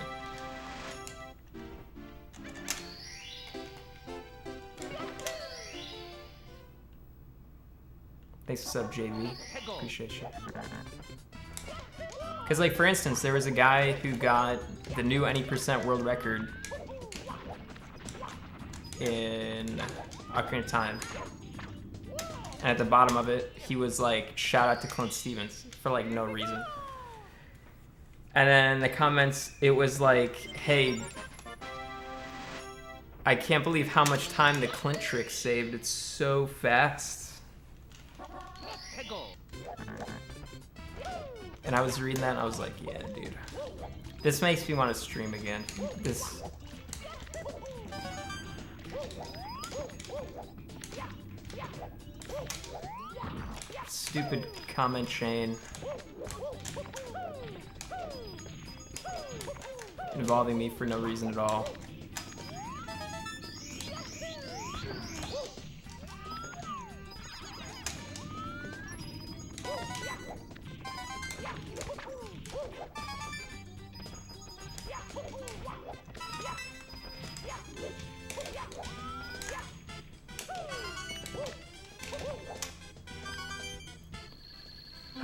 Thanks for sub, JV. Appreciate you. Because, like, for instance, there was a guy who got the new any % world record in Ocarina of Time. And at the bottom of it, he was like, shout out to ClintStevens for, like, no reason. And then in the comments, it was like, hey, I can't believe how much time the Clint trick saved. It's so fast. And I was reading that and I was like, yeah, dude. This makes me want to stream again. This... stupid comment chain. Involving me for no reason at all.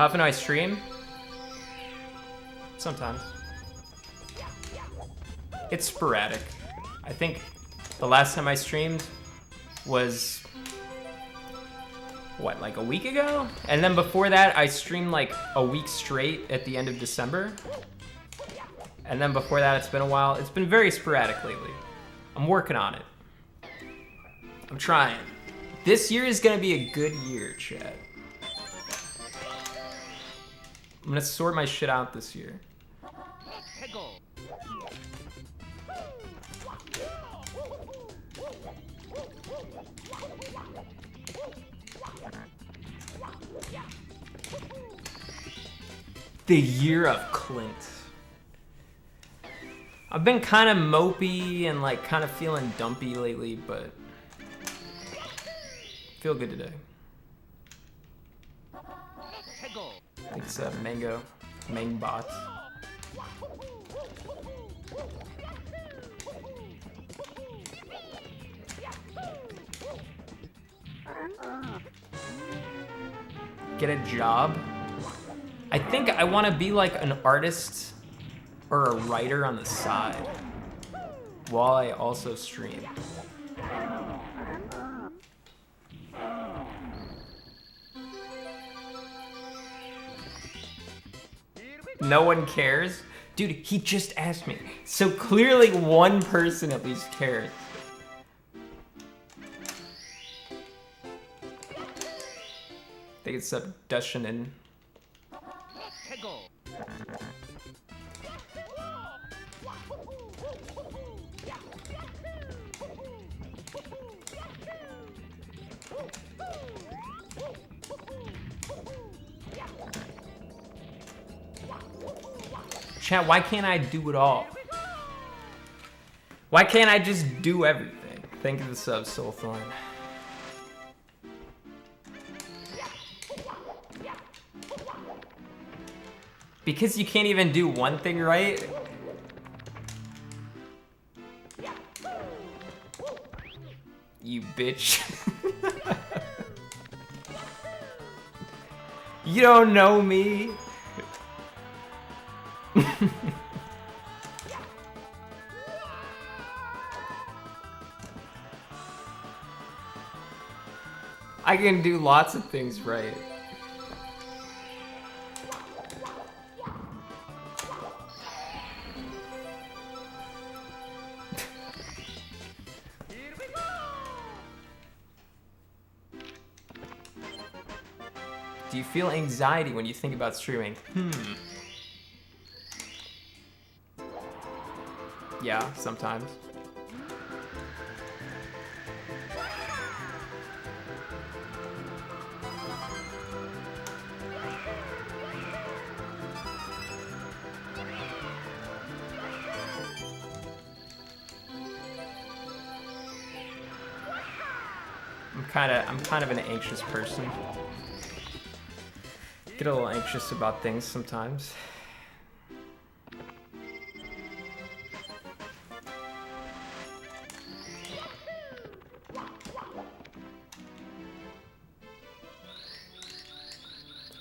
How often do I stream? Sometimes. It's sporadic. I think the last time I streamed was, what, like a week ago? And then before that, I streamed like a week straight at the end of December. And then before that, it's been a while. It's been very sporadic lately. I'm working on it. I'm trying. This year is gonna be a good year, chat. I'm gonna sort my shit out this year. The year of Clint. I've been kind of mopey and like kind of feeling dumpy lately, but feel good today. I think it's Mangbot. Get a job? I think I want to be like an artist or a writer on the side while I also stream. No one cares? Dude, he just asked me. So clearly one person at least cares. I think it's Dushin in. Chat, why can't I do it all? Why can't I just do everything? Thank you for the sub, Soulthorn. Because you can't even do one thing right? You bitch. You don't know me. I can do lots of things right. Do you feel anxiety when you think about streaming? Yeah, sometimes. I'm kind of an anxious person. Get a little anxious about things sometimes.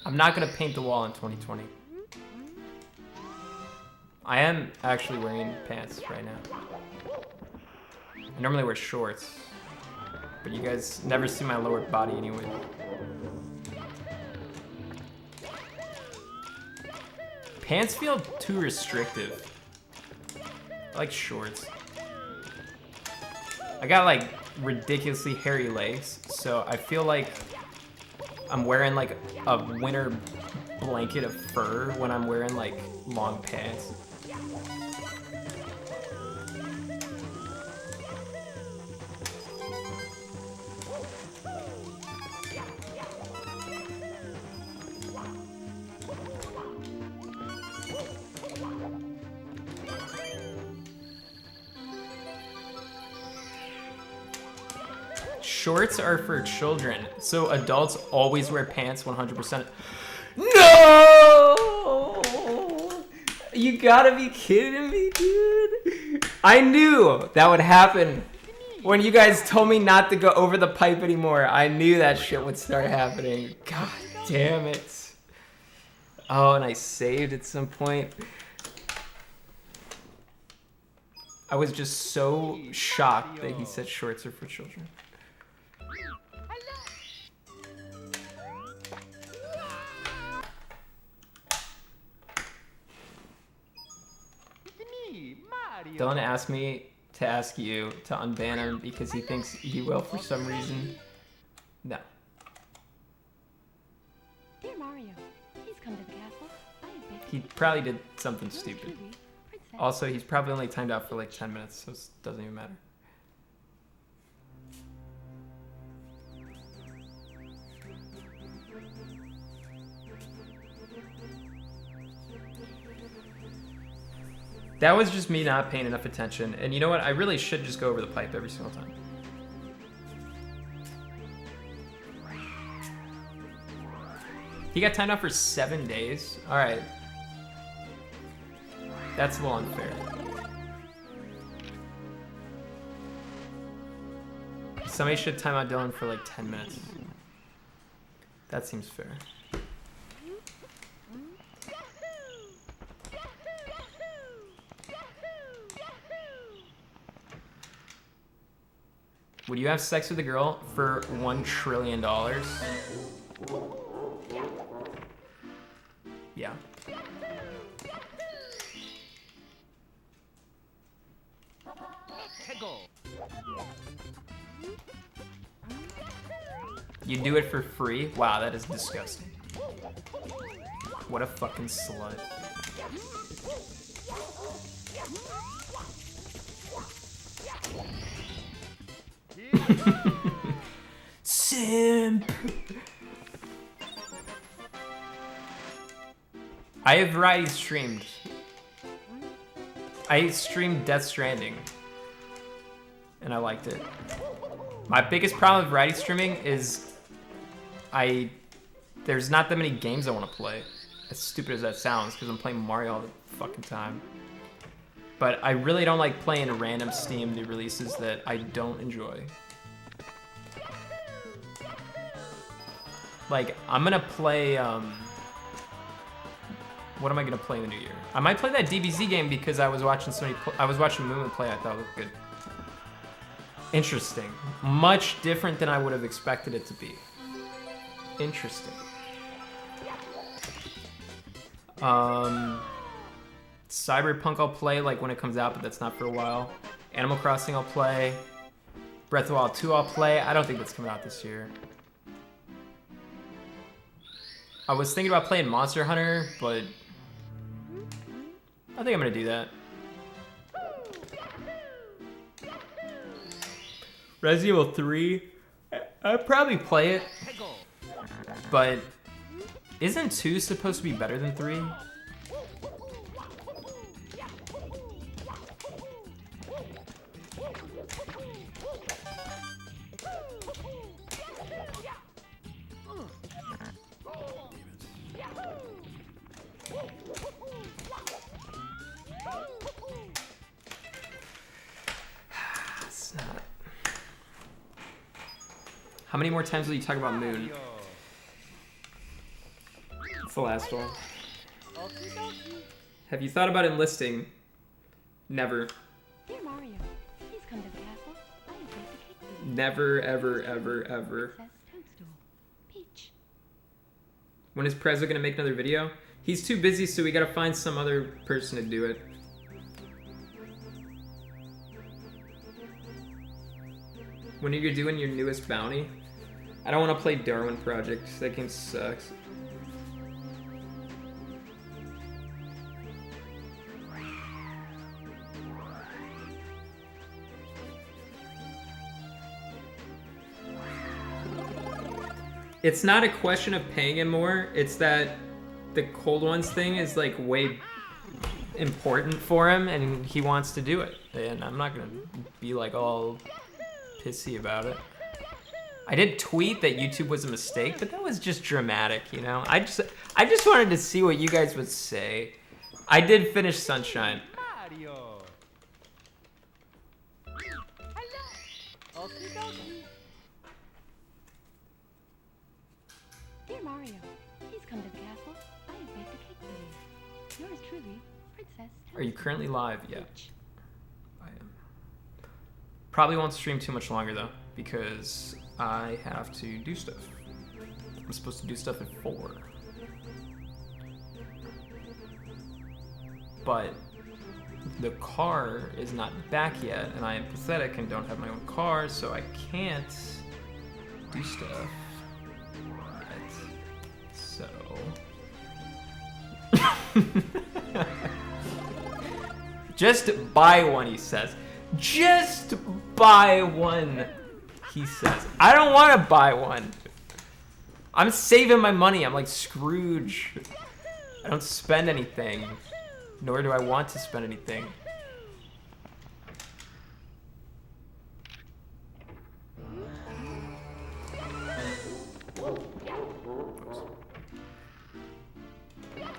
I'm not gonna paint the wall in 2020. I am actually wearing pants right now. I normally wear shorts, but you guys never see my lower body anyway. Pants feel too restrictive. I like shorts. I got like ridiculously hairy legs, so I feel like I'm wearing like a winter blanket of fur when I'm wearing like long pants. Shorts are for children, so adults always wear pants 100%. No! You gotta be kidding me, dude. I knew that would happen when you guys told me not to go over the pipe anymore. I knew that shit would start happening. God damn it. Oh, and I saved at some point. I was just so shocked that he said shorts are for children. It's me, Mario. Dylan asked me to ask you to unban him because he thinks you will for some reason. No. Dear Mario, please come to the castle. I have begged to He take you. probably did something Yours stupid. truly, Princess. Also, he's probably only timed out for like 10 minutes, so it doesn't even matter. That was just me not paying enough attention. And you know what? I really should just go over the pipe every single time. He got timed out for 7 days? Alright. That's a little unfair. Somebody should time out Dylan for like 10 minutes. That seems fair. Would you have sex with a girl for $1 trillion? Yeah. You do it for free? Wow, that is disgusting. What a fucking slut. Simp! I have variety streamed. I streamed Death Stranding. And I liked it. My biggest problem with variety streaming is there's not that many games I want to play. As stupid as that sounds, because I'm playing Mario all the fucking time. But I really don't like playing random Steam new releases that I don't enjoy. Like, I'm gonna play, what am I gonna play in the new year? I might play that DBZ game because I was watching Moon play, I thought it looked good. Interesting. Much different than I would have expected it to be. Interesting. Cyberpunk I'll play like when it comes out, but that's not for a while. Animal Crossing I'll play. Breath of the Wild 2 I'll play. I don't think that's coming out this year. I was thinking about playing Monster Hunter, but I think I'm gonna do that. Resident Evil 3, I'd probably play it, but isn't 2 supposed to be better than 3? It's not. How many more times will you talk about Moon? It's the last one. Have you thought about enlisting? Never. Dear Mario, please come to the castle. I have baked a cake for you. Never, ever, ever, ever. Princess Toadstool. Peach. When is Prezzo gonna make another video? He's too busy, so we gotta find some other person to do it. When are you doing your newest bounty? I don't want to play Darwin Project. That game sucks. It's not a question of paying him more. It's that the Cold Ones thing is like way important for him, and he wants to do it. And I'm not gonna be like all pissy about it. I did tweet that YouTube was a mistake, but that was just dramatic, you know? I just wanted to see what you guys would say. I did finish Sunshine. Mario. Hello. Okie dokie. Dear Mario, please come to the castle. I have baked a cake truly, Princess Are you currently live? Yeah, Peach. I am. Probably won't stream too much longer though, because I have to do stuff. I'm supposed to do stuff at 4. But the car is not back yet, and I am pathetic and don't have my own car, so I can't do stuff. Right. So... Just buy one, he says. Just buy one, he says. I don't want to buy one. I'm saving my money. I'm like Scrooge. I don't spend anything. Nor do I want to spend anything.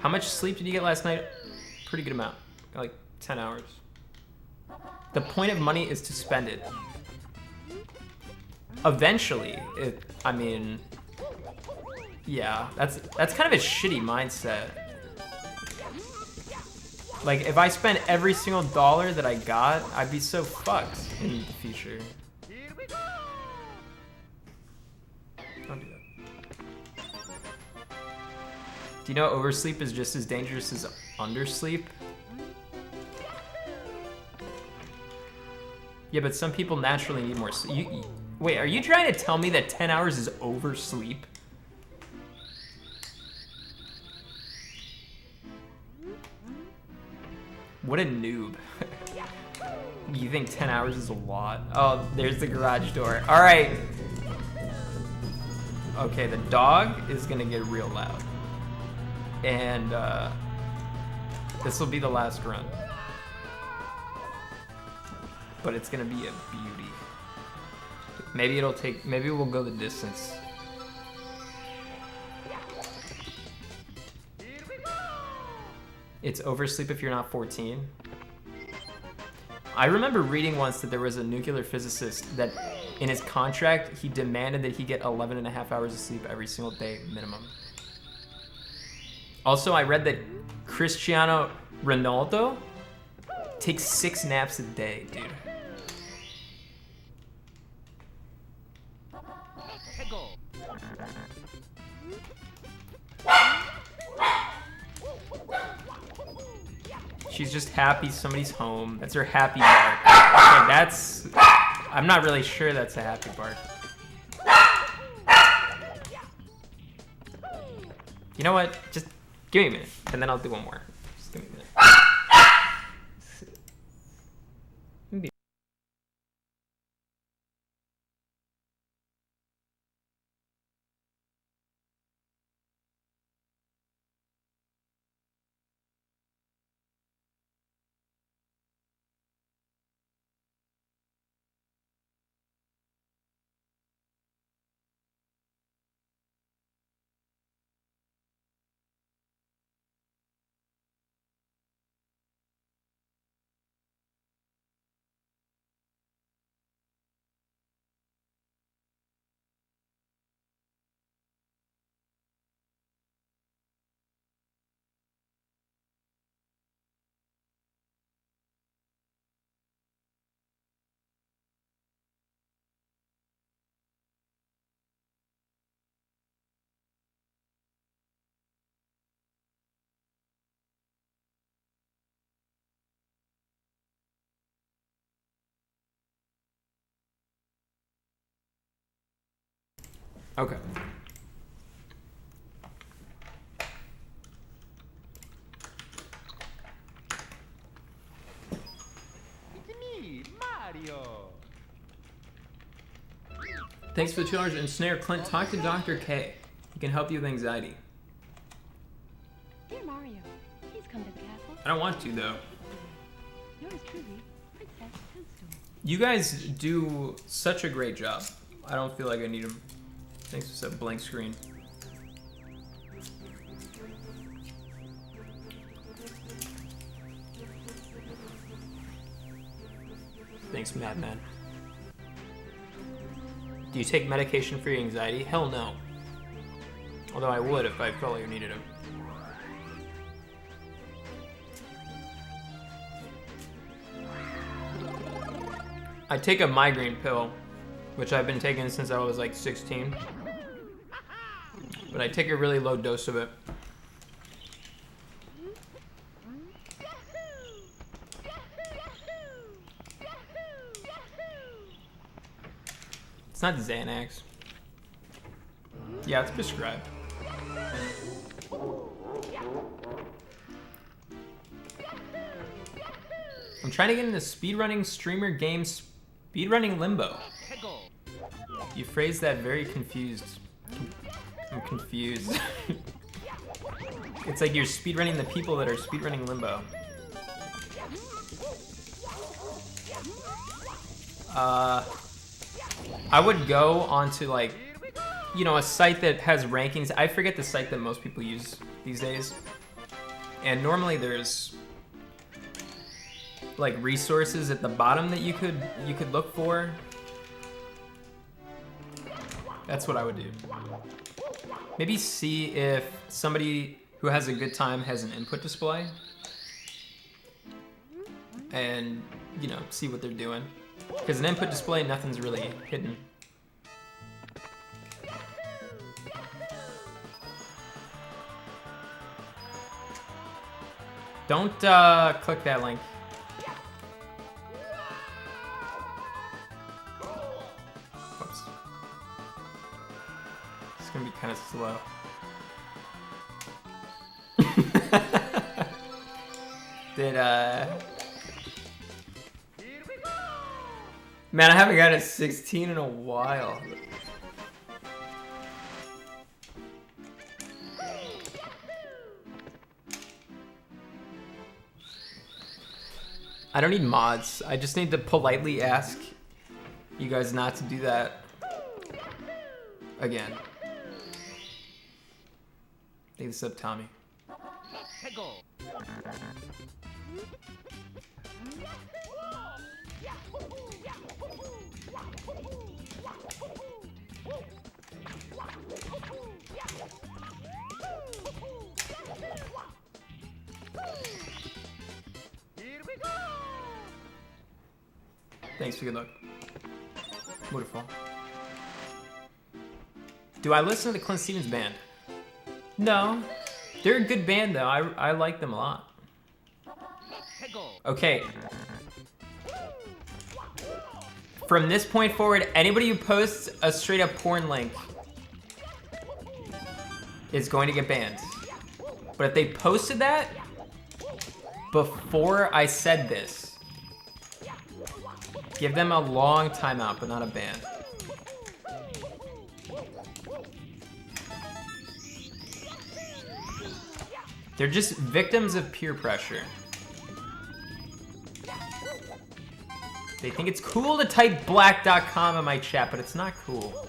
How much sleep did you get last night? Pretty good amount. Like 10 hours. The point of money is to spend it. Eventually, I mean, yeah, that's kind of a shitty mindset. Like, if I spent every single dollar that I got, I'd be so fucked in the future. Here we go! Don't do that. Do you know oversleep is just as dangerous as undersleep? Yeah, but some people naturally need more sleep. Wait, are you trying to tell me that 10 hours is oversleep? What a noob. You think 10 hours is a lot? Oh, there's the garage door. All right. Okay, the dog is gonna get real loud. And this will be the last run. But it's gonna be a beauty. Maybe we'll go the distance. It's oversleep if you're not 14. I remember reading once that there was a nuclear physicist that in his contract, he demanded that he get 11 and a half hours of sleep every single day minimum. Also, I read that Cristiano Ronaldo takes 6 naps a day, dude. Go. She's just happy somebody's home. That's her happy bark. Okay, that's... I'm not really sure that's a happy bark. You know what? Just give me a minute, and then I'll do one more. Just give me a minute. Okay. It's me, Mario. Thanks for the $2 and snare, Clint. Talk to Dr. K. He can help you with anxiety. Dear Mario, please come to the castle. I don't want to, though. Yours truly, Princess Toadstool. You guys do such a great job. I don't feel like I need them. Thanks for that blank screen. Thanks, Madman. Do you take medication for your anxiety? Hell no. Although I would if I felt like I needed them. I take a migraine pill, which I've been taking since I was like 16. But I take a really low dose of it. It's not Xanax. Yeah, it's prescribed. I'm trying to get into speedrunning streamer game Speedrunning Limbo. You phrased that very confused. I'm confused. It's like you're speedrunning the people that are speedrunning Limbo. I would go onto like, you know, a site that has rankings. I forget the site that most people use these days. And normally there's like resources at the bottom that you could look for. That's what I would do. Maybe see if somebody who has a good time has an input display. And, you know, see what they're doing. Because an input display, nothing's really hidden. Don't click that link. Whoops. It's gonna be kind of slow. Did Man, I haven't got a 16 in a while. I don't need mods. I just need to politely ask you guys not to do that again. Thank you, sub Tommy. Thanks for good luck. Wonderful. Do I listen to the ClintStevens band? No. They're a good band though. I like them a lot. Okay. From this point forward, anybody who posts a straight up porn link is going to get banned. But if they posted that before I said this, give them a long timeout, but not a ban. They're just victims of peer pressure. They think it's cool to type black.com in my chat, but it's not cool.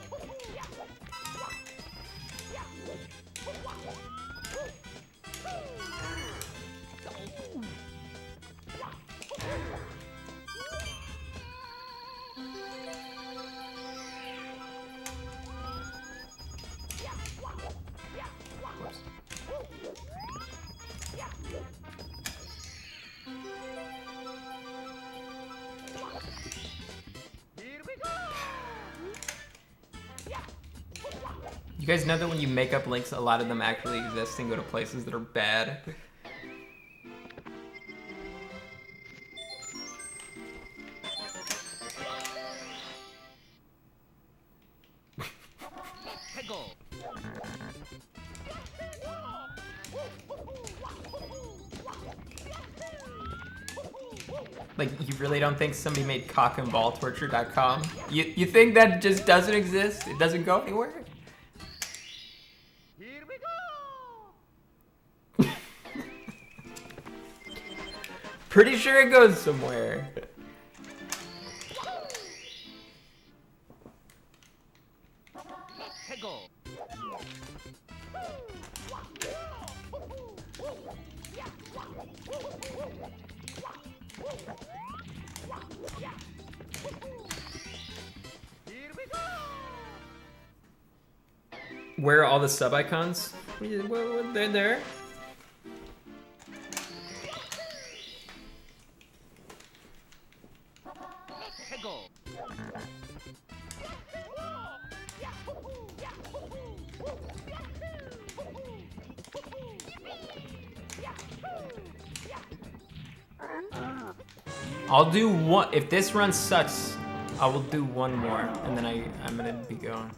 You guys know that when you make up links, a lot of them actually exist and go to places that are bad? Like, you really don't think somebody made cockandballtorture.com? You think that just doesn't exist? It doesn't go anywhere? Pretty sure it goes somewhere. Where are all the sub icons? They're there. I'll do one. If this run sucks, I will do one more, and then I'm gonna be going.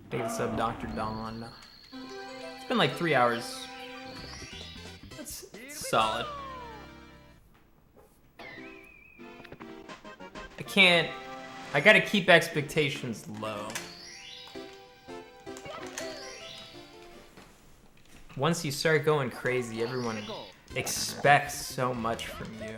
Thank you sub, Dr. Don. It's been like 3 hours. That's solid. I gotta keep expectations low. Once you start going crazy, everyone expects so much from you.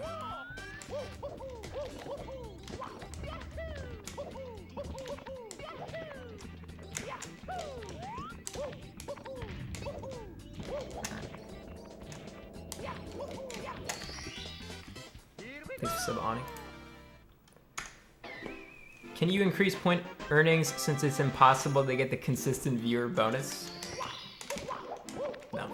Thanks for sub, Ani. Can you increase point earnings since it's impossible to get the consistent viewer bonus? No.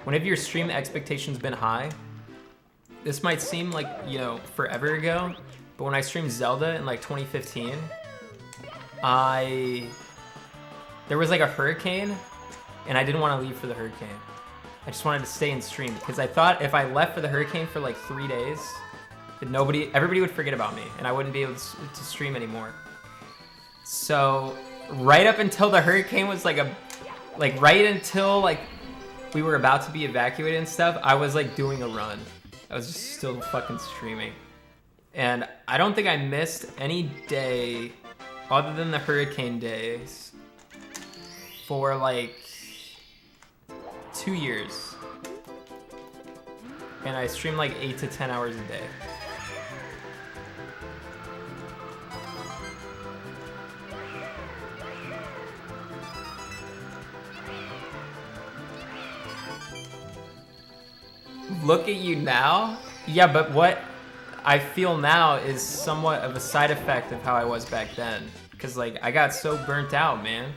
Whenever your stream expectations been high, this might seem like, you know, forever ago, but when I streamed Zelda in like 2015, there was like a hurricane, and I didn't want to leave for the hurricane. I just wanted to stay and stream because I thought if I left for the hurricane for like 3 days, everybody would forget about me and I wouldn't be able to stream anymore. So right up until the hurricane was right until like we were about to be evacuated and stuff, I was like doing a run. I was just still fucking streaming. And I don't think I missed any day other than the hurricane days for like 2 years. And I streamed like 8 to 10 hours a day. Look at you now? Yeah, but what I feel now is somewhat of a side effect of how I was back then. Because like, I got so burnt out, man.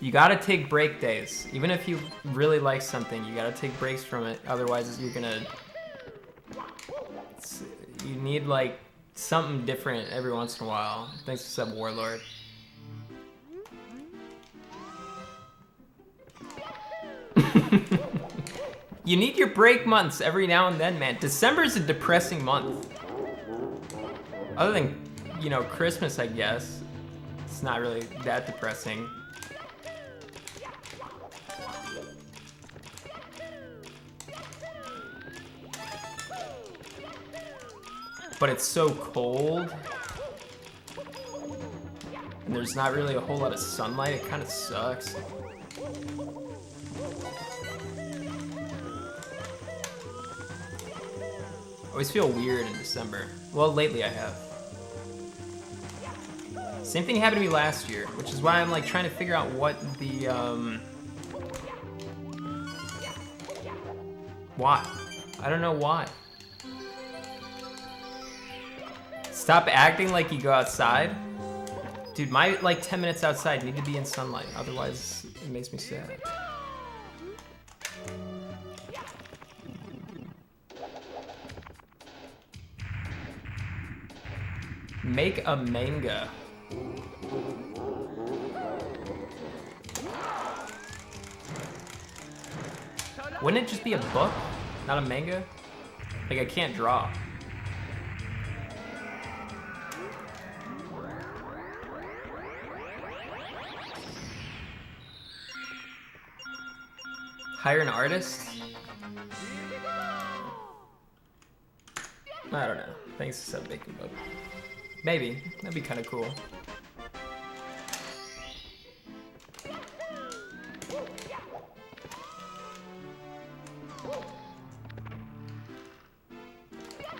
You gotta take break days. Even if you really like something, you gotta take breaks from it. Otherwise, you need like something different every once in a while. Thanks for sub, Warlord. You need your break months every now and then, man. December's a depressing month. Other than, you know, Christmas, I guess. It's not really that depressing. But it's so cold. And there's not really a whole lot of sunlight. It kind of sucks. I always feel weird in December. Well, lately I have. Same thing happened to me last year, which is why I'm like trying to figure out what the, why? I don't know why. Stop acting like you go outside. Dude, my like 10 minutes outside need to be in sunlight, otherwise it makes me sad. Make a manga. Wouldn't it just be a book, not a manga? Like I can't draw. Hire an artist? I don't know. Thanks for sub baking book. Maybe. That'd be kind of cool.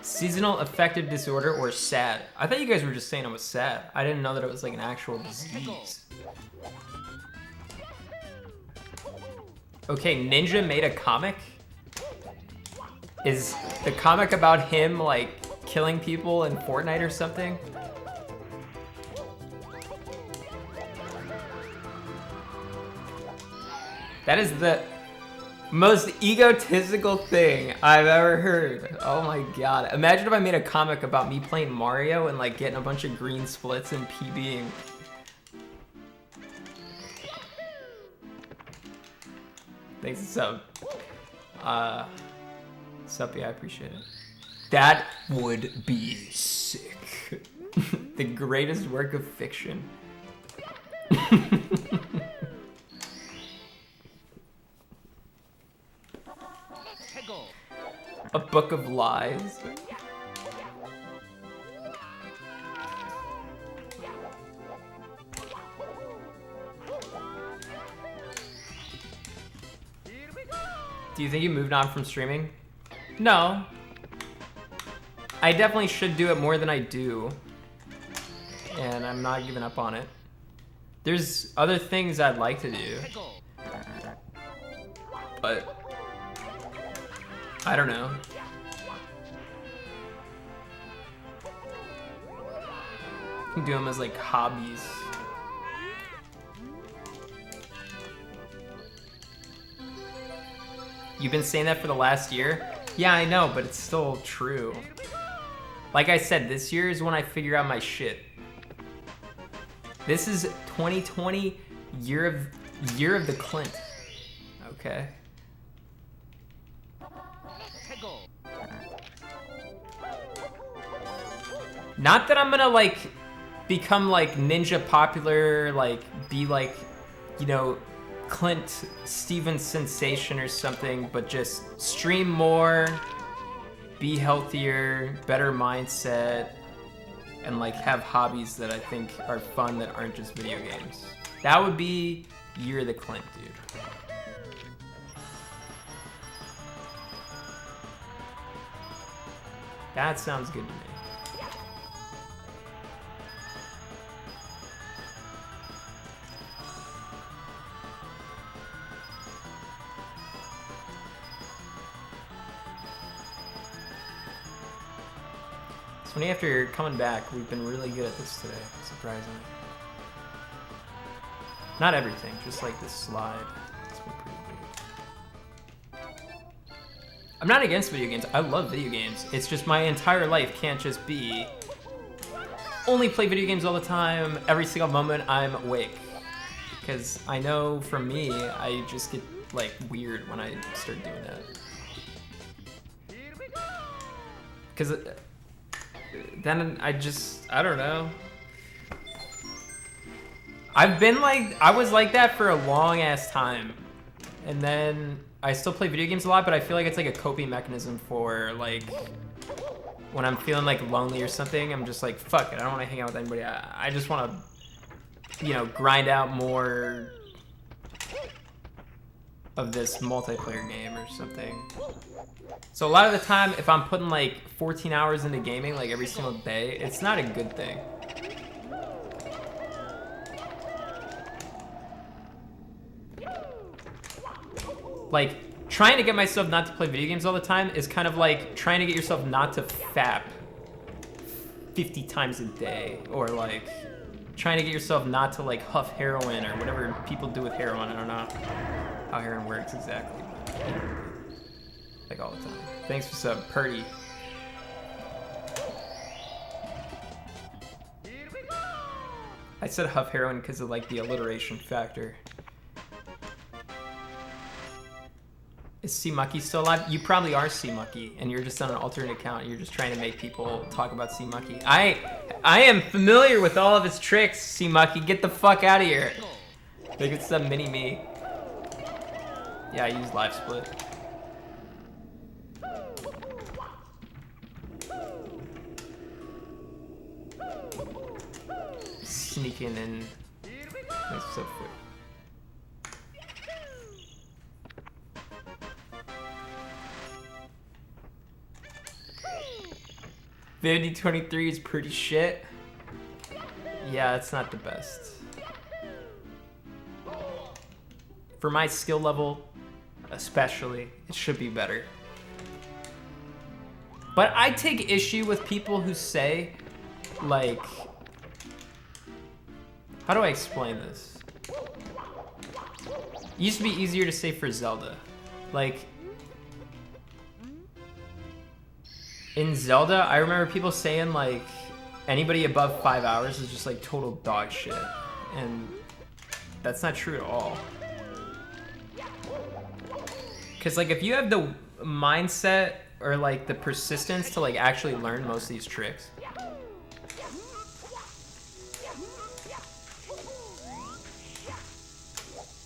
Seasonal affective disorder or SAD? I thought you guys were just saying I was sad. I didn't know that it was like an actual disease. Okay, Ninja made a comic? Is the comic about him like killing people in Fortnite or something? That is the Most egotistical thing I've ever heard. Oh my god. Imagine if I made a comic about me playing Mario and like getting a bunch of green splits and PBing. Thanks, sub. Sup, yeah, I appreciate it. That would be sick. The greatest work of fiction. A book of lies. Do you think you moved on from streaming? No. I definitely should do it more than I do. And I'm not giving up on it. There's other things I'd like to do. But I don't know. You can do them as like hobbies. You've been saying that for the last year? Yeah, I know, but it's still true. Like I said, this year is when I figure out my shit. This is 2020, year of the Clint. Okay. Not that I'm gonna like become like ninja popular, like be like, you know, ClintStevens sensation or something, but just stream more, be healthier, better mindset, and like have hobbies that I think are fun that aren't just video games. That would be year of the Clint, dude. That sounds good to me. It's funny, after coming back, we've been really good at this today, surprisingly. Not everything, just like this slide. It's been pretty good. I'm not against video games. I love video games. It's just my entire life can't just be only play video games all the time, every single moment I'm awake. Because I know for me, I just get like weird when I start doing that. Because then I don't know. I was like that for a long ass time. And then I still play video games a lot, but I feel like it's like a coping mechanism for like when I'm feeling like lonely or something. I'm just like, fuck it, I don't want to hang out with anybody. I just want to, you know, grind out more of this multiplayer game or something. So a lot of the time, if I'm putting like 14 hours into gaming like every single day, it's not a good thing. Like, trying to get myself not to play video games all the time is kind of like trying to get yourself not to fap 50 times a day, or like trying to get yourself not to like huff heroin or whatever people do with heroin. I don't know how heroin works exactly, but like all the time. Thanks for sub, Purdy. I said huff heroin because of like the alliteration factor. Is C-Mucky still alive? You probably are C-Mucky, and you're just on an alternate account. You're just trying to make people talk about C-Mucky. I am familiar with all of his tricks, C-Mucky. Get the fuck out of here. Think it's some mini-me. Yeah, I use Live Split. Sneaking in. Nice subfoot. VOD 23 is pretty shit. Yeah, it's not the best. For my skill level, especially, it should be better. But I take issue with people who say, like, how do I explain this? It used to be easier to say for Zelda. Like, in Zelda, I remember people saying, like, anybody above 5 hours is just, like, total dog shit. And that's not true at all. Because, like, if you have the mindset or, like, the persistence to, like, actually learn most of these tricks,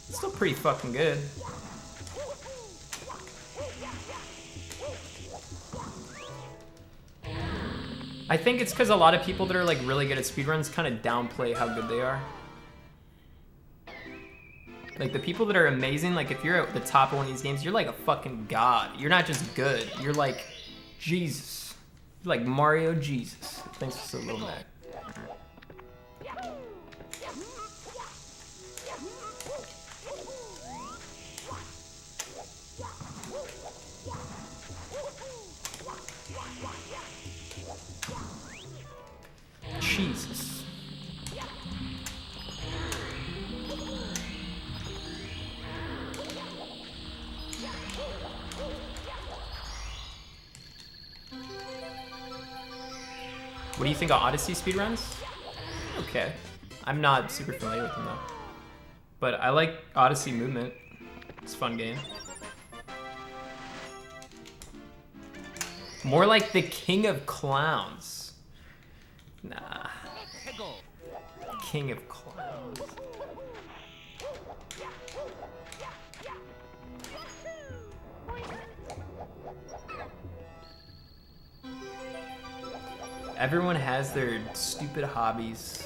it's still pretty fucking good. I think it's because a lot of people that are like really good at speedruns kind of downplay how good they are. Like the people that are amazing, like if you're at the top of one of these games, you're like a fucking god. You're not just good, you're like Jesus. You're like Mario Jesus. Thanks for the little Mac. Jesus. What do you think of Odyssey speedruns? Okay. I'm not super familiar with them though. But I like Odyssey movement. It's a fun game. More like the King of Clowns. Nah. King of Clowns. Everyone has their stupid hobbies.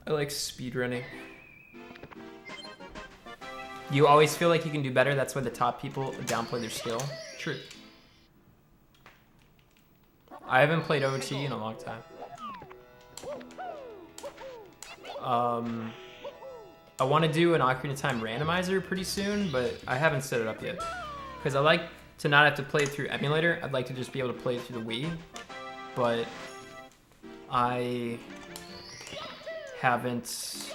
I like speedrunning. You always feel like you can do better, that's why the top people downplay their skill. True. I haven't played OT in a long time. I want to do an Ocarina of Time randomizer pretty soon, but I haven't set it up yet. Because I like to not have to play it through emulator. I'd like to just be able to play it through the Wii. But I haven't...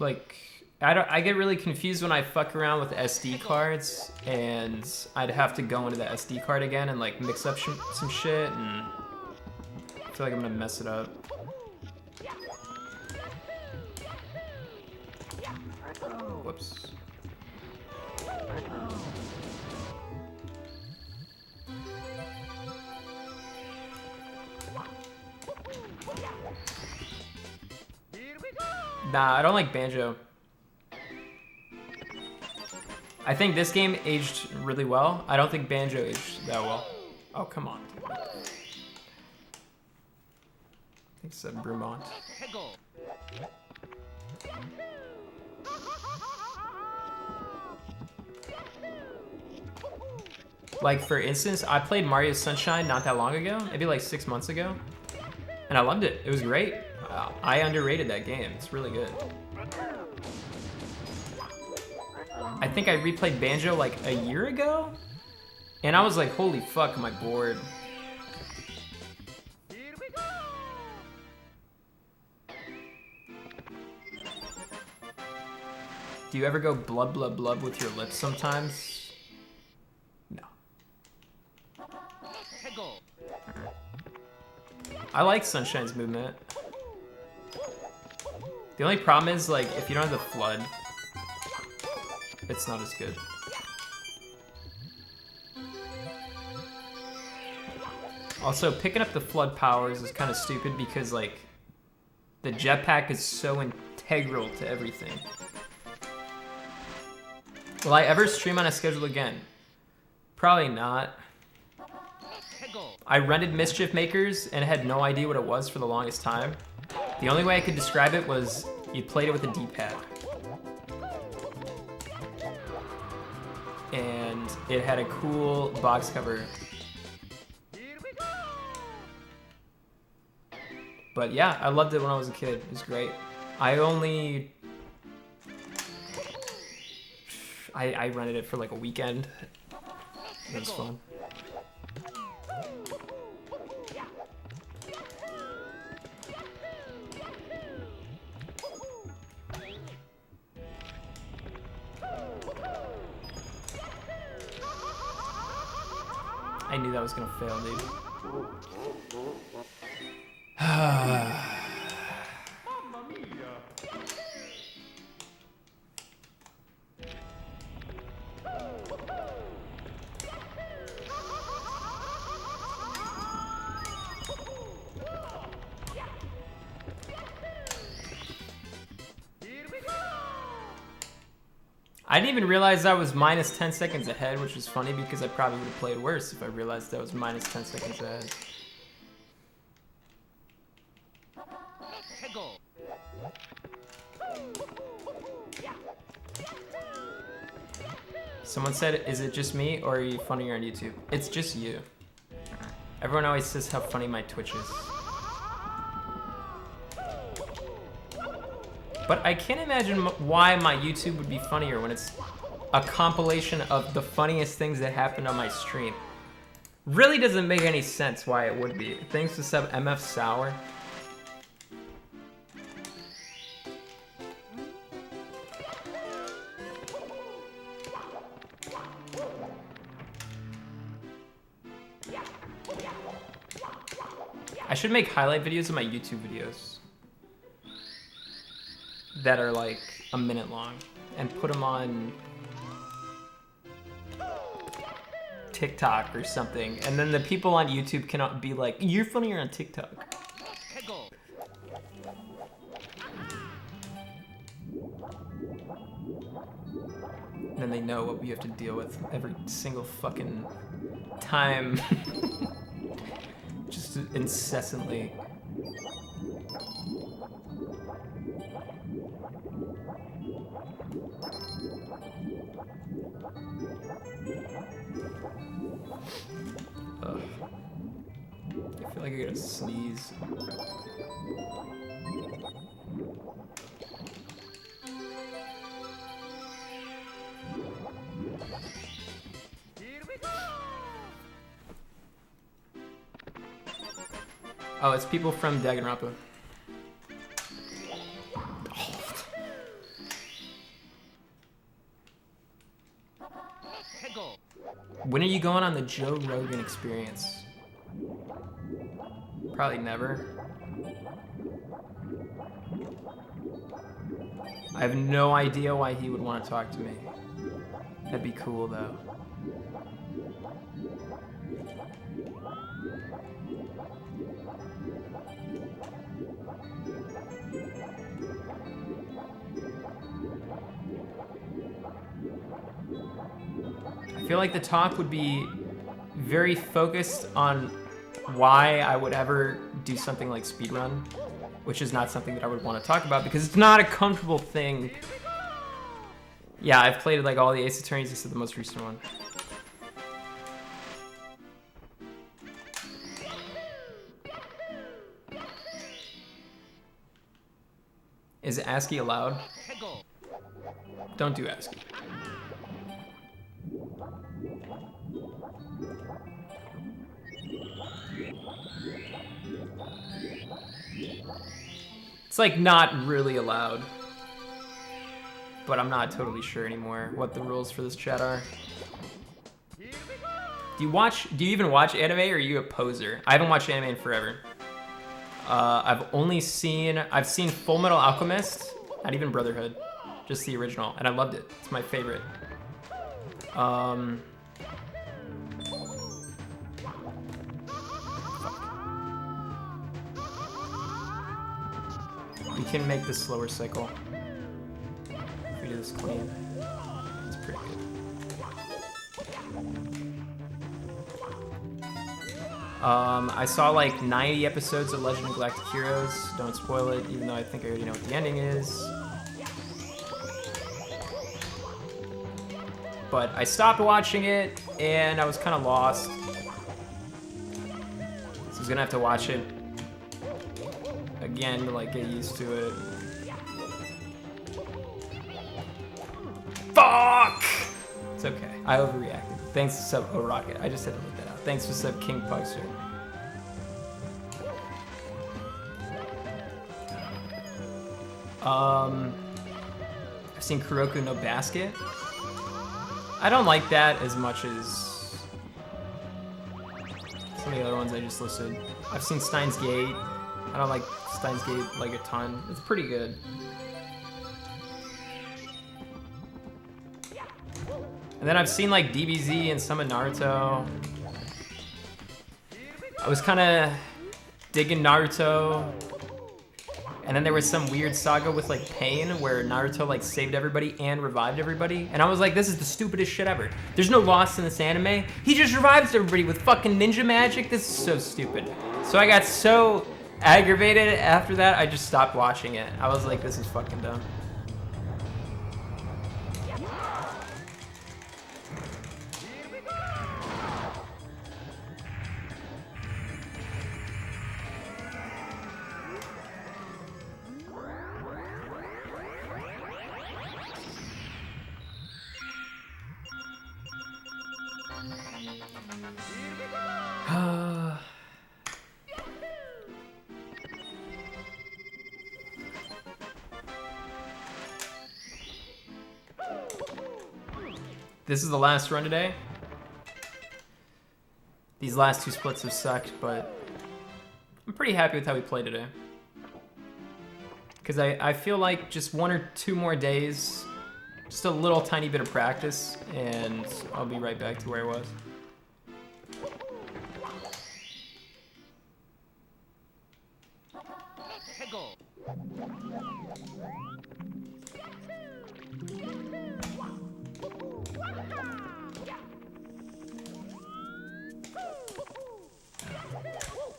Like... I get really confused when I fuck around with SD cards, and I'd have to go into the SD card again and like mix up some shit, and I feel like I'm gonna mess it up. Whoops. Nah, I don't like Banjo. I think this game aged really well. I don't think Banjo aged that well. Oh, come on. Thanks, Brumont. Like, for instance, I played Mario Sunshine not that long ago, maybe like 6 months ago, and I loved it. It was great. I underrated that game. It's really good. I think I replayed Banjo like a year ago, and I was like, holy fuck, am I bored. Do you ever go blub blub blub with your lips sometimes? No. I like Sunshine's movement. The only problem is, like, if you don't have the flood, it's not as good. Also, picking up the flood powers is kind of stupid because, like, the jetpack is so integral to everything. Will I ever stream on a schedule again? Probably not. I rented Mischief Makers and had no idea what it was for the longest time. The only way I could describe it was you played it with a D-pad. And it had a cool box cover. But yeah, I loved it when I was a kid. It was great. I rented it for like a weekend. It was fun. I knew that was gonna fail, dude. Mamma mia! Here we go! I didn't even realize I was minus 10 seconds ahead, which is funny because I probably would have played worse if I realized I was minus 10 seconds ahead. Hey, go! Someone said, is it just me or are you funnier on YouTube? It's just you. Everyone always says how funny my Twitch is. But I can't imagine why my YouTube would be funnier when it's a compilation of the funniest things that happened on my stream. Really doesn't make any sense why it would be. Thanks to sub MF Sour. I should make highlight videos of my YouTube videos that are like a minute long and put them on TikTok or something, and then the people on YouTube cannot be like, you're funnier on TikTok. Hey, go! And then they know what we have to deal with every single fucking time. Just incessantly. Ugh. I feel like I gotta sneeze. Here we go! Oh, it's people from Danganronpa. Hey, go! When are you going on the Joe Rogan Experience? Probably never. I have no idea why he would want to talk to me. That'd be cool though. I feel like the talk would be very focused on why I would ever do something like speedrun, which is not something that I would want to talk about because it's not a comfortable thing. Yeah, I've played like all the Ace Attorneys except the most recent one. Is ASCII allowed? Hey, go! Don't do ASCII. It's like not really allowed, but I'm not totally sure anymore what the rules for this chat are. Here we go! Do you even watch anime or are you a poser? I haven't watched anime in forever. I've seen Full Metal Alchemist, not even Brotherhood, just the original, and I loved it. It's my favorite. We can make this slower cycle. If we do this clean, it's pretty good. I saw like 90 episodes of Legend of Galactic Heroes. Don't spoil it, even though I think I already know what the ending is. But I stopped watching it, and I was kind of lost. So I was gonna have to watch it again to like get used to it. Fuck! It's okay. I overreacted. Thanks to sub Rocket. I just had to look that out. Thanks for sub King Pugster. I've seen Kuroko no Basket. I don't like that as much as Some of the other ones I just listed. I've seen Steins Gate. I don't like Steins Gate like a ton. It's pretty good. And then I've seen like DBZ and some of Naruto. I was kind of digging Naruto. And then there was some weird saga with like Pain where Naruto like saved everybody and revived everybody. And I was like, this is the stupidest shit ever. There's no loss in this anime. He just revives everybody with fucking ninja magic. This is so stupid. So I got so aggravated after that, I just stopped watching it. I was like, this is fucking dumb. This is the last run today. These last two splits have sucked, but I'm pretty happy with how we played today. Because I feel like just 1 or 2 more days, just a little tiny bit of practice, and I'll be right back to where I was.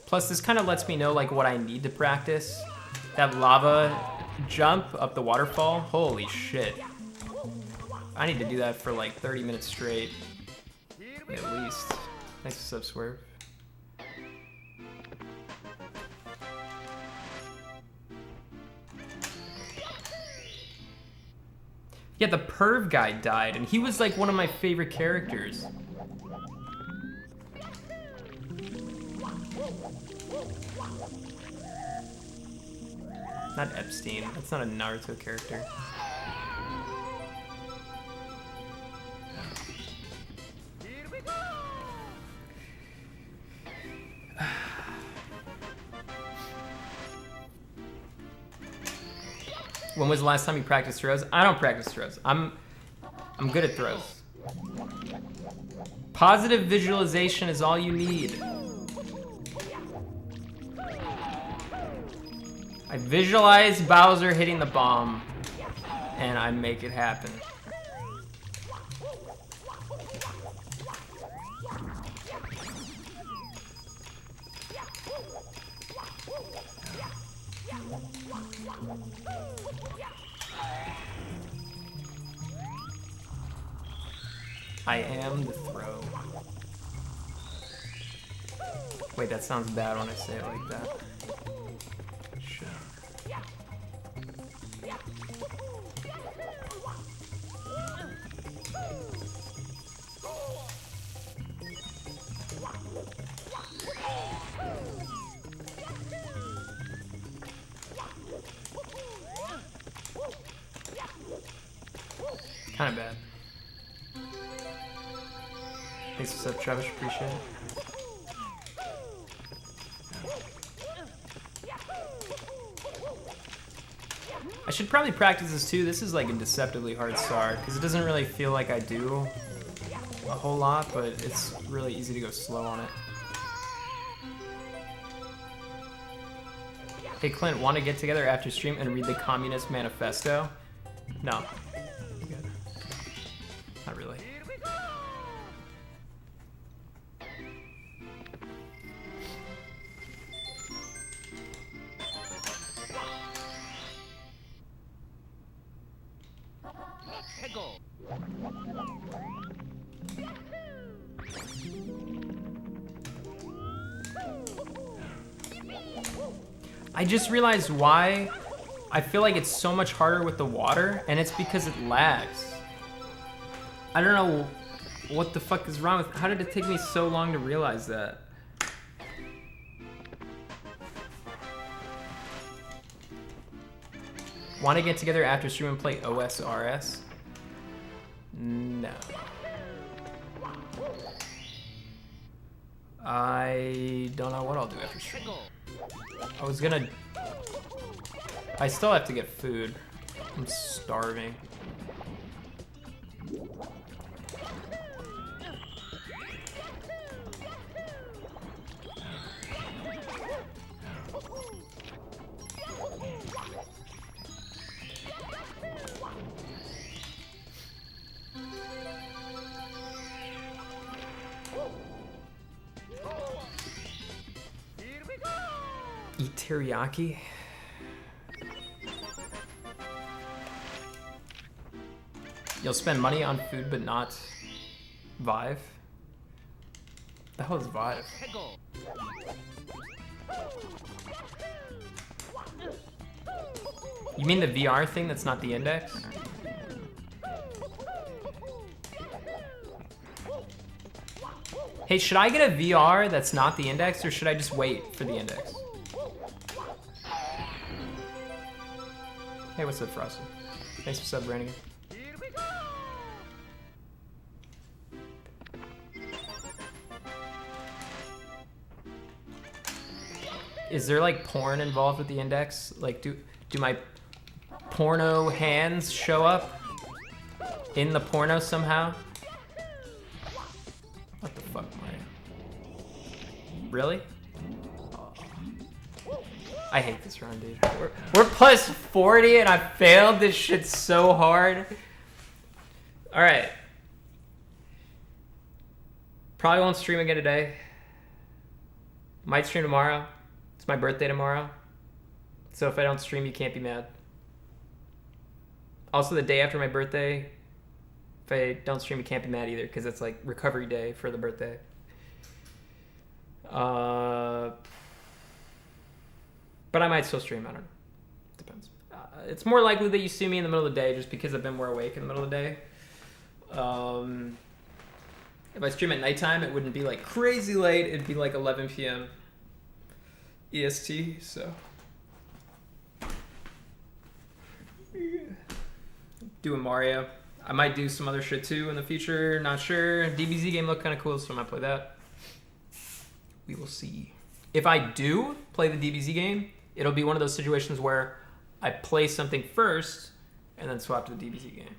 Plus, this kind of lets me know like what I need to practice. That lava jump up the waterfall, holy shit. I need to do that for like 30 minutes straight, at least. Thanks for sub, Swerve. Yeah, the perv guy died, and he was like one of my favorite characters. Not Epstein. That's not a Naruto character. When was the last time you practiced throws? I don't practice throws. I'm good at throws. Positive visualization is all you need. I visualize Bowser hitting the bomb, and I make it happen. I am the throw. Wait, that sounds bad when I say it like that. Shit. Kind of bad. Thanks for sub, Travis. Appreciate it. I should probably practice this too. This is like a deceptively hard star because it doesn't really feel like I do a whole lot, but it's really easy to go slow on it. Hey Clint, want to get together after stream and read the Communist Manifesto? No. Good. Not really. I just realized why I feel like it's so much harder with the water, and it's because it lags. I don't know what the fuck is wrong with. How did it take me so long to realize that? Want to get together after stream and play OSRS? No. I don't know what I'll do after stream. けご I still have to get food. I'm starving. Eat teriyaki? You'll spend money on food but not Vive? The hell is Vive? けご You mean the VR thing that's not the index? Hey, should I get a VR that's not the index or should I just wait for the index? Hey, what's up, Frosty? Thanks for sub, Brannigan. Here we go! Is there like porn involved with the index? Like, do my porno hands show up in the porno somehow? What the fuck, Mario? Really? Oh. I hate this run, dude. We're plus 40 and I failed this shit so hard. All right. Probably won't stream again today. Might stream tomorrow. It's my birthday tomorrow. So if I don't stream, you can't be mad. Also, the day after my birthday, if I don't stream, you can't be mad either, because it's like recovery day for the birthday. But I might still stream, I don't know. Depends. It's more likely that you see me in the middle of the day just because I've been more awake in the middle of the day. If I stream at nighttime, it wouldn't be like crazy late. It'd be like 11 p.m. EST, so. Doing Mario. I might do some other shit too in the future, not sure. DBZ game looked kind of cool, so I might play that. We will see. If I do play the DBZ game, it'll be one of those situations where I play something first and then swap to the DBZ game.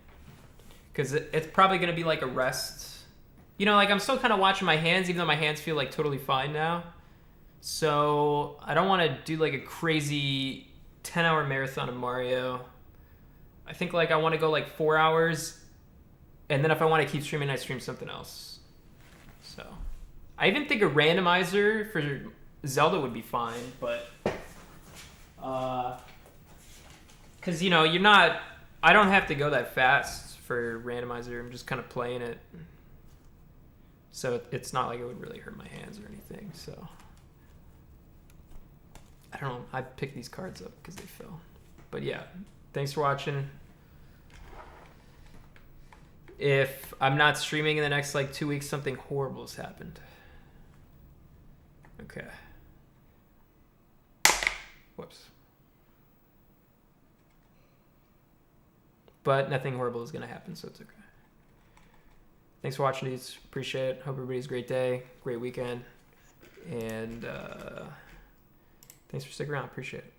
Because it's probably going to be like a rest. You know, like I'm still kind of watching my hands, even though my hands feel like totally fine now. So I don't want to do like a crazy 10-hour marathon of Mario. I think like I want to go like 4 hours, and then if I want to keep streaming, I stream something else. So I even think a randomizer for Zelda would be fine, but because you know I don't have to go that fast for randomizer. I'm just kind of playing it, so it's not like it would really hurt my hands or anything. So I don't know. I picked these cards up because they fell, but yeah. Thanks for watching. If I'm not streaming in the next like 2 weeks, something horrible has happened. Okay. Whoops. But nothing horrible is going to happen, so it's okay. Thanks for watching, dudes. Appreciate it. Hope everybody's a great day, great weekend. And thanks for sticking around. Appreciate it.